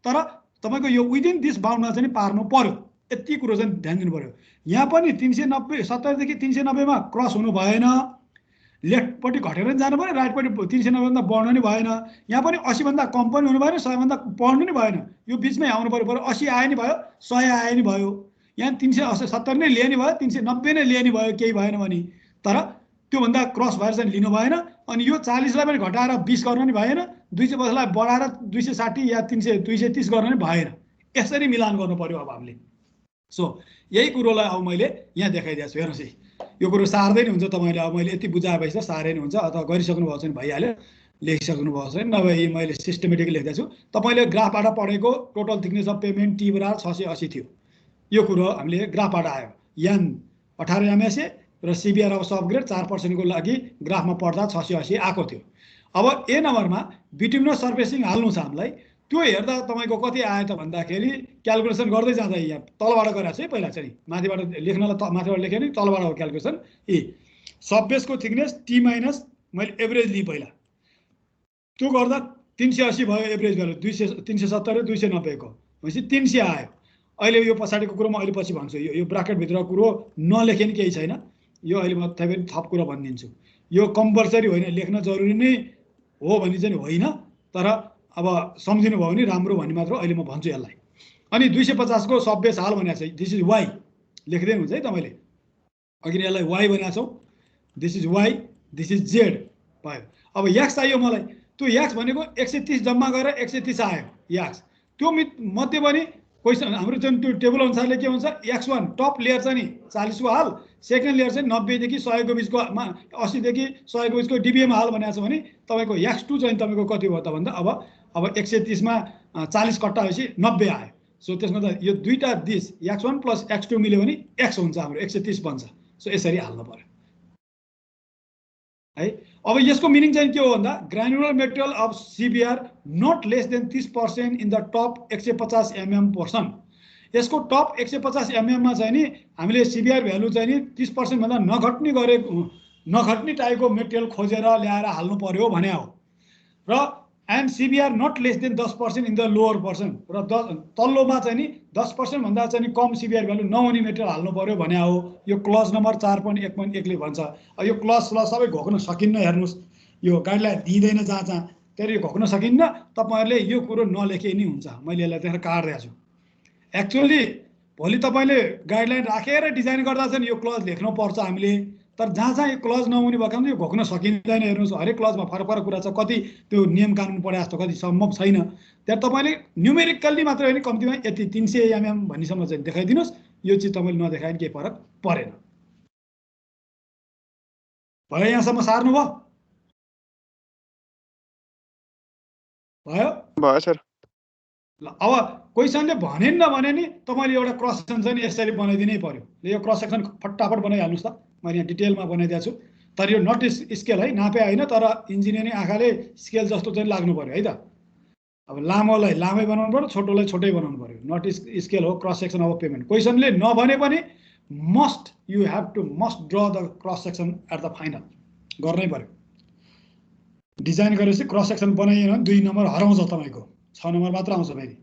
तर तपाईँको यो विदिन दिस बाउन्डमा चाहिँ पार्नु पर्यो। यति कुरो चाहिँ ध्यान दिनु पर्यो। यहाँ पनि 390 70 देखि 390 मा क्रस हुनु भएन, लेफ्टपट्टि घटेर पनि जानु पर्यो, राइटपट्टि 390 भन्दा बढ्नु नि भएन। यहाँ पनि 80 भन्दा कम पनि हुनु भएन, 100 भन्दा बढ्नु नि भएन। यो बिचमै आउनु पर्यो। 80 आए नि भयो, 100 आए नि भयो, यहाँ 370 नै लिए नि भयो, 390 नै लिए नि भयो, केही भएन भने। तर त्योभन्दा क्रस भएर चाहिँ लिनु भएन। अनि यो 40 लाई पनि घटाएर 20 गर्न नि भएन, 250 लाई बढाएर 260 या 230 गर्न नि भएन। यसरी मिलान गर्नु पर्यो अब हामीले। सो यही कुरोलाई अब मैले यहाँ देखाइदिएको छु। हेर्नुहोस् है, यो कुरो सार्दै नि हुन्छ तपाईँले। अब मैले यति बुझाएपछि त सारै नि हुन्छ, अथवा गरिसक्नु भएको छ भने भइहाल्यो, लेखिसक्नु भएको छ नभए मैले सिस्टमेटिकली लेख्दैछु छु। तपाईँले ग्राफबाट पढेको total thickness of payment T बराबर 680 थियो। यो कुरो हामीले ग्राफबाट आयो। यान 18 MSA र सिबिआर अब सबग्रेड 4% को लागि ग्राफमा पढ्दा 680 आएको थियो। अब ए नम्बरमा बिटुमिनस सर्फेसिङ हाल्नु छ हामीलाई। त्यो हेर्दा तपाईँको कति आयो त भन्दाखेरि क्यालकुलेसन गर्दै जाँदा यहाँ तलबाट गरेको छु है। पहिला चाहिँ माथिबाट लेख्नलाई माथिबाट लेखेँ नि, तलबाट हो क्यालकुलेसन। सबबेसको थिकनेस टी माइनस मैले एभरेज लिएँ पहिला, त्यो गर्दा 380 भयो एभरेज गरेर, 370 290 को भनेपछि 300 आयो। अहिले यो पछाडिको कुरो म अहिले पछि भन्छु। यो ब्राकेटभित्रको कुरो नलेखे नि केही छैन, यो अहिले म फेरि थप कुरा भनिदिन्छु। यो कम्पलसरी होइन, लेख्न जरुरी नै हो भन्ने चाहिँ होइन, तर अब सम्झिनु भयो भने राम्रो भन्ने मात्र अहिले म भन्छु यसलाई। अनि 250 को सबबेस हाल भनेको छ। दिस इज वाइ लेख्दै हुन्छ है तपाईँले। अघि यसलाई वाइ भनेको छौँ, this is Y, this is Z भयो। अब एक्स चाहियो मलाई, त्यो एक्स भनेको 130 जम्मा गरेर 130 आयो एक्स। त्यो मध्ये पनि क्वेसन हाम्रो चाहिँ त्यो टेबल अनुसारले के हुन्छ, x1 टप लेयर चाहिँ नि 40 को हाल, सेकेन्ड लेयर चाहिँ 90 देखि 100 को बिचको 80 देखि 100 को बिचको डिबिएम हाल भनेको छ भने तपाईँको x2 चाहिँ तपाईँको कति भयो त भन्दा अब 130 मा 40 कट्टा भएपछि 90 आयो। सो त्यसमा त यो दुईटा दिस x1 प्लस x2 मिल्यो भने x हुन्छ हाम्रो 130 बन्छ। सो यसरी हाल्नु पर्यो है। अब यसको मिनिङ चाहिँ के हो भन्दा granular material of CBR not less than 30% in the top 150 mm portion. यसको टप 150 mm मा चाहिँ नि हामीले सिबिआर भ्यालु चाहिँ नि 30% भन्दा नघट्ने टाइपको मेटेरियल खोजेर ल्याएर हाल्नु पर्यो भने हो। र and CBR not less than 10% in the lower portion, र तल्लोमा चाहिँ नि 10% भन्दा चाहिँ नि कम सिबिआर भ्यालु नहुने मेटेरियल हाल्नु पर्यो भने हो। यो क्लज नम्बर 4.1.1 ले भन्छ। यो क्लज सबै घोक्न सकिन्न। हेर्नुहोस्, यो गाइडलाइन दिँदैन जहाँ त्यही यो घोक्न सकिन्न। तपाईँहरूले यो कुरो नलेखे नि हुन्छ। मैले यसलाई त्यहाँ काट्दिएको छु। एक्चुअली भोलि तपाईँले गाइडलाइन राखेर डिजाइन गर्दा चाहिँ यो क्लज लेख्नुपर्छ हामीले, तर जहाँ यो क्लज नहुने भएको यो घोक्न सकिँदैन। हेर्नुहोस्, हरेक क्लजमा फरक फरक कुरा छ, कति त्यो नियम कानुन पढे जस्तो कति सम्भव छैन। त्यहाँ तपाईँले न्युमेरिकल्ली मात्र होइन, कम्तीमा यति 300 mm भन्नेसम्म चाहिँ देखाइदिनुहोस्। यो चिज तपाईँले नदेखाए केही फरक परेन। भयो यहाँसम्म सार्नु भयो? भयो सर। ल अब क्वेसनले भने नि तपाईँले एउटा क्रस सेक्सन चाहिँ यसरी बनाइदिनै पर्यो। यो क्रस सेक्सन फटाफट बनाइहाल्नुहोस् त, मैले यहाँ डिटेलमा बनाइदिएको छु। तर यो नट स्केल है, नापे होइन, तर इन्जिनियरिङ आँखाले स्केल जस्तो चाहिँ लाग्नु पर्यो है त। अब लामोलाई लामै बनाउनु पर्यो, छोटोलाई छोटै बनाउनु पर्यो। नट स्केल हो क्रस सेक्सन अफ पेमेन्ट। क्वेसनले नभने पनि must you have to must draw the cross section at the final, गर्नै पर्यो। डिजाइन गरेपछि क्रस सेक्सन बनाइएन भने 2 नम्बर हराउँछ तपाईँको, 6 नम्बर मात्र आउँछ। फेरि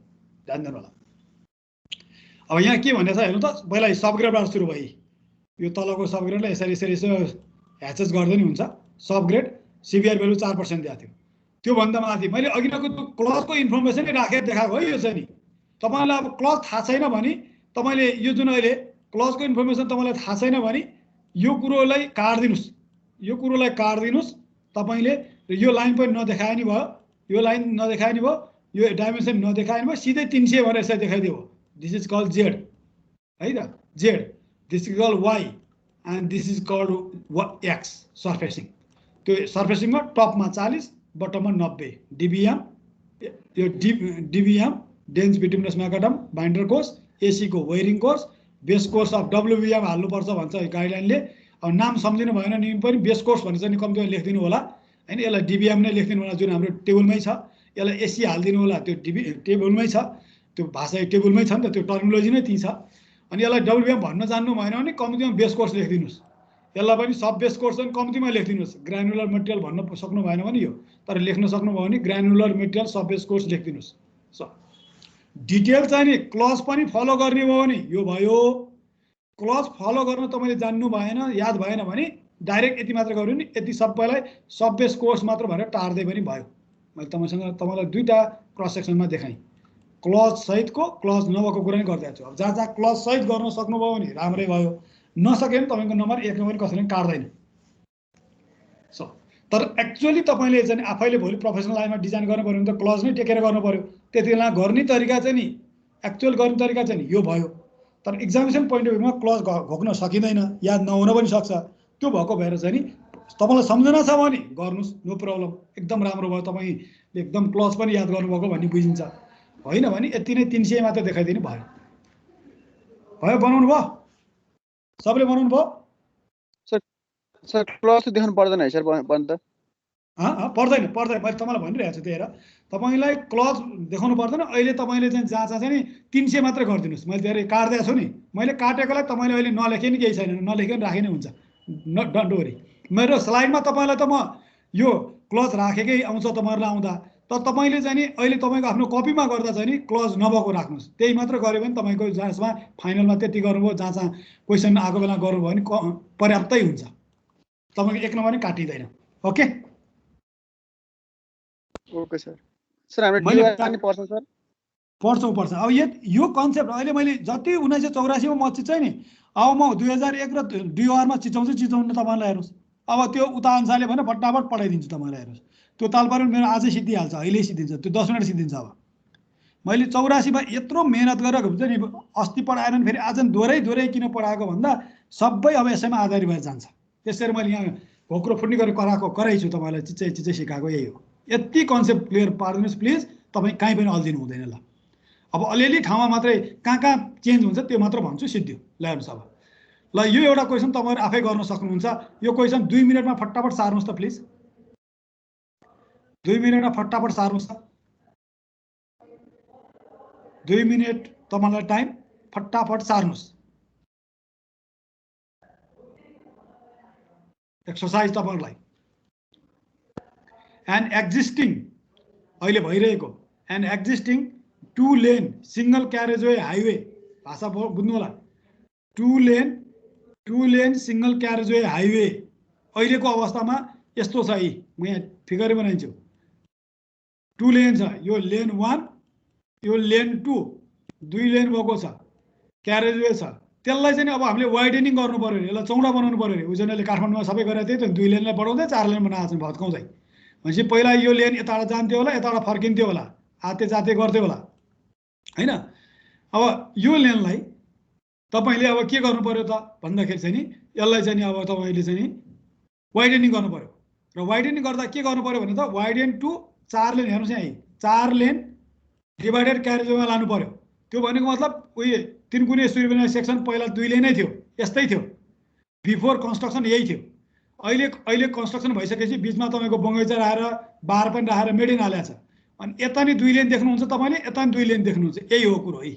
ध्यान दिनु होला। अब यहाँ के भनेको छ हेर्नु त, पहिला सबग्रेडबाट सुरु भयो। यो तलको सबग्रेडलाई यसरी ह्याचेस गर्दै नि हुन्छ। सबग्रेड सिबिआर भ्यालु 4% दिएको थियो। त्योभन्दा माथि मैले अघिको त्यो क्लजको इन्फर्मेसनै राखेर देखाएको है। यो चाहिँ नि तपाईँलाई अब क्लज थाहा छैन भने तपाईँले यो जुन अहिले क्लजको इन्फर्मेसन तपाईँलाई थाहा छैन भने यो कुरोलाई काट्दिनुहोस्, यो कुरोलाई काट्दिनुहोस् तपाईँले। यो लाइन पनि नदेखाए नि भयो, यो लाइन नदेखाए नि भयो, यो डाइमेन्सन नदेखाए नि भयो, सिधै 300 भनेर यसरी देखाइदियो। दिस इज कल्ड जेड है त, Z. This is called Y and this is called X surfacing. त्यो सर्फेसिङमा टपमा 40 बटममा 90 डिबिएम। यो DBM dense bituminous macadam binder course, AC को wearing course, base course of WBM हाल्नुपर्छ भन्छ गाइडलाइनले। अब नाम सम्झिनु भएन नि पनि बेस कोर्स भनेर चाहिँ कम्तीमा लेखिदिनु होला हैन। यसलाई डिबिएम नै लेखिदिनु होला, जुन हाम्रो टेबलमै छ। यसलाई एसी हालिदिनु होला, त्यो टेबलमै छ, त्यो भाषा टेबलमै छ नि त, त्यो टर्मिनोलोजी नै त्यही छ। अनि यसलाई डब्लुबिएम भन्न जान्नु भएन भने कम्तीमा बेस कोर्स लेखिदिनुहोस्। यसलाई पनि सब बेस कोर्स पनि कम्तीमा लेखिदिनुहोस्। ग्रानुलर मेटेरियल भन्न सक्नु भएन भने यो, तर लेख्न सक्नुभयो भने ग्रानुलर मेटेरियल सब बेस कोर्स लेखिदिनुहोस्। डिटेल चाहिँ नि क्लज पनि फलो गर्ने भयो भने यो भयो। क्लज फलो गर्न तपाईँले जान्नु भएन, याद भएन भने डाइरेक्ट यति मात्र गर्नु नि, यति सबैलाई सब बेस कोर्स मात्र भनेर टार्दै पनि भयो। मैले तपाईँलाई दुईटा क्रस सेक्सनमा देखाएँ, क्लज सहितको क्लज नभएको कुरा नै गरिदिएको छु। अब जहाँ जहाँ क्लज सहित गर्न सक्नुभयो भने राम्रै भयो, नसके भने तपाईँको नम्बर 1 नम्बर कसैले काट्दैन। तर एक्चुअली तपाईँले चाहिँ आफैले भोलि प्रोफेसनल लाइनमा डिजाइन गर्नु पर्यो भने त क्लज नै टेकेर गर्नु पर्यो। त्यति बेला गर्ने तरिका चाहिँ नि, एक्चुअल गर्ने तरिका चाहिँ नि यो भयो। तर एक्जामिनेसन पोइन्ट अफ भ्यूमा क्लज घोक्न सकिँदैन, याद नहुन पनि सक्छ। त्यो भएको भएर चाहिँ नि तपाईँलाई सम्झना छ भने गर्नुहोस्, नो प्रब्लम, एकदम राम्रो भयो। तपाईँले एकदम क्लज पनि याद गर्नुभएको भन्ने बुझिन्छ। होइन भने यति नै 300 मात्र देखाइदिनु भयो। बनाउनु भयो? सबले बनाउनु भयो? सर क्लज त देखाउनु पर्दैन है सर बन्द? पर्दैन पर्दैन, मैले तपाईँलाई भनिरहेको छु। त्यही हेर, तपाईँलाई क्लज देखाउनु पर्दैन। अहिले तपाईँले चाहिँ जहाँ चाहिँ नि 300 मात्र गरिदिनुहोस्। मैले धेरै काट्दिएको छु नि, मैले काटेकोलाई तपाईँले अहिले नलेखे नि केही छैन, नलेखे नि राखे नै हुन्छ, डोन्ट वरी। मेरो स्लाइडमा तपाईँलाई त म यो क्लज राखेकै आउँछ तपाईँहरूलाई आउँदा, तर तपाईँले चाहिँ नि अहिले तपाईँको आफ्नो कपीमा गर्दा चाहिँ नि क्लज नभएको राख्नुहोस्। त्यही मात्र गऱ्यो भने तपाईँको जहाँसम्म फाइनलमा त्यति गर्नुभयो, जहाँ जहाँ क्वेसन आएको बेला गर्नुभयो भने पर्याप्तै हुन्छ, तपाईँको 1 नम्बर नै काटिँदैन। Okay okay sir. सर हाम्रो पनि पर्छ सर? पर्छ। अब यो कन्सेप्ट अहिले मैले जति 1984 मा म चिचाएँ नि, अब म 2001 र DOR-मा चिचाउँछु तपाईँलाई हेर्नुहोस्। अब त्यो उता अनुसारले भने फटाफट पठाइदिन्छु तपाईँलाई हेर्नुहोस्। त्यो तालपारो मेरो आजै सिद्धिहाल्छ, अहिले सिद्धिन्छ, त्यो 10 मिनट सिद्धिन्छ। अब मैले 84 मा यत्रो मेहनत गरेर हुन्छ नि, अस्ति पढाएर नि फेरि आज दोहोरै किन पढाएको भन्दा सबै अब यसैमा आधारित भएर जान्छ। त्यसरी मैले यहाँ घोक्रो फुट्ने गरेर कराइछु तपाईँलाई, चिच्चै सिकाएको यही हो। यति कन्सेप्ट क्लियर पारिदिनुहोस् प्लिज, तपाईँ कहीँ पनि अल्झिनु हुँदैन। ल अब अलिअलि ठाउँमा मात्रै कहाँ चेन्ज हुन्छ त्यो मात्र भन्छु, सिद्धियो। ल हेर्नुहोस् अब, ल यो एउटा क्वेसन तपाईँहरू आफै गर्न सक्नुहुन्छ। यो क्वेसन 2 मिनटमा फटाफट सार्नुहोस् त प्लिज, 2 मिनटमा फटाफट सार्नुहोस् त। 2 मिनट तपाईँलाई टाइम, फटाफट सार्नुहोस्। एक्सर्साइज तपाईँहरूलाई। एन्ड एक्जिस्टिङ अहिले भइरहेको and existing 2 lane single carriageway highway, भाषा बुझ्नु होला। 2 लेन सिंगल क्यारेजवे हाइवे अहिलेको अवस्थामा यस्तो छ। म यहाँ फिगरै बनाइन्छु। 2 लेन छ, यो लेन 1, यो लेन 2, 2 लेन भएको छ, क्यारेजवे छ। त्यसलाई चाहिँ अब हामीले वाइडेनिङ गर्नु पर्यो, यसलाई चौडा बनाउनु पर्यो। उजनले काठमाडौँमा सबै गरेर त्यही त 2 लेनलाई बढाउँदै 4 लेन बनाएको छ भत्काउँदै। भनेपछि पहिला यो लेन यताबाट जान्थ्यो होला, यताबाट फर्किन्थ्यो होला, आते जाते गर्थ्यो होला, होइन? अब यो लेनलाई तपाईँले अब के गर्नु पर्यो त भन्दाखेरि चाहिँ नि यसलाई चाहिँ नि अब तपाईँले चाहिँ नि वाइडेनिङ गर्नु पर्यो। र वाइडेनिङ गर्दा के गर्नु पर्यो भने त वाइडेन टु 4 लेन, हेर्नुहोस् यहाँ 4 लेन डिभाइडेड क्यारेजवेमा लानु पर्यो। त्यो भनेको मतलब उयो 3 कुने सूर्यविनायक सेक्सन पहिला 2 लेनै थियो, यस्तै थियो, बिफोर कन्स्ट्रक्सन यही थियो। अहिले कन्स्ट्रक्सन भइसकेपछि बिचमा तपाईँको बगैँचा राखेर बार पनि राखेर मेडिन हालेको छ। अनि यता नि 2 लेन देख्नुहुन्छ तपाईँले, यता नि 2 लेन देख्नुहुन्छ, यही हो कुरो है।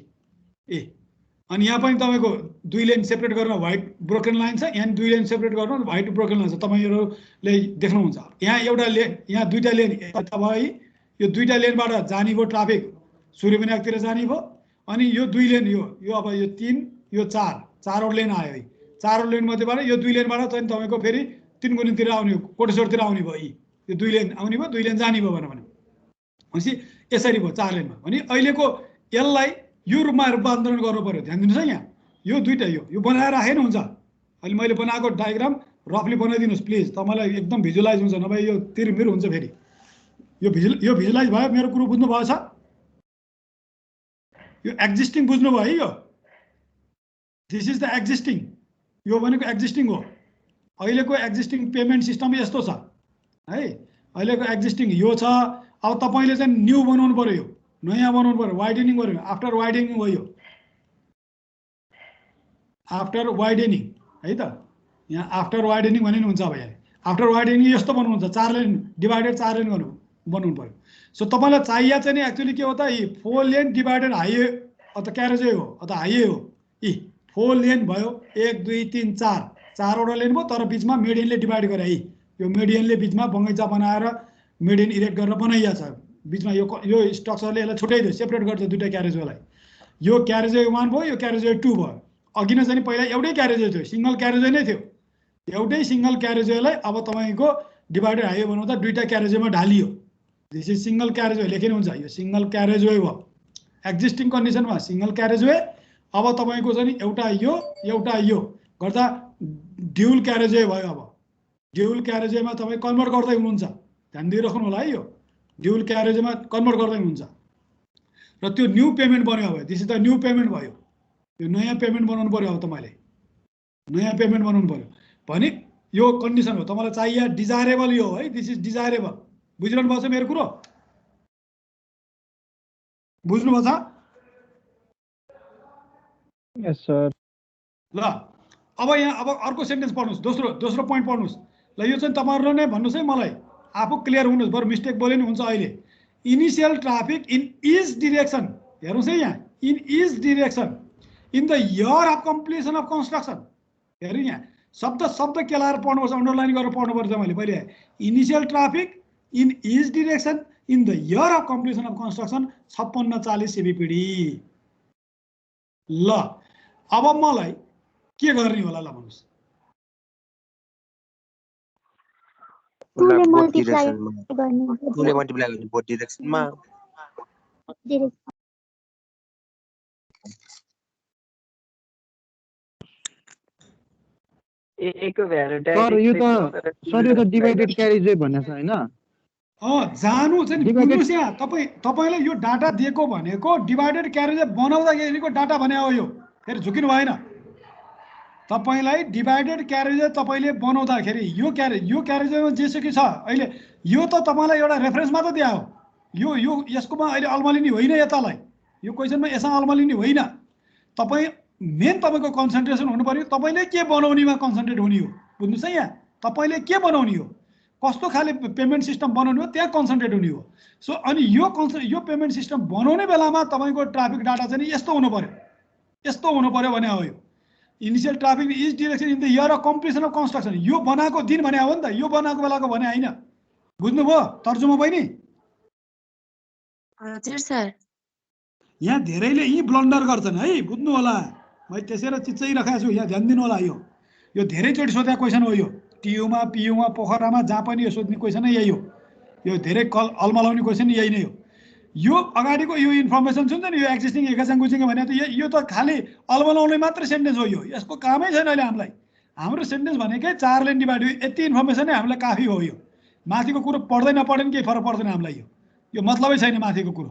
अनि यहाँ पनि तपाईँको 2 लेन सेपरेट गर्न व्हाइट ब्रोकन लाइन छ, यहाँ 2 लेन सेपरेट गर्न व्हाइट ब्रोकन लाइन छ, तपाईँहरूले देख्नुहुन्छ। यहाँ एउटा लेन, यहाँ 2टा लेन यता भयो, यो 2टा लेनबाट जाने भयो ट्राफिक सूर्यविनायकतिर जाने भयो। अनि यो 2 लेन यो अब यो 3 यो 4 चारवटा लेन आयो है। 4वटा लेन मध्येबाट यो 2 लेनबाट चाहिँ तपाईँको फेरि 3 गुणतिर आउने, कोटेश्वरतिर आउने भयो। यो 2 लेन आउने भयो, 2 लेन जाने भयो भनेपछि यसरी भयो 4 लेनमा। भने अहिलेको यसलाई यो रूपमा रूपान्तरण गर्नु पर्यो। ध्यान दिनुहोस् है, यहाँ यो 2टा यो बनाएर राखे नि हुन्छ। अहिले मैले बनाएको डायग्राम रफली बनाइदिनुहोस् प्लिज, तपाईँलाई एकदम भिजुअलाइज हुन्छ, नभए यो तिरमिर हुन्छ फेरि। यो भिजुअलाइज भयो, मेरो कुरो बुझ्नु भएको छ? यो एक्जिस्टिङ बुझ्नुभयो है? यो दिस इज द एक्जिस्टिङ, यो भनेको एक्जिस्टिङ हो। अहिलेको एक्जिस्टिङ पेमेन्ट सिस्टम यस्तो छ है। अहिलेको एक्जिस्टिङ यो छ। अब तपाईँले चाहिँ न्यू बनाउनु पर्यो, यो नयाँ बनाउनु पर्यो, वाइडेनिङ गर्यो। आफ्टर वाइडेनिङ हो यो, आफ्टर वाइडेनिङ है त। यहाँ आफ्टर वाइडेनिङ भने नि हुन्छ। अब यहाँ आफ्टर वाइडेनिङ यस्तो बनाउनुहुन्छ, 4 लेन डिभाइडेड 4 लेन बनाउनु पर्यो। सो तपाईँलाई चाहिए चाहिँ नि एक्चुअली के हो त, 4 लेन डिभाइडेड हाइवे अथवा क्यारेजवे हो अथवा हाइवे हो। 4 लेन भयो, 1 2 3 4 4वटा लेन भयो तर बिचमा मेडियनले डिभाइड गरे है यो मेडियनले बिचमा बगैँचा बनाएर मेडियन इरेक्ट गरेर बनाइया छ बिचमा यो स्ट्रक्चरले यसलाई छुट्याइदियो सेपरेट गर्छ दुईटा क्यारेजवेलाई यो क्यारेजवे 1 भयो यो क्यारेजवे 2 भयो अघि नै चाहिँ पहिला एउटै क्यारेजवे थियो सिंगल क्यारेजवे नै थियो एउटै सिंगल क्यारेजवेलाई अब तपाईको डिभाइडेड हाइवे बनाउँदा दुईटा क्यारेजवेमा ढालियो दिस इज सिंगल क्यारेजवे लेखेन हुन्छ यो सिंगल क्यारेजवे हो एक्जिस्टिङ कन्डिसनमा सिंगल क्यारेजवे अब तपाईको चाहिँ एउटा यो गर्दा ड्युल क्यारेजवे भयो अब ड्युल क्यारेजवेमा तपाई कन्भर्ट गर्दै हुनुहुन्छ ध्यान दिइराख्नु होला है यो ड्युल क्यारेजवेमा कन्भर्ट गर्दै हुनुहुन्छ र त्यो न्यू पेमेन्ट बन्यो अब this is the new payment भयो यो नयाँ पेमेन्ट बनाउनु पर्यो अब तपाईले नयाँ पेमेन्ट बनाउनु पर्यो भने यो कन्डिसन हो तपाईलाई चाहिए डिजायरेबल यो है दिस इज डिजायरेबल बुझिरहनु भएको छ मेरो कुरा बुझ्नु भयो त यस सर ल अब यहाँ अब अर्को सेन्टेन्स पढ्नुस् दोस्रो पोइन्ट पढ्नुस् ल यो चाहिँ तपाईहरुले नै भन्नुस् है मलाई आफू क्लियर हुनुस् बरु मिस्टेक बोले नि हुन्छ अहिले initial traffic in each direction हेर्नुस् है यहाँ in each direction in the year of completion of construction हेर्नु यहाँ शब्द केलाएर पढ्नुपर्छ अन्डरलाइन गरेर पढ्नुपर्छ मैले पहिले initial traffic in each direction in the year of completion of construction 5640 सीबीपीडी ल अब मलाई के गर्ने होला ल भन्नुस् टुले मल्टिप्लाई गर्ने बोथ डाइरेक्सनमा एको भ्यालु सर यो त डिभाइडेड क्यारेजवे भनेको छ हैन जानु चाहिँ बुझ्नुस् यहाँ तपाईलाई यो डाटा दिएको भनेको डिभाइडेड क्यारेजवे बनाउँदाखेरिको डाटा भने हो यो फेरि झुकिनु भएन तपाईलाई डिभाइडेड क्यारेजवे तपाईले बनाउँदाखेरि यो क्यारेजवेमा जेसुकै छ अहिले यो त तपाईलाई एउटा रेफरेन्स मात्र दिया हो यो यसकोमा अहिले अल्मलिनी होइन यतालाई यो क्वेशनमा यसमा अल्मलिनी होइन तपाई मेन तपाईको कन्सन्ट्रेसन हुनु पर्यो तपाईले के बनाउनेमा कन्सन्ट्रेट हुने हो बुझ्नुस् है यहाँ तपाईले के बनाउने हो कस्तो खाले पेमेन्ट सिस्टम बनाउने हो त्यहाँ कन्सन्ट्रेट हुने हो सो अनि यो पेमेन्ट सिस्टम बनाउने बेलामा तपाईको ट्राफिक डाटा चाहिँ यस्तो हुनु पर्यो भने हो यो initial traffic is direction in the year of completion of construction यो बनाएको दिन भने हो नि त यो बनाएको बेलाको भने हैन बुझ्नुभयो तर्जुमा बहिनी हजुर सर यहाँ धेरैले यी ब्लन्डर गर्छन् है बुझ्नु होला मैले त्यसैले चिच्चै राखेको छु यहाँ ध्यान दिनु होला यो धेरैचोटि सोधेको क्वेसन हो यो टियुमा पियुमा पोखरामा जहाँ पनि यो सोध्ने क्वेसन नै यही हो यो धेरै अलमलाउने क्वेसन यही नै हो यो अगाडिको यो इन्फर्मेसन छ नि यो एक्जिस्टिङ एकाचाङगुचिङ भने त यो त खाली अलमलाउने मात्र सेन्टेन्स हो यो यसको कामै छैन अहिले हामीलाई हाम्रो सेन्टेन्स भनेकै 4 लेन डिभाइड यति इन्फर्मेसन नै हामीलाई काफी हो यो माथिको कुरो पढ्दै नपढ्दैन केही फरक पर्दैन हामीलाई यो मतलबै छैन माथिको कुरो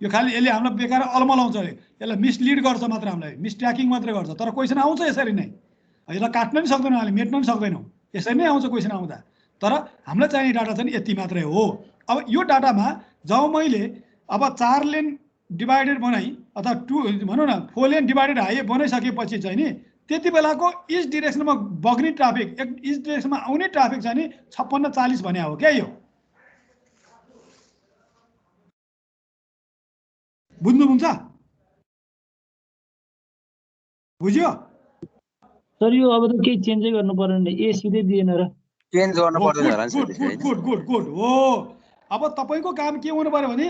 यो खाली यसले हामीलाई बेकार अलमलाउँछ यसलाई मिसलिड गर्छ मात्र हामीलाई मिसट्र्याकिङ मात्रै गर्छ तर क्वेसन आउँछ यसरी नै यसलाई काट्न पनि सक्दैनौँ हामीले मेट्न पनि सक्दैनौँ यसरी नै आउँछ क्वेसन आउँदा तर हामीलाई चाहिने डाटा चाहिँ यति मात्रै हो अब यो डाटामा जब मैले अब 4 लेन डिभाइडेड बनाई अथवा 2 भनौँ न 4 लेन डिभाइडेड हाइवे बनाइसकेपछि चाहिँ नि त्यति बेलाको इच डिरेक्सनमा बग्ने ट्राफिक इच डिरेक्सनमा आउने ट्राफिक चाहिँ नि 5640 भने हो क्या यो बुझ्नुहुन्छ बुझ्यो सर यो अब त केही चेन्जै गर्नु पर्दैन ए सिधै दिएन र चेन्ज गर्नु पर्दैन होला नि गुड हो अब तपाईको काम के हुनु पर्यो भने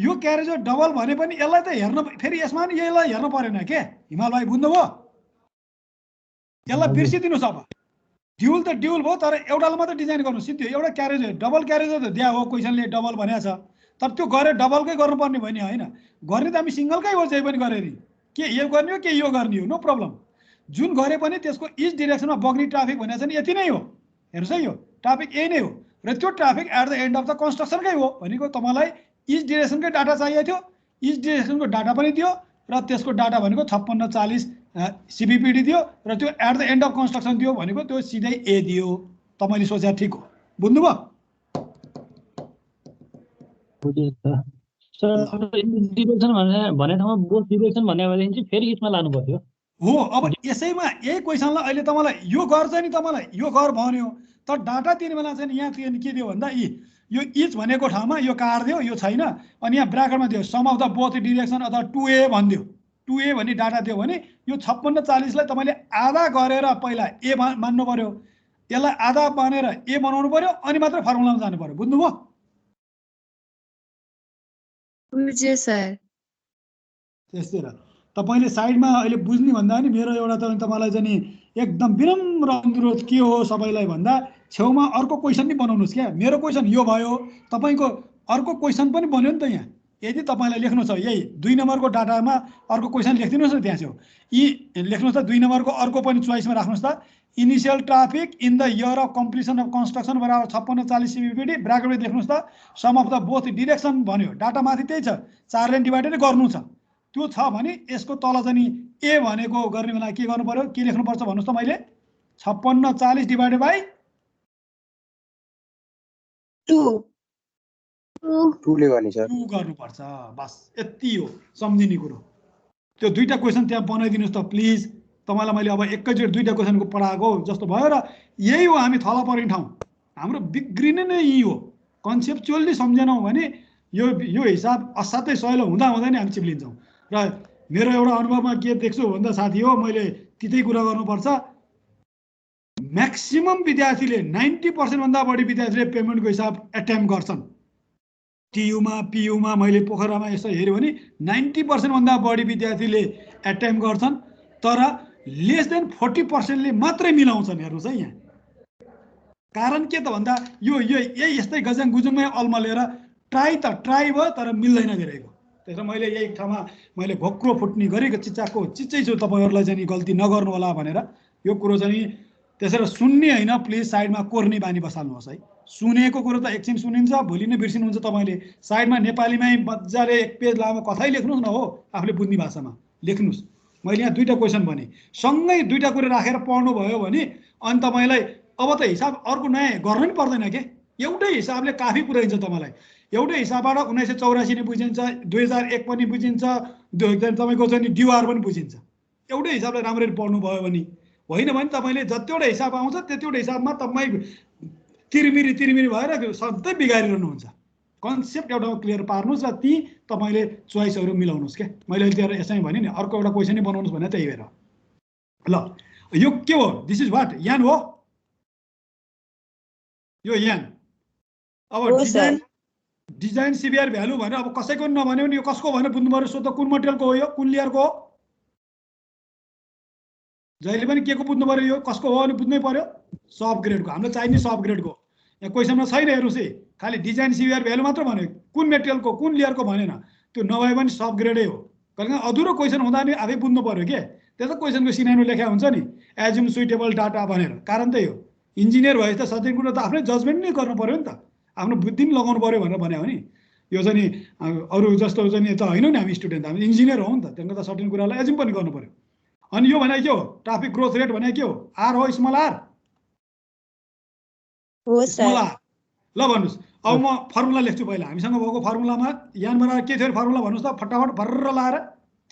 यो क्यारेजवे डबल भने पनि यसलाई त हेर्न फेरि यसमा नि यसलाई हेर्न परेन के हिमाल भाइ बुझ्नुभयो यसलाई बिर्सिदिनुस् अब ड्युल त ड्युल भयो तर एउटालाई मात्र डिजाइन गर्नु सिधै एउटा क्यारेजवे डबल क्यारेजवे त दिया हो क्वेसनले डबल भनेको छ तर त्यो गरे डबलकै गर्नुपर्ने भने होइन गर्ने त हामी सिंगलकै हो जै पनि गरे नि के यो गर्ने हो के यो गर्ने हो नो प्रब्लम जुन गरे पनि त्यसको इच डिरेक्सनमा बग्ने ट्राफिक भनेको चाहिँ यति नै हो हेर्नुहोस् है यो ट्राफिक यही नै हो र त्यो traffic at the end of the कन्स्ट्रक्सनकै हो भनेको तपाईँलाई इच डिरेक्सनकै डाटा चाहिएको थियो इच डिरेक्सनको डाटा पनि दियो र त्यसको डाटा भनेको 5640 सीबीपीडी दियो र त्यो at the end of construction दियो भनेको त्यो सिधै ए दियो तपाईँले सोचे ठिक हो बुझ्नुभयो भने ठाउँमा बोथ डिरेक्सन भन्ने भएदेखि चाहिँ फेरि इचमा लानु पर्यो हो अब यसैमा यही क्वेसनलाई अहिले तपाईँलाई यो गर्छ नि तपाईँलाई यो गर भन्यो तर डाटा दिने बेला चाहिँ यहाँ के दियो भन्दा यो इच भनेको ठाउँमा यो काट्दियो यो छैन अनि यहाँ ब्राकेटमा दियो sum of the both direction अथवा 2A भनिदियो 2a भन्ने डाटा दियो भने यो 5640 लाई तपाईले आधा गरेर पहिला a मान्नु पर्यो, यसलाई आधा मानेर a बनाउनु पर्यो, अनि मात्र फर्मुलामा जानु पर्यो। बुझ्नुभयो? बुझ्यो सर। त्यस्तै र तपाईले साइडमा अहिले बुझ्ने भन्दा नि मेरो एउटा तपाईलाई चाहिँ नि एकदम विनम्र अनुरोध के हो सबैलाई भन्दा छेउमा अर्को क्वेशन नि बनाउनुस् क्या। मेरो क्वेशन यो भयो, तपाईको अर्को क्वेशन पनि बन्यो नि त यहाँ। यदि तपाईलाई लेख्नु छ यही 2 नम्बरको डाटामा अर्को क्वेशन लेखिदिनुस् न त्यहाँ छेउ। यी लेख्नुस् त 2 नम्बरको अर्को पनि चोइसमा राख्नुस् त। Initial traffic in the year of completion of construction बराबर 5640 CBPD ब्र्याकेटमा लेख्नुस् त sum of the both direction भन्यो। डाटा माथि त्यही छ, 4 ले डिभाइडेड गर्नु छ। त्यो छ भने यसको तल चाहिँ नि a भनेको गर्ने बेला के गर्नु पर्यो, के लेख्नु पर्छ भन्नुस् त। मैले 5640 डिभाइडेड बाइ 2 ले गर्ने सर। 2 गर्नुपर्छ। बस यति हो सम्झिने कुरो। त्यो दुईटा क्वेशन त्यहाँ बनाइदिनुस् त प्लिज। तपाईलाई मैले अब एकैचोटि दुईटा क्वेशनको पढाएको जस्तो भयो र यही हो हामी थला पर्ने ठाउँ। हाम्रो बिग्रिने नै यही हो। कन्सेप्चुअली सम्झेनौँ भने यो हिसाब असाध्यै सजिलो हुँदा हुँदै नै हामी चिप्लिन्छौँ। र मेरो एउटा अनुभवमा के देख्छु भन्दा साथी हो, मैले त्यतै कुरा गर्नुपर्छ। म्याक्सिमम विद्यार्थीले 90% भन्दा बढी विद्यार्थीले पेमेन्टको हिसाब एटेम्प गर्छन्। टियुमा पियुमा मैले पोखरामा यसो हेऱ्यो भने 90% भन्दा बढी विद्यार्थीले एटेम्प गर्छन्, तर लेस देन 40% ले मात्रै मिलाउँछन्। हेर्नुहोस् है यहाँ कारण के त भन्दा यो यस्तै गजाङ गुजुङमै अल्मलेर ट्राई भयो तर मिल्दैन धेरैको। त्यसो मैले यही ठाउँमा मैले घोक्रो फुट्ने गरेको चिच्चाको चिच्चै छु तपाईहरुलाई चाहिँ गल्ती नगर्नु होला भनेर। यो कुरो चाहिँ त्यसरी सुन्ने हैन, प्लिज साइडमा कोर्ने बानी बसाल्नुहोस् है। सुनेको कुरो त एकछिन सुनिन्छ, भोलि नै बिर्सिनुहुन्छ तपाईले। साइडमा नेपालीमै मज्जाले 1 पेज लामो कथै लेख्नुस् न हो, आफूले बुझ्ने भाषामा लेख्नुस्। मैले यहाँ दुईटा क्वेशन भने सँगै दुईटा कुरा राखेर पढ्नु भयो भने अनि तपाईलाई अब त हिसाब अर्को नयाँ गर्नु नि पर्दैन के। एउटै हिसाबले काफी पुर्याइन्छ तपाईलाई। एउटै हिसाबबाट 1984 नि बुझिन्छ, 2001 पनि बुझिन्छ, तपाईको चाहिँ ड्युआर पनि बुझिन्छ। एउटै हिसाबले राम्ररी पढ्नु भयो भने। होइन भने तपाईले जतिवटा हिसाब आउँछ त्यतिवटा हिसाबमा तपाई तिरमिरी भएर सधैँ बिगारिरहनुहुन्छ। कन्सेप्ट एउटा क्लियर पार्नुस् र ती तपाईले चोइसहरु मिलाउनुस् के। मैले अहिले यसै भने नि अर्को एउटा क्वेशन नै बनाउनुस् भने त्यही भएर। ल यो के हो? दिस इज व्हाट यान हो। यो यान। अब डिजाइन सिभिआर भ्यालु भनेर अब कसैको नभन्यो भने यो कसको भनेर बुझ्नु पर्यो। सो त कुन मटेरियलको हो, यो कुन लेयरको हो, जहिले पनि के को बुझ्नु पर्यो, यो कसको हो अनि बुझ्नै पर्यो। सब ग्रेडको, हाम्रो चाहिने सब ग्रेडको। यहाँ क्वेशनमा छैन हेर्नुस् है, खाली डिजाइन सिभिआर भ्यालु मात्र भन्यो, कुन मेटेरियलको कुन लेयरको भनेन। त्यो नभए पनि सब ग्रेडै हो। कारण अधुरो क्वेशन हुँदा नि आफै बुझ्नु पर्यो के। त्यो त क्वेशनको सिनानो लेखा हुन्छ नि, एज्युम सुइटेबल डाटा भनेर। कारण त्यही हो। इन्जिनियर भएपछि त सबै कुरो त आफ्नै जजमेन्ट नै गर्नु पर्यो नि त, आफ्नो बुद्धि नि लगाउनु पर्यो भनेर भन्यो हो नि। यो चाहिँ नि अरू जस्तो चाहिँ नि त होइन नि, हामी स्टुडेन्ट हामी इन्जिनियर हो नि त, त्यहाँको त सर्टेन कुरालाई एज्युम पनि गर्नु पर्यो। अनि यो भने के हो? ट्राफिक ग्रोथ रेट भने के हो? आर हो, स्मल आर हो स्मल सर। आर। ल भन्नुस्। अब म फर्मुला लेख्छु पहिला। हामीसँग भएको फर्मुलामा यान बराबर के थियो फर्मुला भन्नुस् त फटाफट भर्र लाएर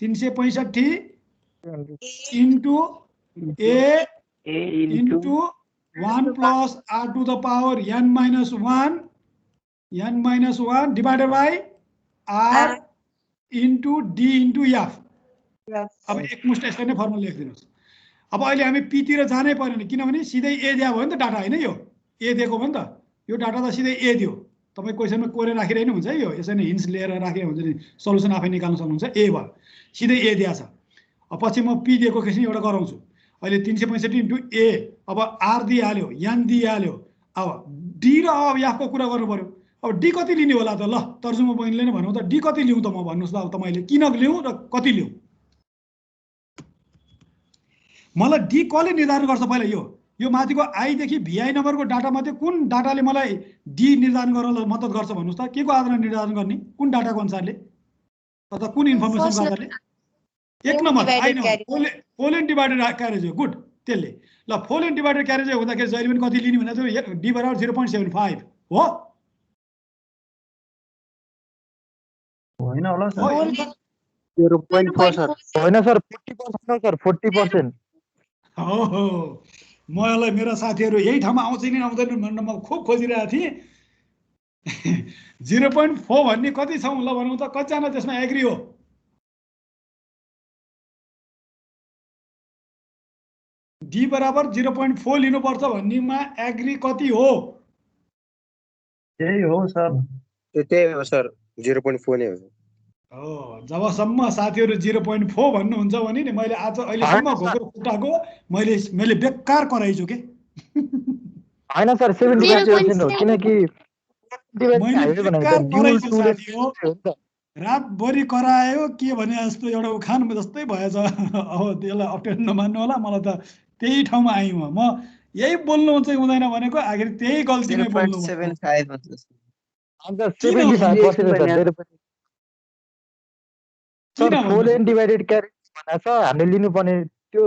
365 into A into 1 plus R to the power n minus 1 divided by R into D into F. अब एकमुष्ट यसरी नै फर्मुला लेखिदिनुहोस्। अब अहिले हामी पी तिर जानै परेन, किनभने सिधै ए दिया भयो नि त डाटा होइन। यो ए दिएको भयो नि त, यो डाटा त सिधै ए दियो। तपाईँ क्वेशनमा कोरेर राखिरहनु हुन्छ है। यो यसरी नै हिन्ट्स लिएर राखेर हुन्छ नि, सल्युसन आफै निकाल्न सक्नुहुन्छ। ए भयो, सिधै ए दिया छ। अब पछि म पी दिएको केही एउटा गराउँछु। अहिले 365 इन्टु ए, अब आर दिइहाल्यो, यान दिइहाल्यो। अब डी र अब एफको कुरा गर्नु पर्यो। अब डी कति लिने होला त? ल तर्जुमा बहिनीले नै भनौँ त, डी कति लिउँ त म भन्नुहोस् त। अब तपाईँले किन लिउँ र कति लिउँ? मलाई डी कसले निर्धारण गर्छ पहिला? यो माथिको आईदेखि भिआई नम्बरको डाटा मध्ये कुन डाटाले मलाई डी निर्धारण गर्न मद्दत गर्छ भन्नुहोस् त। के को आधारमा निर्धारण गर्ने? कुन डाटाको अनुसारले अथवा कुन इन्फर्मेसनको आधारले? 1 number I number four lane divided carriage हो। गुड। त्यसले ल फोलेन डिभाइडेड क्यारेज हुँदाखेरि जहिले पनि कति लिने भने चाहिँ डी बराबर 0.75 हो। होइन होला सर। 0.4 सर। होइन सर 40% हो सर, 40%। हो मलाई मेरा साथीहरू यही ठाउँमा आउँछ नि आउँदैन भनेर म खुब खोजिरहेको थिएँ। 0.4 भन्ने कति छौँ ल भनौँ त, कतिजना त्यसमा एग्री हो? डी बराबर 0.4 लिनुपर्छ भन्नेमा एग्री कति हो? यही हो सर। त्यही हो सर, 0.4 नै हो। हो, जबसम्म साथीहरू 0.4 भन्नुहुन्छ भने नि मैले आज अहिलेसम्म घोक्रो फुटाएको मैले बेकार कराइछु के। होइन सर 75% हो, किनकि मैले बेकार कराइछु साथी हो। रातभरि करायो के भने जस्तो एउटा उखान जस्तै भएछ। अब त्यसलाई अप्ठ्यारो नमान्नु होला, मलाई त त्यही ठाउँमा आएँ म यही बोल्नु चाहिँ हुँदैन भनेको, आखिर त्यही गल्तीमै बोल्नु। 0.75 भन्दैछ। अन्त 75% सर फोल एन्ड डिभाइडेड क्यारेज भनेको छ हामीले लिनुपर्ने त्यो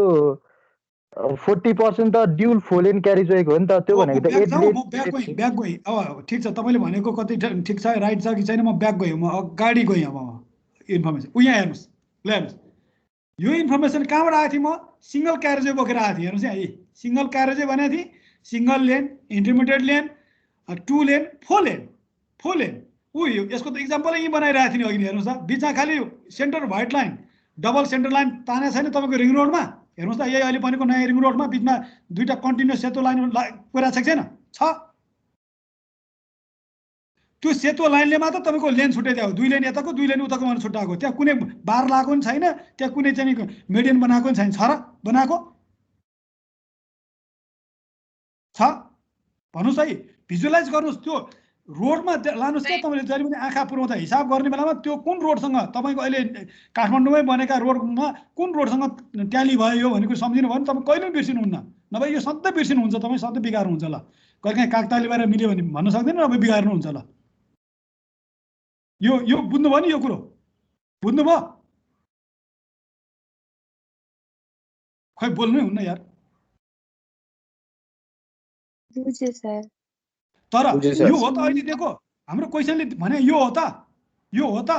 40% त ड्युल फोल एन्ड क्यारेज वेको हो नि त, त्यो भनेको त ब्याक गएँ। अब ठिक छ, तपाईँले भनेको कति ठिक छ, राइट छ कि छैन, म ब्याक गएँ, म अगाडि गएँ। अब इन्फर्मेसन यहाँ हेर्नुहोस्, ल हेर्नुहोस्, यो इन्फर्मेसन कहाँबाट आएको थिएँ? म सिङ्गल क्यारेजवे बोकेर आएको थिएँ। हेर्नुहोस् यहाँ, सिङ्गल क्यारेजवे भनेको थिएँ, single lane, intermediate lane, 2 lane, 4 lane. यसको त इक्जाम्पलै यहीँ बनाइरहेको थिएँ नि अघि। हेर्नुहोस् त, बिचमा खालि centre white line, double centre line तानेको छैन तपाईँको रिङ रोडमा। हेर्नुहोस् त, यही अहिले भनेको नयाँ रिङ रोडमा बिचमा दुईवटा कन्टिन्युस सेतो लाइन पुरा छ छैन? छ। त्यो सेतो लाइनले मात्र तपाईँको लेन छुट्याइदियो, 2 लेन यताको 2 लेन उताको भनेर छुट्याएको। त्यहाँ कुनै बार लगाएको पनि छैन, त्यहाँ कुनै चाहिँ मिडियन बनाएको पनि छैन। छ र बनाएको छ? भन्नुहोस् है, भिजुअलाइज गर्नुहोस्। त्यो रोडमा लानुहोस् क्या तपाईँले, जहिले पनि आँखा पुर्याउँदा हिसाब गर्ने बेलामा त्यो कुन रोडसँग तपाईँको अहिले काठमाडौँमै बनेका रोडमा कुन रोडसँग ट्याली भयो यो भनेको सम्झिनु भयो भने तपाईँ कहिले पनि बिर्सिनुहुन्न। नभए यो सधैँ बिर्सिनुहुन्छ, तपाईँ सधैँ बिगार्नुहुन्छ। ल कहिलेकाहीँ कागताली भएर मिल्यो भने भन्न सक्दैन, नभए बिगार्नुहुन्छ। ल यो बुझ्नुभयो नि, यो कुरो बुझ्नुभयो? खै बोल्नै हुन्न यार। बुझ्यो सर। तर यो हो त अहिले दिएको हाम्रो क्वेसनले भने, यो हो त, यो हो त,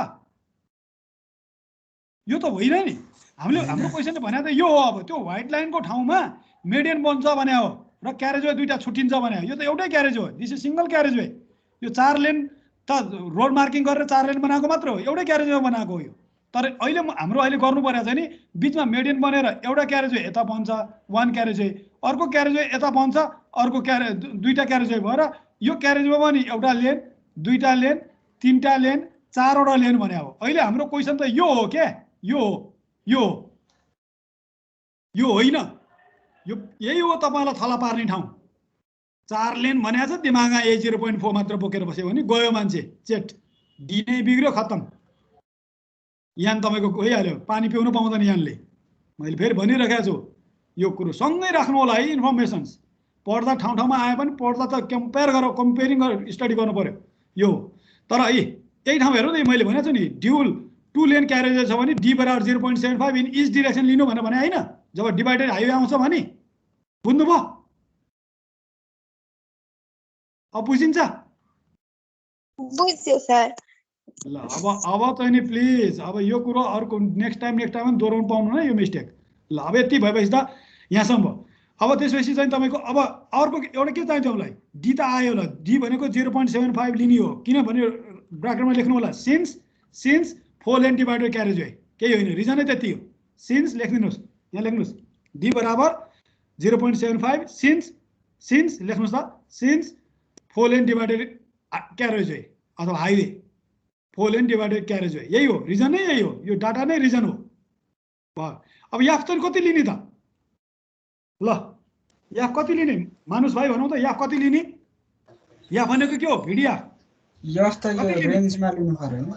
यो त होइन नि। हाम्रो क्वेसनले भने त यो हो। अब त्यो व्हाइट लाइनको ठाउँमा मिडियन बन्छ भने हो र क्यारेजवे दुईटा छुट्टिन्छ भने हो। यो त एउटै क्यारेज हो, दिस इज सिङ्गल क्यारेजवे। यो 4 लेन त रोड मार्किङ गरेर 4 लेन बनाएको मात्र हो, एउटै क्यारेजवे बनाएको हो यो। तर अहिले हाम्रो अहिले गर्नु परेको छ नि, बिचमा मिडियन बनेर एउटा क्यारेजवे यता बन्छ, 1 क्यारेजवे, अर्को क्यारेजवे यता बन्छ, अर्को दुईटा क्यारेजवे भएर यो क्यारेजवेमा नि एउटा लेन, दुईटा लेन, 3टा लेन, 4वटा लेन भने हो। अहिले हाम्रो क्वेसन त यो हो क्या, यो होइन। यो यही हो तपाईँलाई थला पार्ने ठाउँ। 4 लेन भनेको छ, दिमागमा 0.4 मात्र बोकेर बस्यो भने गयो मान्छे, चेट, डी नै बिग्रियो, खत्तम। यहाँ तपाईँको गइहाल्यो, पानी पिउनु पाउँदैन यहाँले। मैले फेरि भनिराखेको छु, यो कुरो सँगै राख्नु होला है। इन्फर्मेसन्स पढ्दा ठाउँ ठाउँमा आए पनि पढ्दा त कम्पेयरिङ गरेर स्टडी गर्नु पर्यो यो। तर यही ठाउँ हेर्नु नि, मैले भनेको छु नि, ड्युल 2 लेन क्यारेज छ भने डी बराबर 0.75 इन इच डिरेक्सन लिनु भनेर भने होइन। जब डिभाइडेड हाइवे आउँछ भने बुझ्नुभयो? अब बुझिन्छ? बुझ्यो सर। ल अब चाहिँ नि प्लिज, अब यो कुरो अर्को नेक्स्ट टाइम दोहोऱ्याउनु पाउनु न यो मिस्टेक। ल अब यति भएपछि त यहाँसम्म भयो। अब त्यसपछि चाहिँ तपाईँको अब अर्को एउटा के चाहिन्छ मलाई? डी त आयो। ल डी भनेको 0.75 लिने हो, किनभने ब्राकेटमा लेख्नु होला, सिन्स 4 लेन डिभाइडेड क्यारेजवे, केही होइन, रिजनै त्यति हो। सिन्स लेखिदिनुहोस्, यहाँ लेख्नुहोस्, डी बराबर 0.75 सिन्स लेख्नुहोस् त, सिन्स 4 लेन डिभाइडेड क्यारेजवे अथवा हाइवे, 4 लेन डिभाइडेड क्यारेजवे, यही हो, रिजन नै यही हो, यो डाटा नै रिजन हो। अब याफ चाहिँ कति लिने त? ल याफ कति लिने मानुस भाइ भनौँ त, याफ कति लिने? याफ भनेको के हो? भिडियाफ। याफ त यो रेन्जमा लिनु पर्यो नि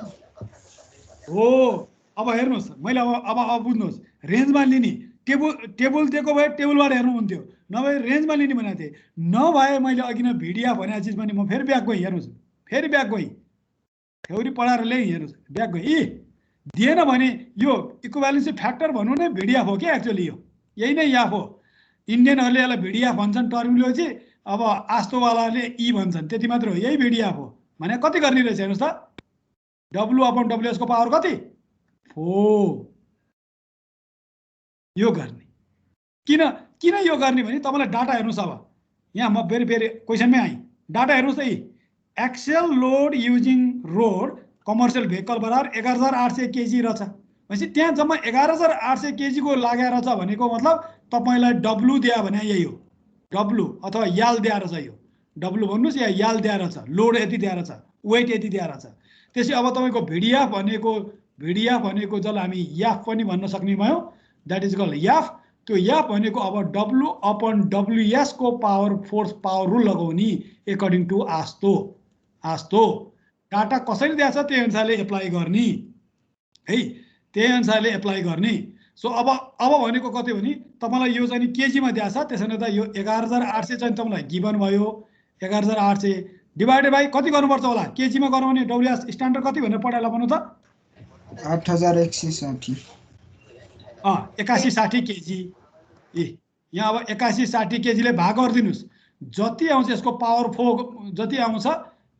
हो। अब हेर्नुहोस्, मैले अब बुझ्नुहोस्, रेन्जमा लिने, टेबल दिएको भए टेबलबाट हेर्नु हुन्थ्यो, नभए रेन्जमा लिने भनेको थिएँ। नभए मैले अघि नै भिडियाफ भनेको चिज पनि म फेरि ब्याक गएँ। हेर्नुहोस्, फेरि ब्याक गएँ, थ्योरी पढाएर ल्याएँ। हेर्नुहोस्, ब्याक गएँ, दिएन भने यो इक्विभ्यालेन्सी फ्याक्टर भन्नु नै भिडियाफ हो क्या एक्चुअली। यो यही नै याफ हो। इन्डियनहरूले यसलाई भिडियाफ भन्छन् टर्मिनोलोजी, अब आस्तोवालाले ई भन्छन्, त्यति मात्र हो। यही भिडियाफ हो भने कति गर्ने रहेछ हेर्नुहोस् त, W/WS को पावर कति? 4। यो गर्ने किन यो गर्ने भने तपाईँलाई डाटा हेर्नुहोस्। अब यहाँ म फेरि क्वेसनमै आएँ, डाटा हेर्नुहोस् त। Axle load using road commercial vehicle बराबर 11,800 kg रहेछ भनेपछि त्यहाँ जम्मा 11,800 केजीको लागेर छ भनेको मतलब तपाईँलाई डब्लु दिया भने यही हो, डब्लु अथवा याल दिएर छ, यो डब्लु भन्नुहोस् या याल दिएर छ, लोड यति दिएर छ, वेट यति दिएर छ। त्यसै अब तपाईँको भिडिएफ भनेको जसलाई हामी याफ पनि भन्न सक्ने भयो, द्याट इज कल्ड याफ। त्यो याफ भनेको अब डब्लु अपन डब्लुएस को पावर फोर्स पावर रुल लगाउने एकर्डिङ टु आस्तो डाटा कसरी दिएको छ त्यही अनुसारले एप्लाई गर्ने है, त्यही अनुसारले एप्लाई गर्ने। सो अब भनेको कति भने तपाईँलाई यो चाहिँ केजीमा दिएको छ, त्यसो भने त यो 11,800 चाहिँ तपाईँलाई गिभन भयो। 11,800 डिभाइडेड बाई कति गर्नुपर्छ होला, केजीमा गर्नु भने डब्लुएस स्ट्यान्डर्ड कति भनेर पढाइला भन्नु त 8,160 81-60 केजी। यहाँ अब 81-60 केजीले भाग गरिदिनुहोस्, जति आउँछ यसको पावर फोर्स जति आउँछ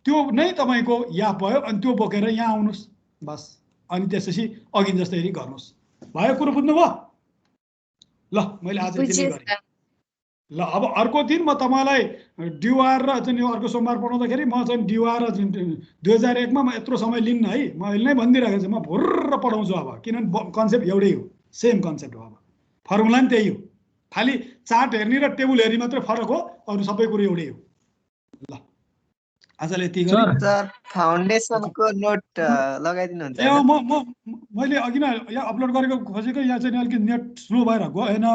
त्यो नै तपाईँको याफ भयो। अनि त्यो बोकेर यहाँ आउनुहोस् बस, अनि त्यसपछि अघि जस्तै गर्नुहोस्। भयो कुरो बुझ्नुभयो? ल मैले आज यति नै गरेँ। ल अब अर्को दिन म तपाईँलाई ड्युआर र चाहिँ अर्को सोमबार पढाउँदाखेरि म चाहिँ ड्युआर 2001 मा म यत्रो समय लिन्न है, म अहिले नै भनिदिइरहेको छु, म भुर्र पढाउँछु अब, किनभने कन्सेप्ट एउटै हो, सेम कन्सेप्ट हो। अब फर्मुला पनि त्यही हो, खालि चार्ट हेर्ने र टेबल हेर्ने मात्रै फरक हो, अरू सबै कुरो एउटै हो। ल आजलाई यति गरेँ। सर फाउन्डेसनको नोट लगाइदिनुहुन्छ? मैले अघि नै यहाँ अपलोड गरेको खोजेको, यहाँ चाहिँ अलिकति नेट स्लो भएर गएन।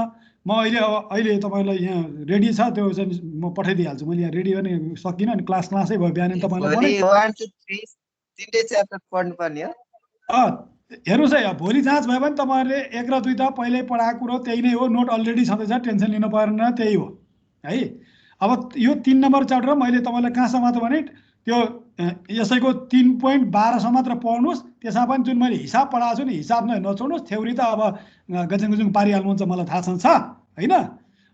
म अहिले तपाईँलाई यहाँ रेडी छ, त्यो चाहिँ म पठाइदिइहाल्छु। मैले यहाँ रेडी गर्ने सकिनँ, अनि क्लासै भयो बिहान तपाईँलाई। 1 2 3 तीनटै च्याप्टर पढ्नुपर्ने हो। हेर्नुहोस् है, भोलि जाँच भयो भने तपाईँहरूले 1 र 2 त पहिल्यै पढाएको कुरो त्यही नै हो, नोट अलरेडी छँदैछ, टेन्सन लिनु परेन, त्यही हो है। अब यो 3 नम्बर च्याप्टर मैले तपाईँलाई कहाँसम्म त भने त्यो यसैको 3.12 मात्र पढ्नुहोस्। त्यसमा पनि जुन मैले हिसाब पढाएको छु नि, हिसाब नै नछोड्नुहोस्। थ्योरी त अब गजुङ पारिहाल्नुहुन्छ, मलाई थाहा छ होइन।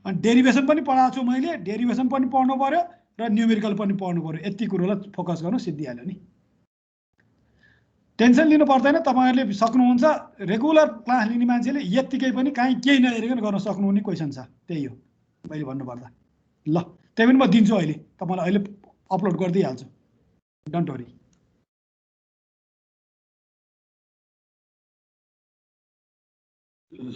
अनि डेरिभेसन पनि पढाएको छु मैले, डेरिभेसन पनि पढ्नु पर्यो र न्युमेरिकल पनि पढ्नु पर्यो। यति कुरोलाई फोकस गर्नु, सिद्धिहाल्यो नि, टेन्सन लिनु पर्दैन। तपाईँहरूले सक्नुहुन्छ, रेगुलर क्लास लिने मान्छेले यत्तिकै पनि काहीँ केही नहेरिकन गर्न सक्नुहुने क्वेसन छ, त्यही हो मैले भन्नुपर्दा। ल त्यही पनि म दिन्छु अहिले, तपाईँलाई अहिले अपलोड गरिदिइहाल्छु, डोन्ट वरी। ल